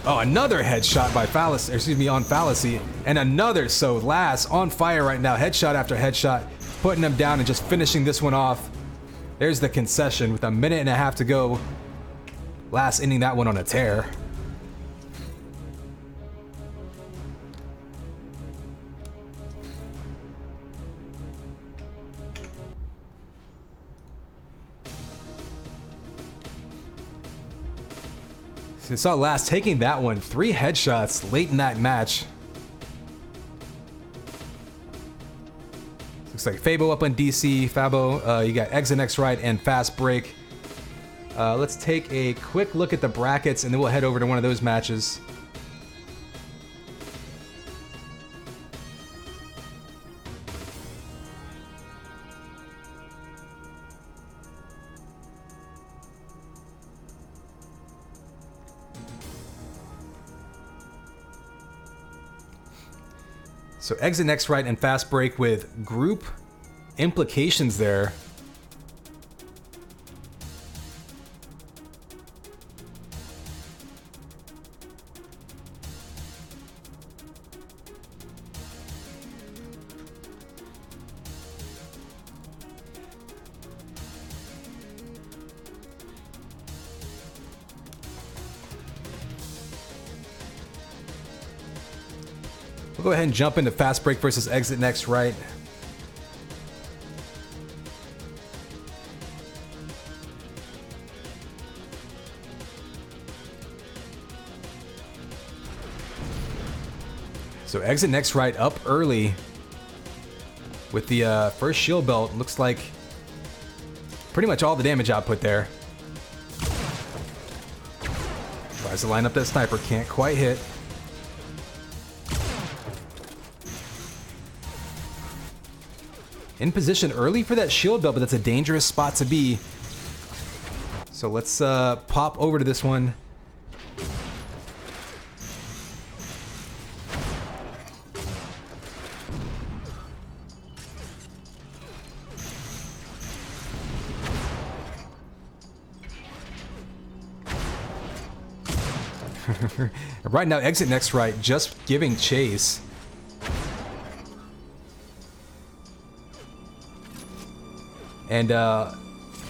Oh, another headshot by Fallacy, excuse me, on Fallacy, and another. So Last on fire right now, headshot after headshot, putting him down and just finishing this one off. There's the concession with 1.5 minutes to go. Last ending that one on a tear. So you saw Last taking that one. 3 headshots late in that match. Looks like Fabo up on DC. Fabo, you got Exit Next Right and Fast Break. Let's take a quick look at the brackets and then we'll head over to one of those matches. So Exit Next Right and Fast Break with group implications there. We'll go ahead and jump into Fast Break versus Exit Next Right. So Exit Next Right up early with the first shield belt. Looks like pretty much all the damage output there. Tries to line up that sniper, can't quite hit. In position early for that shield belt, but that's a dangerous spot to be. So let's pop over to this one. Right now, Exit Next Right just giving chase. And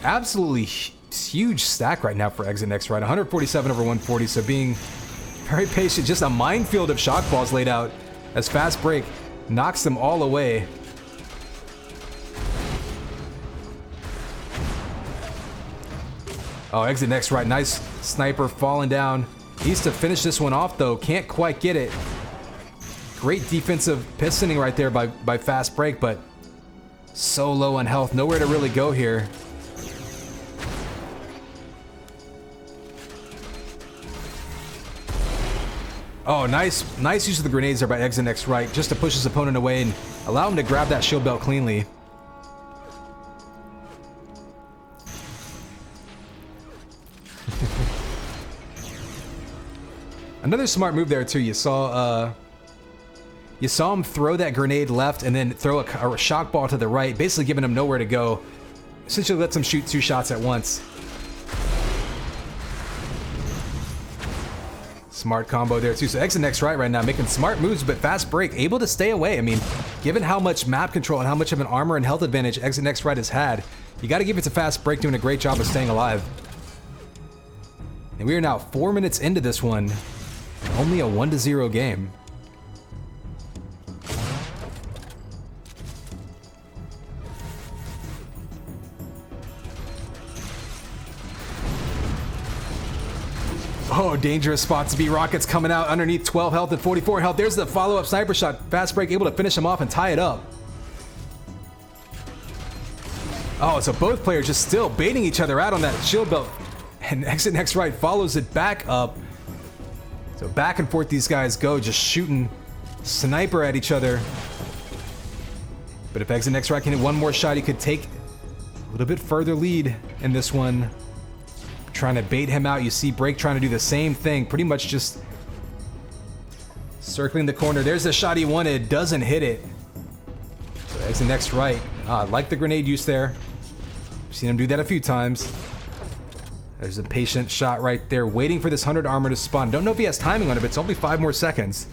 absolutely huge stack right now for Exit Next Right. 147 over 140, so being very patient. Just a minefield of shock balls laid out as Fast Break knocks them all away. Oh, exit next right. Nice sniper falling down. Needs to finish this one off, though. Can't quite get it. Great defensive pistoning right there by Fast Break, but so low on health. Nowhere to really go here. Oh, nice use of the grenades there by exit next right, just to push his opponent away and allow him to grab that shield belt cleanly. Another smart move there too. You saw him throw that grenade left and then throw a shock ball to the right, basically giving him nowhere to go. Essentially lets him shoot 2 shots at once. Smart combo there too. So exit next right now, making smart moves, but Fast Break able to stay away. I mean, given how much map control and how much of an armor and health advantage exit next right has had, you got to give it to Fast Break doing a great job of staying alive. And we are now 4 minutes into this one. Only a 1-0 game. Oh, dangerous spot to be. Rockets coming out underneath 12 health and 44 health. There's the follow-up sniper shot. Fast Break able to finish him off and tie it up. Oh, so both players just still baiting each other out on that shield belt. And exit next right follows it back up. So back and forth these guys go, just shooting sniper at each other. But if exit next right can hit one more shot, he could take a little bit further lead in this one. Trying to bait him out. You see Break trying to do the same thing, pretty much just circling the corner. There's the shot he wanted, doesn't hit it. So exit next right. I like the grenade use there. I've seen him do that a few times. There's a patient shot right there, waiting for this 100 armor to spawn. Don't know if he has timing on it, but it's only 5 more seconds.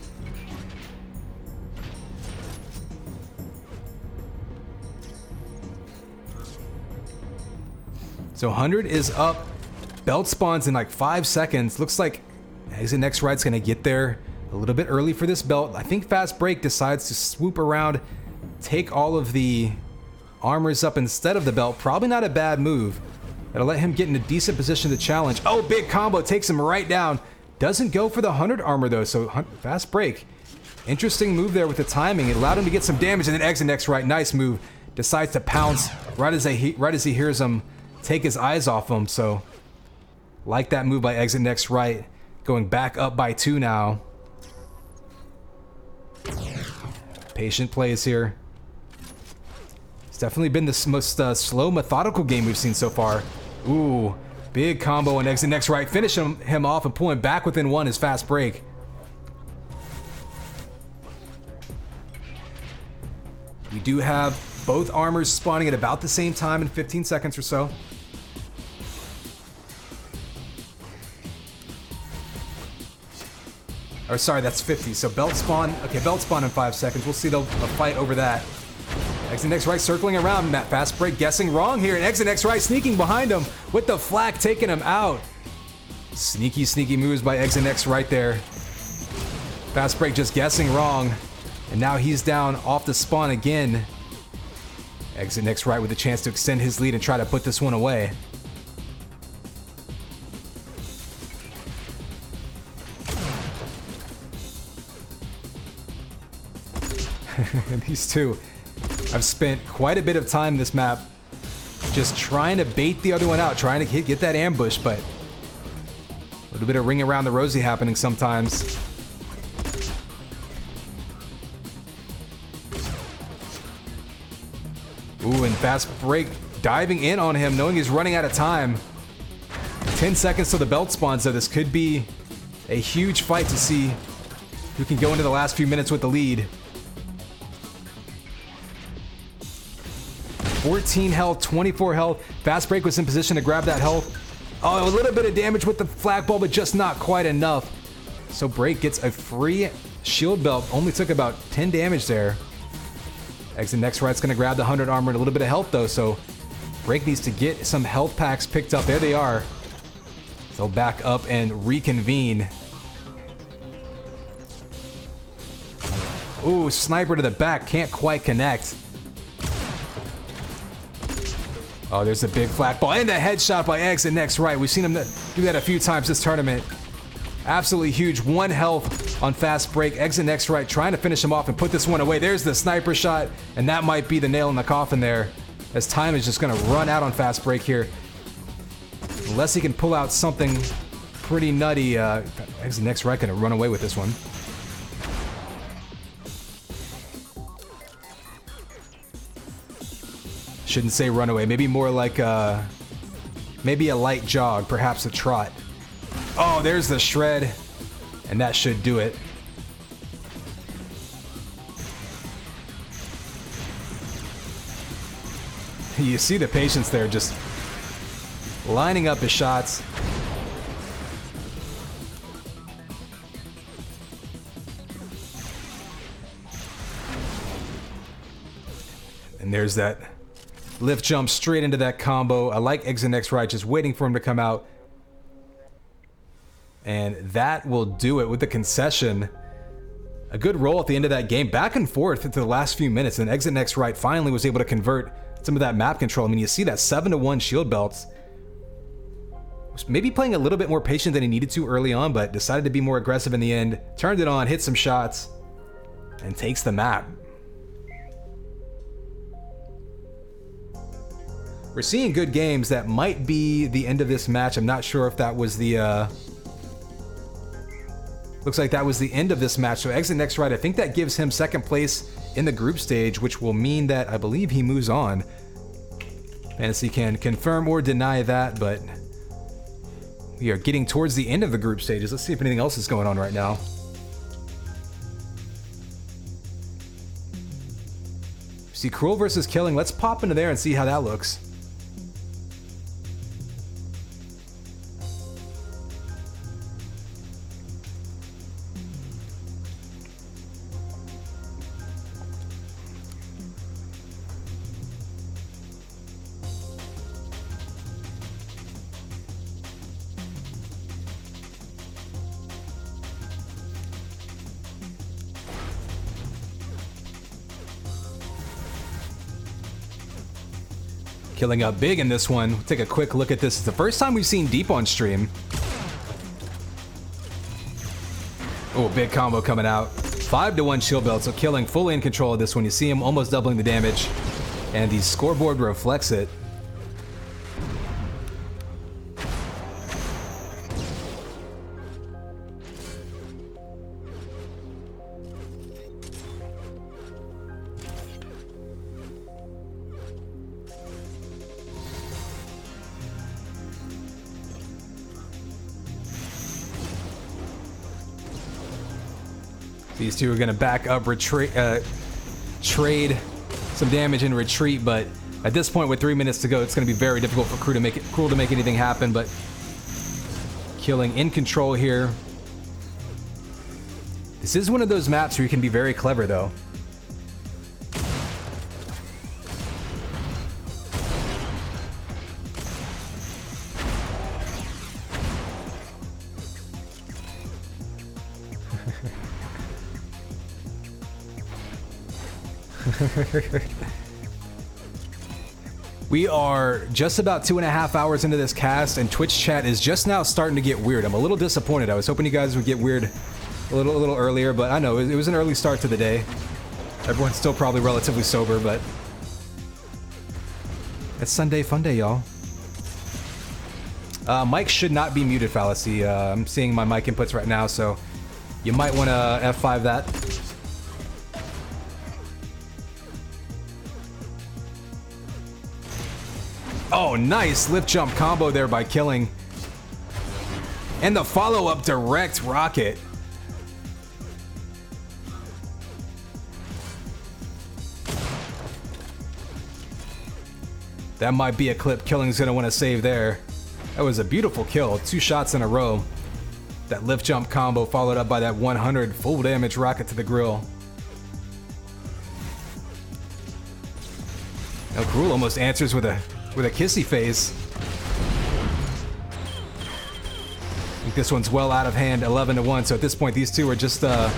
So 100 is up. Belt spawns in like 5 seconds. Looks like exit next right's gonna get there a little bit early for this belt. I think Fast Break decides to swoop around, take all of the armors up instead of the belt. Probably not a bad move. That'll let him get in a decent position to challenge. Oh, big combo, takes him right down. Doesn't go for the 100 armor though, so Fast Break. Interesting move there with the timing. It allowed him to get some damage, and then exit next right, nice move. Decides to pounce right as he hears him take his eyes off him, so like that move by exit next right. Going back up by 2 now. Patient plays here. It's definitely been the most slow, methodical game we've seen so far. Ooh, big combo and exit next right. Finishing him off and pulling back within 1 is Fast Break. We do have both armors spawning at about the same time in 15 seconds or so. Or sorry, that's 50. So belt spawn. Okay, belt spawn in 5 seconds. We'll see a fight over that. Exit next right circling around. Matt Fast Break guessing wrong here. And exit next right sneaking behind him with the flak taking him out. Sneaky, sneaky moves by exit next right there. Fast Break just guessing wrong. And now he's down off the spawn again. Exit next right with a chance to extend his lead and try to put this one away. These two. I've spent quite a bit of time this map just trying to bait the other one out, trying to get that ambush, but a little bit of ring around the rosy happening sometimes. Ooh, and Fast Break diving in on him, knowing he's running out of time. 10 seconds till the belt spawns, so this could be a huge fight to see who can go into the last few minutes with the lead. 14 health, 24 health. Fast Break was in position to grab that health. Oh, a little bit of damage with the flak ball, but just not quite enough. So Break gets a free shield belt. Only took about 10 damage there. Exit next right's gonna grab the 100 armor and a little bit of health though, so Break needs to get some health packs picked up. There they are. So back up and reconvene. Ooh, sniper to the back. Can't quite connect. Oh, there's a big flak ball. And a headshot by Exit next right. We've seen him do that a few times this tournament. Absolutely huge. 1 health on fast break. Exit next right, trying to finish him off and put this one away. There's the sniper shot. And that might be the nail in the coffin there, as time is just going to run out on fast break here. Unless he can pull out something pretty nutty. Exit next right going to run away with this one. Shouldn't say runaway, maybe more like maybe a light jog, perhaps a trot. Oh, there's the shred, and that should do it. You see the patience there, just lining up his shots. And there's that lift jump straight into that combo. I like Exit next right, just waiting for him to come out. And that will do it with the concession. A good roll at the end of that game, back and forth into the last few minutes, and Exit next right finally was able to convert some of that map control. I mean, you see that 7-1 shield belts. Was maybe playing a little bit more patient than he needed to early on, but decided to be more aggressive in the end. Turned it on, hit some shots, and takes the map. We're seeing good games. That might be the end of this match. I'm not sure if that was the... Looks like that was the end of this match. So Exit next right, I think that gives him second place in the group stage, which will mean that I believe he moves on. Fantasy can confirm or deny that, but we are getting towards the end of the group stages. Let's see if anything else is going on right now. See Cruel versus Killing. Let's pop into there and see how that looks. Killing up big in this one. We'll take a quick look at this. It's the first time we've seen Deep on stream. Oh, big combo coming out. 5-1 shield belt, so Killing fully in control of this one. You see him almost doubling the damage, and the scoreboard reflects it. These two are going to back up, trade some damage and retreat, but at this point with 3 minutes to go, it's going to be very difficult for Cruel to make anything happen, but Killing in control here. This is one of those maps where you can be very clever, though. We are just about 2.5 hours into this cast, and Twitch chat is just now starting to get weird. I'm a little disappointed. I was hoping you guys would get weird a little earlier, but I know it was an early start to the day. Everyone's still probably relatively sober, but it's Sunday fun day, y'all. Mic should not be muted, Fallacy. I'm seeing my mic inputs right now, so you might want to F5 that. Oh, nice lift jump combo there by Killing. And the follow-up direct rocket. That might be a clip Killing's gonna want to save there. That was a beautiful kill. 2 shots in a row. That lift jump combo followed up by that 100 full damage rocket to the grill. Now Cruel almost answers with a kissy face. I think this one's well out of hand, 11-1. So at this point, these two are just kind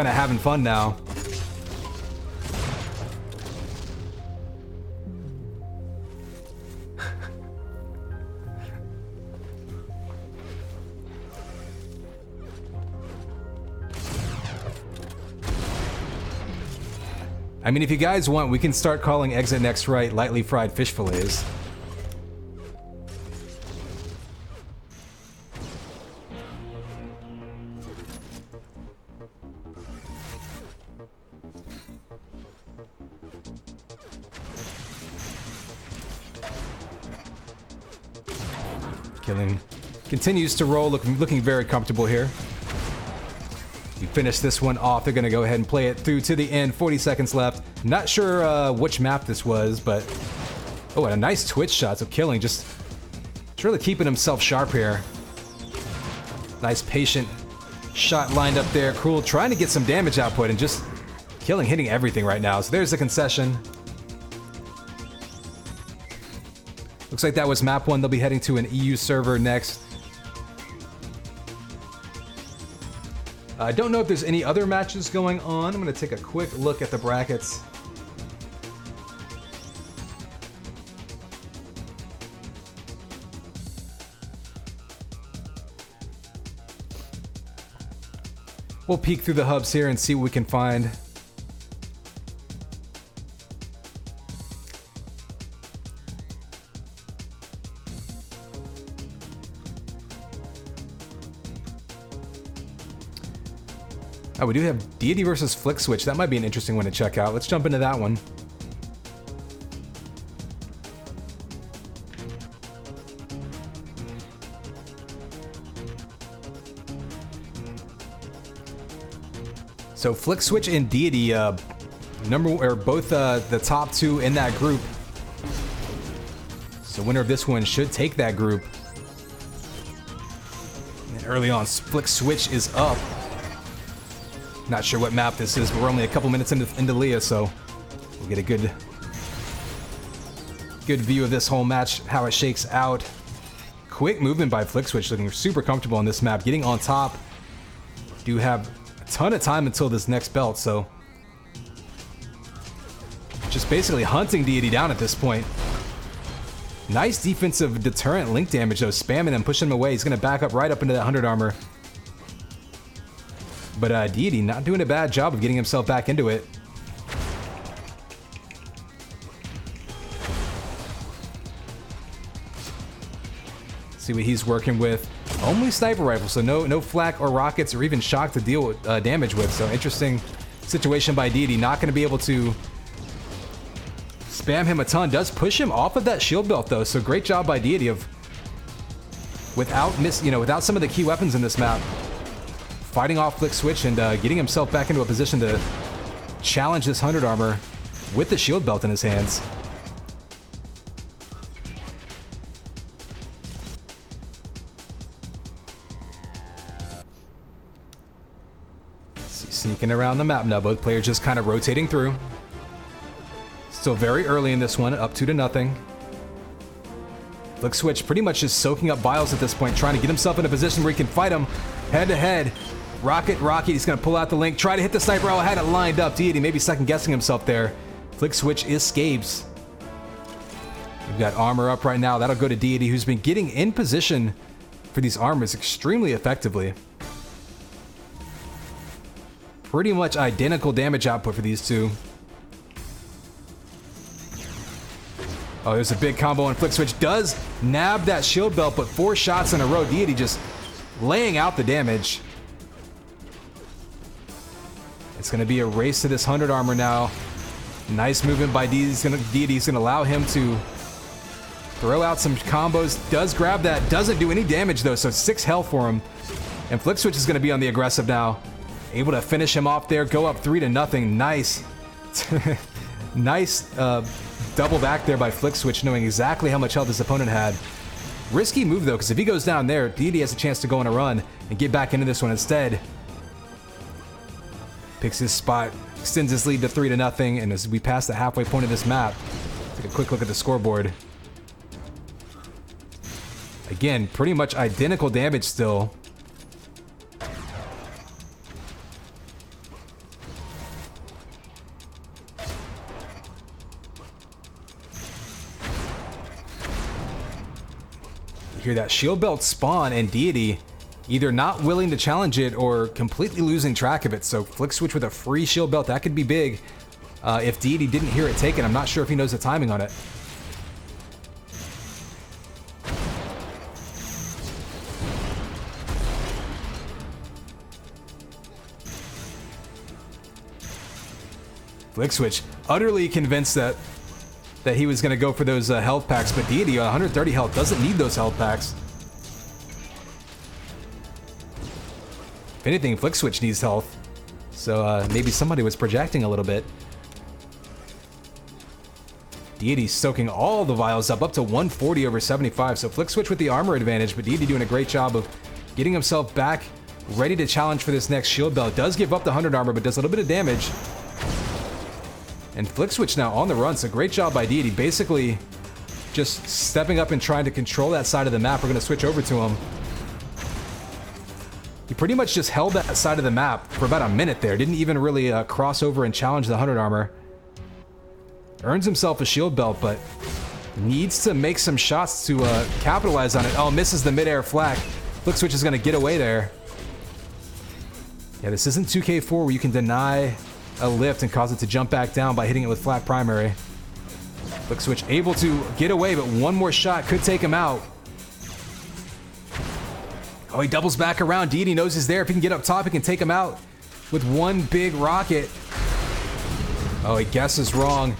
of having fun now. I mean, if you guys want, we can start calling exit next right lightly fried fish fillets. Killing continues to roll, looking very comfortable here. You finish this one off. They're going to go ahead and play it through to the end. 40 seconds left. Not sure which map this was, but... Oh, and a nice twitch shot. So Killing just really keeping himself sharp here. Nice patient shot lined up there. Cruel trying to get some damage output and just Killing hitting everything right now. So there's the concession. Looks like that was map 1. They'll be heading to an EU server next. I don't know if there's any other matches going on. I'm going to take a quick look at the brackets. We'll peek through the hubs here and see what we can find. Oh, we do have Deity versus Flick Switch. That might be an interesting one to check out. Let's jump into that one. So Flick Switch and Deity, both the top 2 in that group. So winner of this one should take that group. And early on, Flick Switch is up. Not sure what map this is, but we're only a couple minutes into Leah, so we'll get a good view of this whole match, how it shakes out. Quick movement by Flick Switch, looking super comfortable on this map, getting on top. Do have a ton of time until this next belt, so just basically hunting Deity down at this point. Nice defensive deterrent link damage though, spamming him, pushing him away. He's gonna back up right up into that 100 armor. But Deity not doing a bad job of getting himself back into it. See what he's working with. Only sniper rifle, so no flak or rockets or even shock to deal with damage with. So interesting situation by Deity. Not going to be able to spam him a ton. Does push him off of that shield belt though. So great job by Deity of without some of the key weapons in this map, fighting off Flick Switch and getting himself back into a position to challenge this 100 armor with the shield belt in his hands. Sneaking around the map now, both players just kind of rotating through. Still very early in this one, up 2-0. Flick Switch pretty much just soaking up Biles at this point, trying to get himself in a position where he can fight him head to head. Rocket, he's gonna pull out the link, try to hit the sniper. Oh, had it lined up. Deity maybe second guessing himself there. Flick Switch escapes. We've got armor up right now. That'll go to Deity, who's been getting in position for these armors extremely effectively. Pretty much identical damage output for these two. Oh, there's a big combo, and Flick Switch does nab that shield belt, but 4 shots in a row. Deity just laying out the damage. It's going to be a race to this 100 armor now. Nice movement by Deity. He's going to allow him to throw out some combos. Does grab that. Doesn't do any damage, though, so 6 health for him. And Flick Switch is going to be on the aggressive now. Able to finish him off there. Go up 3-0. Nice. Nice double back there by Flick Switch, knowing exactly how much health his opponent had. Risky move, though, because if he goes down there, Deity has a chance to go on a run and get back into this one instead. Picks his spot, extends his lead to 3-0, and as we pass the halfway point of this map, take a quick look at the scoreboard. Again, pretty much identical damage still. You hear that shield belt spawn, and Deity either not willing to challenge it or completely losing track of it. So Flick Switch with a free shield belt, that could be big. if Deity didn't hear it taken. I'm not sure if he knows the timing on it. Flick Switch utterly convinced that he was going to go for those health packs, but Deity on 130 health doesn't need those health packs. If anything, Flick Switch needs health, so maybe somebody was projecting a little bit. Deity soaking all the vials up to 140 over 75, so Flick Switch with the armor advantage, but Deity doing a great job of getting himself back, ready to challenge for this next shield belt. Does give up the 100 armor, but does a little bit of damage. And Flick Switch now on the run, so great job by Deity, basically just stepping up and trying to control that side of the map. We're going to switch over to him. He pretty much just held that side of the map for about a minute there. Didn't even really cross over and challenge the 100 armor. Earns himself a shield belt, but needs to make some shots to capitalize on it. Oh, misses the midair flak. Flick Switch is going to get away there. Yeah, this isn't 2K4 where you can deny a lift and cause it to jump back down by hitting it with flat primary. Flick Switch able to get away, but one more shot could take him out. Oh, he doubles back around. Deity knows he's there. If he can get up top, he can take him out with one big rocket. Oh, he guesses wrong.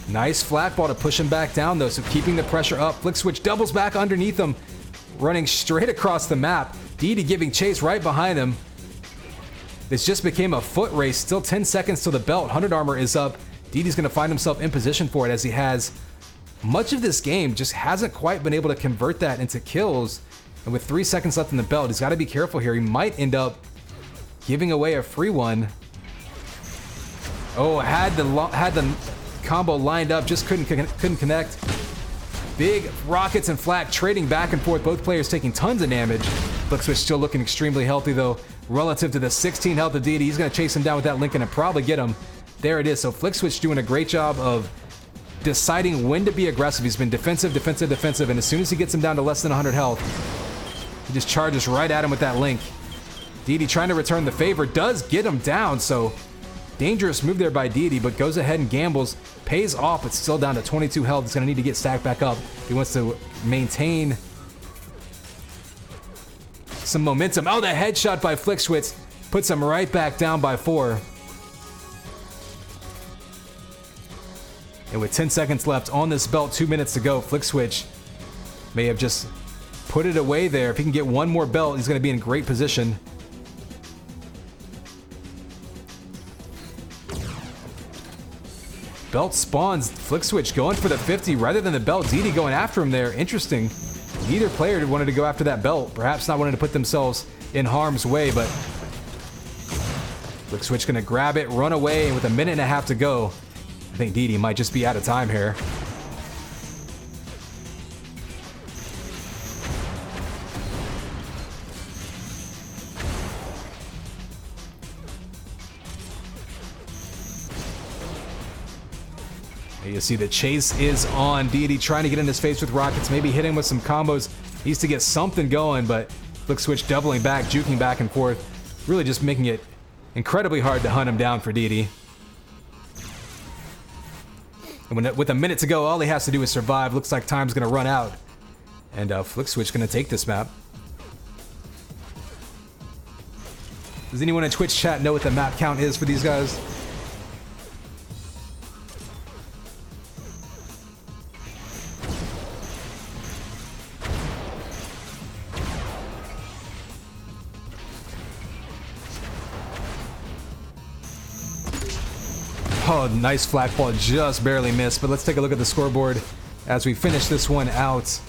Nice flat ball to push him back down, though, so keeping the pressure up. Flick Switch doubles back underneath him, running straight across the map. Deity giving chase right behind him. This just became a foot race. Still 10 seconds till the belt. 100 armor is up. Deity's going to find himself in position for it, as he has much of this game, just hasn't quite been able to convert that into kills. And with 3 seconds left in the belt, he's got to be careful here. He might end up giving away a free one. Oh, had the combo lined up, just couldn't connect. Big rockets and flak trading back and forth. Both players taking tons of damage. Flick Switch still looking extremely healthy, though, relative to the 16 health of Deity. He's going to chase him down with that Lincoln and probably get him. There it is. So Flick Switch doing a great job of deciding when to be aggressive. He's been defensive, defensive, defensive, and as soon as he gets him down to less than 100 health, he just charges right at him with that Link. Deity trying to return the favor, does get him down, so dangerous move there by Deity, but goes ahead and gambles, pays off, but still down to 22 health. He's going to need to get stacked back up if he wants to maintain some momentum. Oh, the headshot by Flick Switch puts him right back down by 4. And with 10 seconds left on this belt, 2 minutes to go, Flick Switch may have just put it away there. If he can get one more belt, he's going to be in great position. Belt spawns. Flick Switch going for the 50 rather than the belt. Deity going after him there. Interesting. Neither player wanted to go after that belt. Perhaps not wanting to put themselves in harm's way, but Flick Switch going to grab it, run away, and with a minute and a half to go, I think Deity might just be out of time here. You see the chase is on. Deity trying to get in his face with rockets, maybe hit him with some combos. Needs to get something going, but Flick Switch doubling back, juking back and forth. Really just making it incredibly hard to hunt him down for Deity. And with a minute to go, all he has to do is survive. Looks like time's going to run out. And Flick Switch going to take this map. Does anyone in Twitch chat know what the map count is for these guys? Oh, nice flat ball, just barely missed. But let's take a look at the scoreboard as we finish this one out.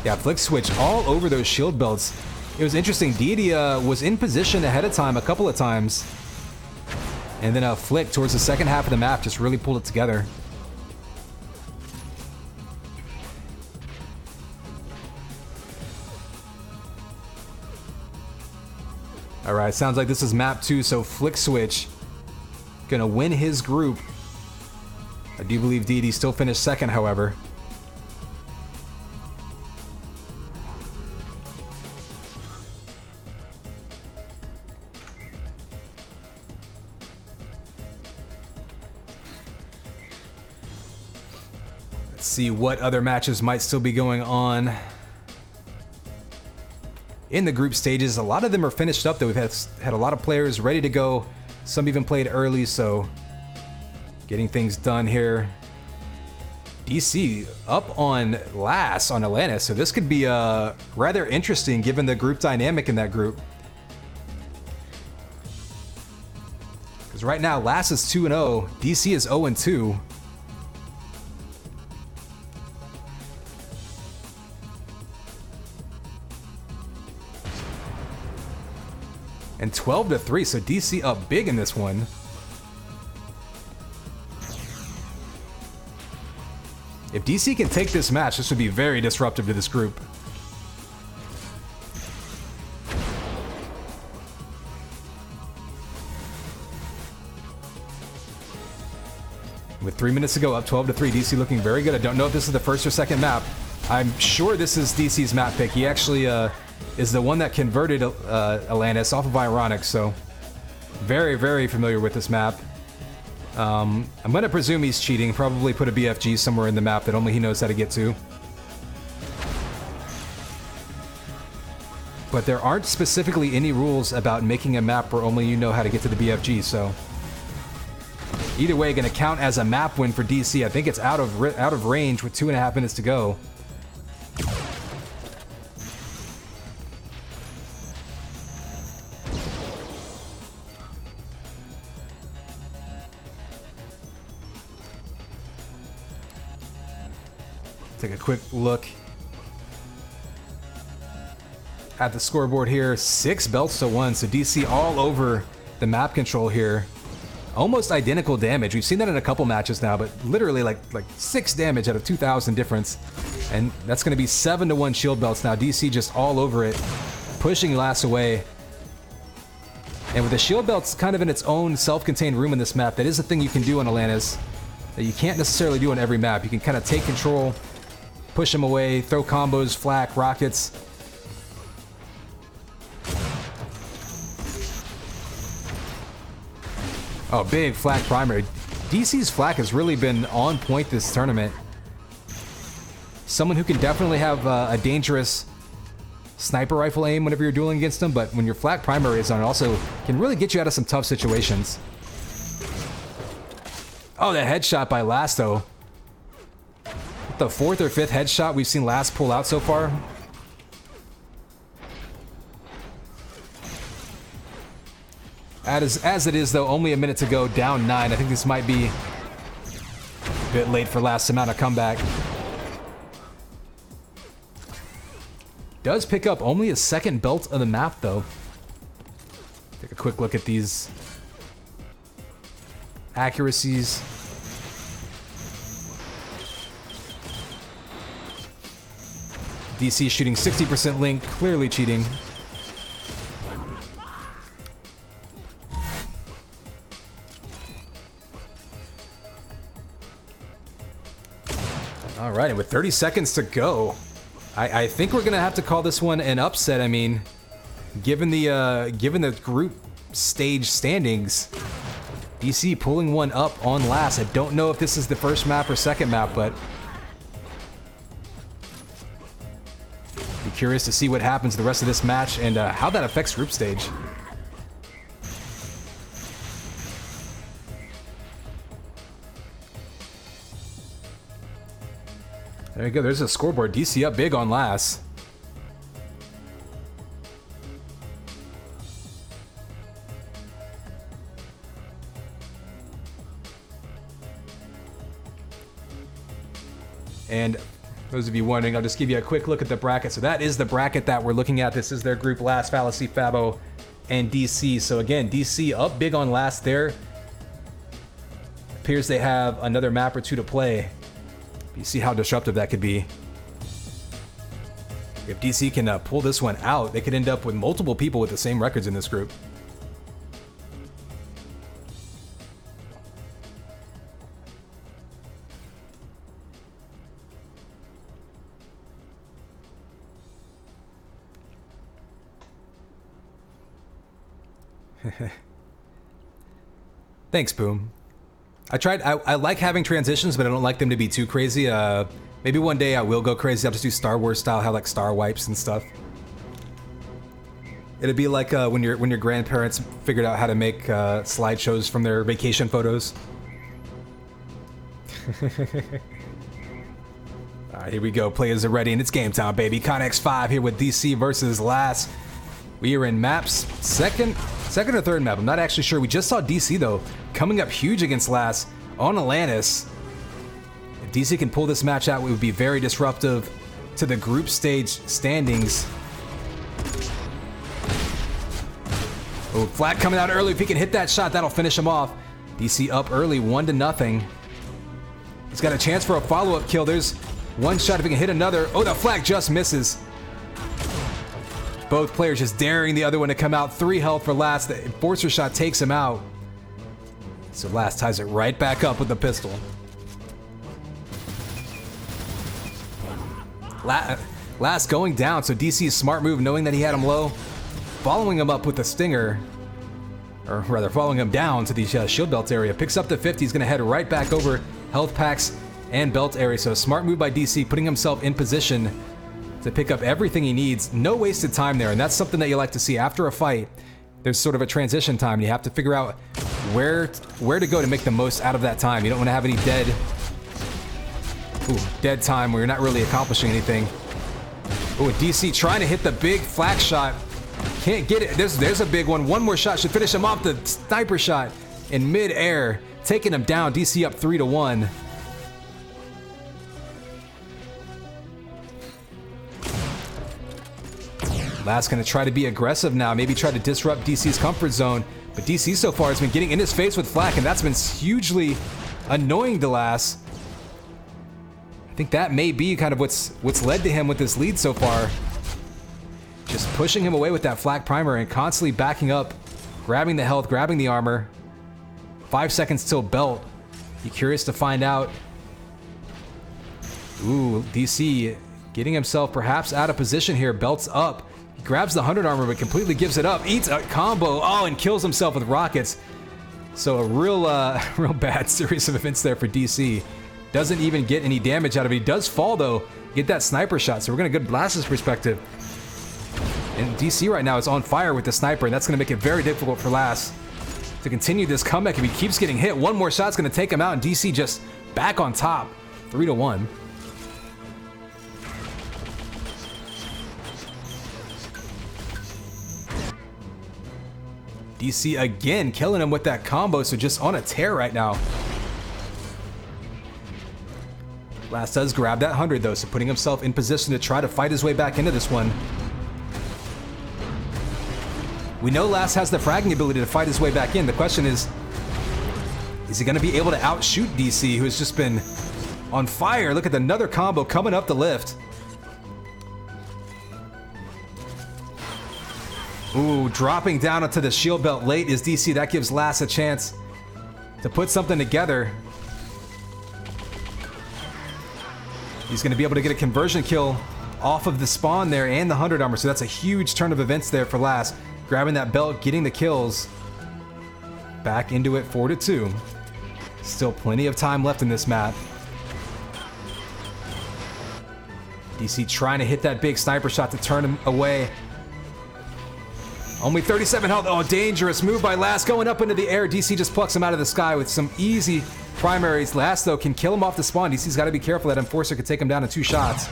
Yeah, Flick Switch all over those shield belts. It was interesting. Deity was in position ahead of time a couple of times. And then Flick, towards the second half of the map, just really pulled it together. Alright, sounds like this is map 2, so Flick Switch gonna win his group. I do believe Deity still finished second, however. Let's see what other matches might still be going on in the group stages. A lot of them are finished up, though. We've had a lot of players ready to go. Some even played early, so getting things done here. DC up on last on Atlantis, so this could be rather interesting given the group dynamic in that group. Because right now, last is 2-0, DC is 0-2. And 12-3, so DC up big in this one. If DC can take this match, this would be very disruptive to this group. With 3 minutes to go, up 12-3, DC looking very good. I don't know if this is the first or second map. I'm sure this is DC's map pick. He actually is the one that converted Atlantis off of Ironic, so very, very familiar with this map. I'm gonna presume he's cheating, probably put a BFG somewhere in the map that only he knows how to get to. But there aren't specifically any rules about making a map where only you know how to get to the BFG, so either way, gonna count as a map win for DC. I think it's out of range with 2.5 minutes to go. Take a quick look at the scoreboard here. 6 belts to 1, so DC all over the map control here. Almost identical damage. We've seen that in a couple matches now, but literally like 6 damage out of 2,000 difference. And that's going to be 7-1 shield belts now. DC just all over it, pushing Lass away. And with the shield belts kind of in its own self-contained room in this map, that is a thing you can do on Atlantis that you can't necessarily do on every map. You can kind of take control, push them away, throw combos, flak, rockets. Oh, big flak primary. DC's flak has really been on point this tournament. Someone who can definitely have a dangerous sniper rifle aim whenever you're dueling against them, but when your flak primary is on, it also can really get you out of some tough situations. Oh, that headshot by Lass, though. The 4th or 5th headshot we've seen Lass pull out so far. As it is, though, only a minute to go, down 9. I think this might be a bit late for Lass to mount a comeback. Does pick up only a 2nd belt of the map, though. Take a quick look at these accuracies. DC shooting 60% link, clearly cheating. All right, and with 30 seconds to go, I think we're gonna have to call this one an upset. I mean, given the group stage standings, DC pulling one up on Lass. I don't know if this is the first map or second map, but be curious to see what happens the rest of this match and how that affects group stage. There you go, there's a scoreboard. DC up big on Lass. And those of you wondering, I'll just give you a quick look at the bracket. So that is the bracket that we're looking at. This is their group: Lass, Fallacy, Fabo, and DC. So again, DC up big on Lass there. Appears they have another map or two to play. You see how disruptive that could be. If DC can pull this one out, they could end up with multiple people with the same records in this group. Thanks, Boom. I like having transitions, but I don't like them to be too crazy. Maybe one day I will go crazy. I'll just do Star Wars style, have like star wipes and stuff. It'd be like when your grandparents figured out how to make slideshows from their vacation photos. Alright, here we go. Players are ready, and it's game time, baby. Connex 5 here with DC versus Last. We are in maps second or third map. I'm not actually sure. We just saw DC though coming up huge against Last on Atlantis. If DC can pull this match out, it would be very disruptive to the group stage standings. Oh, Flat coming out early. If he can hit that shot, that'll finish him off. DC up early, 1-0. He's got a chance for a follow-up kill. There's one shot if he can hit another. Oh, the Flag just misses. Both players just daring the other one to come out. 3 health for Last. The Enforcer shot takes him out. So Last ties it right back up with the pistol. Last going down, so DC's smart move, knowing that he had him low, following him up with the Stinger, or rather following him down to the shield belt area. Picks up the 50, he's gonna head right back over health packs and belt area. So smart move by DC, putting himself in position to pick up everything he needs. No wasted time there, and that's something that you like to see. After a fight, there's sort of a transition time, and you have to figure out where to go to make the most out of that time. You don't want to have any dead time where you're not really accomplishing anything. Oh, DC trying to hit the big flag shot. Can't get it. There's a big one. One more shot should finish him off. The sniper shot in mid-air, taking him down. DC up 3-1. Last gonna try to be aggressive now, maybe try to disrupt DC's comfort zone. But DC so far has been getting in his face with flak, and that's been hugely annoying to Last. I think that may be kind of what's led to him with this lead so far. Just pushing him away with that flak primer and constantly backing up, grabbing the health, grabbing the armor. 5 seconds till belt. Be curious to find out. Ooh, DC getting himself perhaps out of position here. Belt's up. He grabs the 100 armor but completely gives it up. Eats a combo. Oh, and kills himself with rockets. So a real bad series of events there for DC. Doesn't even get any damage out of it. He does fall though. Get that sniper shot. So we're gonna get Blast's perspective. And DC right now is on fire with the sniper, and that's gonna make it very difficult for Last to continue this comeback. If he keeps getting hit, one more shot's gonna take him out, and DC just back on top, 3-1. DC again killing him with that combo, so just on a tear right now. Last does grab that 100 though, so putting himself in position to try to fight his way back into this one. We know Last has the fragging ability to fight his way back in. The question is he going to be able to outshoot DC, who has just been on fire? Look at another combo coming up the lift. Ooh, dropping down onto the shield belt late is DC. That gives Last a chance to put something together. He's going to be able to get a conversion kill off of the spawn there and the 100 armor, so that's a huge turn of events there for Last. Grabbing that belt, getting the kills. Back into it, 4-2. Still plenty of time left in this map. DC trying to hit that big sniper shot to turn him away. Only 37 health. Oh, dangerous move by Last, going up into the air. DC just plucks him out of the sky with some easy primaries. Last, though, can kill him off the spawn. DC's got to be careful. That Enforcer could take him down in 2 shots.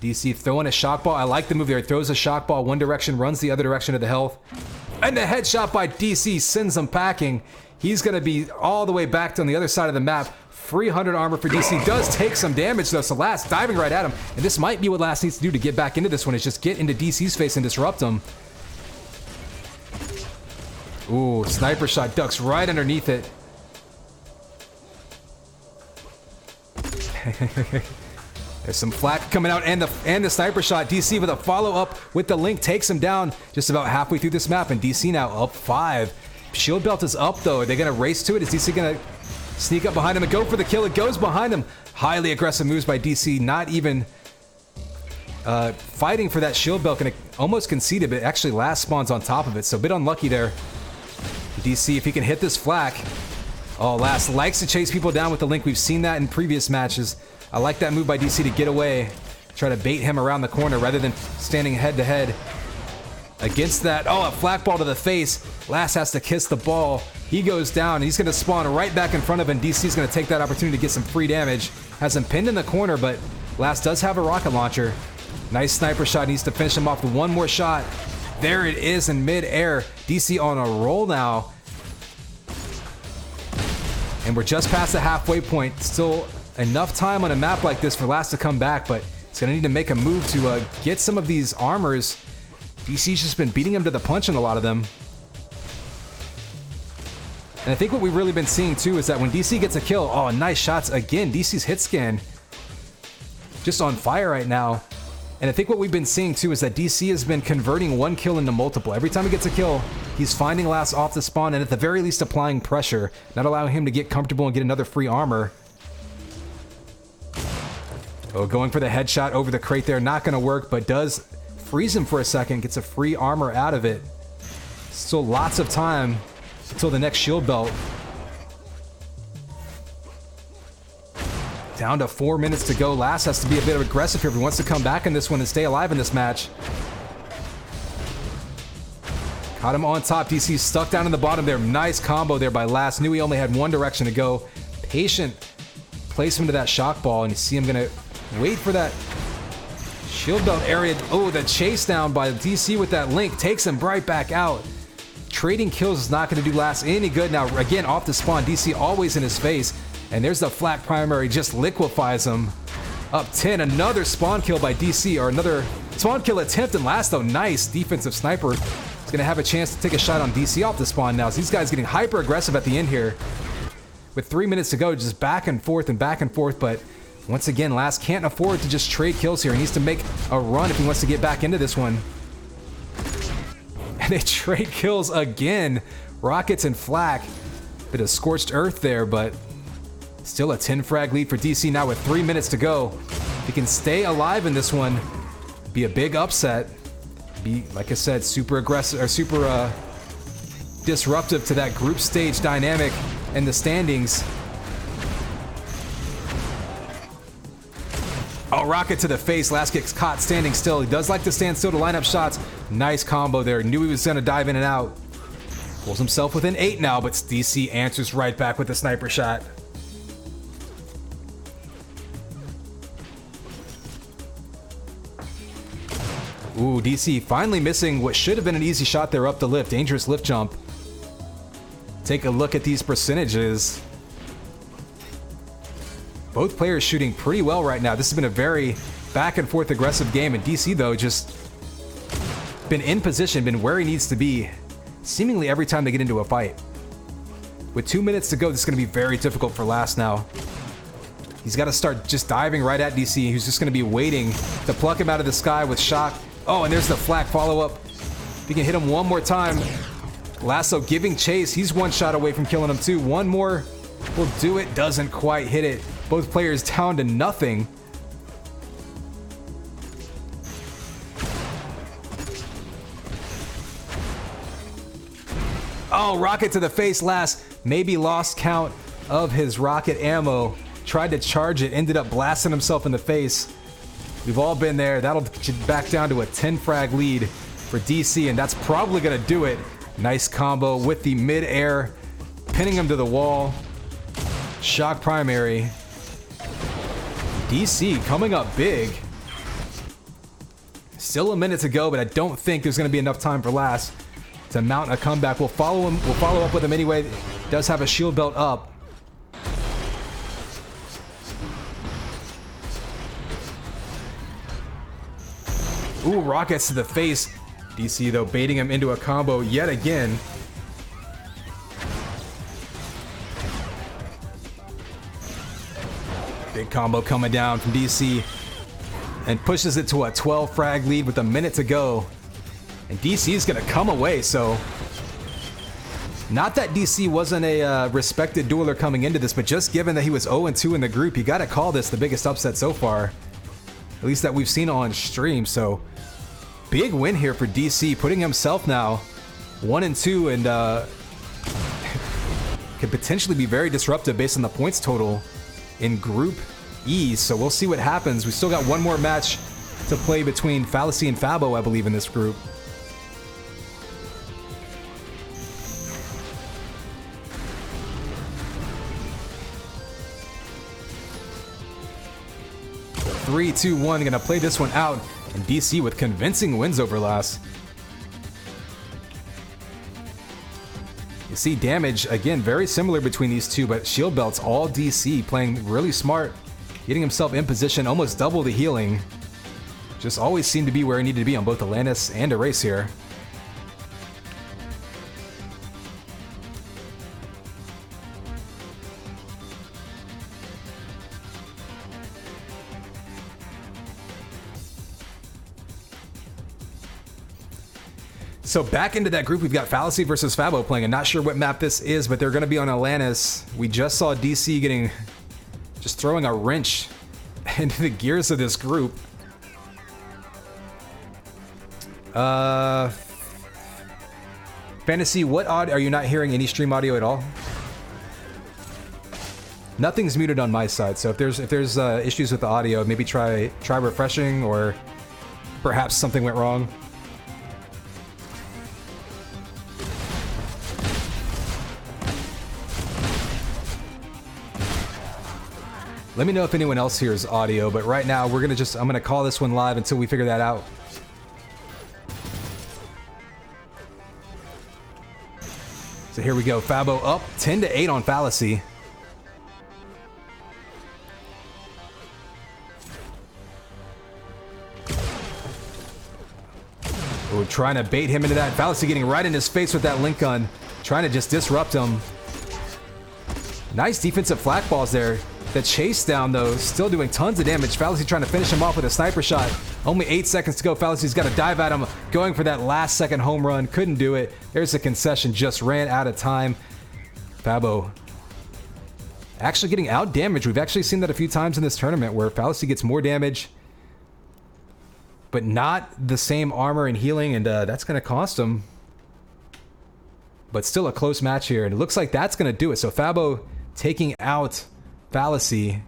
DC throwing a shock ball. I like the move there. He throws a shock ball one direction, runs the other direction of the health. And the headshot by DC sends him packing. He's going to be all the way back on the other side of the map. 300 armor for DC. Does take some damage though, so Last diving right at him. And this might be what Last needs to do to get back into this one, is just get into DC's face and disrupt him. Ooh, sniper shot ducks right underneath it. There's some flak coming out and the sniper shot. DC with a follow-up with the link takes him down just about halfway through this map, and DC now up 5. Shield belt is up though. Are they gonna race to it? Is DC gonna sneak up behind him and go for the kill? It goes behind him. Highly aggressive moves by DC, not even fighting for that shield belt, gonna almost concede it, but actually last spawns on top of it, so a bit unlucky there. DC, if he can hit this flak. Oh, last likes to chase people down with the Link. We've seen that in previous matches. I like that move by DC to get away, try to bait him around the corner rather than standing head to head against that. Oh, a flak ball to the face. Last has to kiss the ball. He goes down. He's going to spawn right back in front of him. DC's going to take that opportunity to get some free damage. Has him pinned in the corner, but Last does have a rocket launcher. Nice sniper shot. Needs to finish him off with one more shot. There it is in mid-air. DC on a roll now. And we're just past the halfway point. Still enough time on a map like this for Last to come back, but he's going to need to make a move to get some of these armors. DC's just been beating him to the punch in a lot of them. And I think what we've really been seeing too is that when DC gets a kill, oh, nice shots again. DC's hit scan just on fire right now. And I think what we've been seeing too is that DC has been converting one kill into multiple. Every time he gets a kill, he's finding Last off the spawn and at the very least applying pressure, not allowing him to get comfortable and get another free armor. Oh, going for the headshot over the crate there, not gonna work, but does freeze him for a second, gets a free armor out of it. Still lots of time until the next shield belt. Down to 4 minutes to go. Last has to be a bit aggressive here if he wants to come back in this one and stay alive in this match. Caught him on top. DC stuck down in the bottom there. Nice combo there by Last. Knew he only had one direction to go. Patient placement of that shock ball, and you see him gonna wait for that shield belt area. Oh, the chase down by DC with that Link takes him right back out. Trading kills is not going to do Last any good. Now, again, off the spawn, DC always in his face. And there's the flak primary, just liquefies him. Up 10, another spawn kill by DC, or another spawn kill attempt. And Last, though, nice defensive sniper. He's going to have a chance to take a shot on DC off the spawn now. So these guys getting hyper aggressive at the end here. With 3 minutes to go, just back and forth, but once again, Last can't afford to just trade kills here. He needs to make a run if he wants to get back into this one. And they trade kills again. Rockets and flak. Bit of scorched earth there, but still a 10 frag lead for DC now with 3 minutes to go. If he can stay alive in this one, be a big upset. Be, like I said, super aggressive or super disruptive to that group stage dynamic and the standings. Oh, rocket to the face. Last gets caught standing still. He does like to stand still to line up shots. Nice combo there. Knew he was going to dive in and out. Pulls himself within 8 now, but DC answers right back with the sniper shot. Ooh, DC finally missing what should have been an easy shot there up the lift. Dangerous lift jump. Take a look at these percentages. Both players shooting pretty well right now. This has been a very back and forth aggressive game, and DC though just been in position, been where he needs to be seemingly every time they get into a fight. With 2 minutes to go, this is going to be very difficult for Last now. He's got to start just diving right at DC, who's just going to be waiting to pluck him out of the sky with shock. Oh, and there's the flak follow-up. If he can hit him one more time. Lasso giving chase. He's one shot away from killing him too. One more will do it. Doesn't quite hit it. Both players down to nothing. Oh, rocket to the face. Last maybe lost count of his rocket ammo. Tried to charge it, ended up blasting himself in the face. We've all been there. That'll get back down to a 10 frag lead for DC, and that's probably gonna do it. Nice combo with the mid-air, pinning him to the wall. Shock primary. DC coming up big. Still a minute to go, but I don't think there's going to be enough time for Last to mount a comeback. We'll follow him. We'll follow up with him anyway. Does have a shield belt up. Ooh, rockets to the face. DC though baiting him into a combo yet again. Big combo coming down from DC and pushes it to a 12 frag lead with a minute to go. And DC is going to come away, so not that DC wasn't a respected dueler coming into this, but just given that he was 0-2 in the group, you got to call this the biggest upset so far. at least that we've seen on stream. So big win here for DC, putting himself now 1-2, and could potentially be very disruptive based on the points total in Group E. So we'll see what happens. We still got one more match to play between Fallacy and Fabo, I believe, in this group. Three, two, one. Gonna play this one out, and DC with convincing wins over last. You see damage again very similar between these two, but shield belts all DC, playing really smart, getting himself in position, almost double the healing. Just always seemed to be where he needed to be on both Atlantis and Erase here. So back into that group, we've got Fallacy versus Fabo playing. I'm not sure what map this is, but they're going to be on Atlantis. We just saw DC just throwing a wrench into the gears of this group. Fantasy, what audio? Are you not hearing any stream audio at all? Nothing's muted on my side, so if there's issues with the audio, maybe try refreshing, or perhaps something went wrong. Let me know if anyone else hears audio, but right now I'm gonna call this one live until we figure that out. So here we go, Fabo up 10-8 on Fallacy. We're trying to bait him into that. Fallacy getting right in his face with that link gun, trying to just disrupt him. Nice defensive flak balls there. The chase down, though, still doing tons of damage. Fallacy trying to finish him off with a sniper shot. Only 8 seconds to go. Fallacy's got to dive at him, going for that last second home run. Couldn't do it. There's a concession. Just ran out of time. Fabo actually getting out damaged. We've actually seen that a few times in this tournament where Fallacy gets more damage, but not the same armor and healing, and that's going to cost him. But still a close match here, and it looks like that's going to do it. So Fabo taking out Fallacy.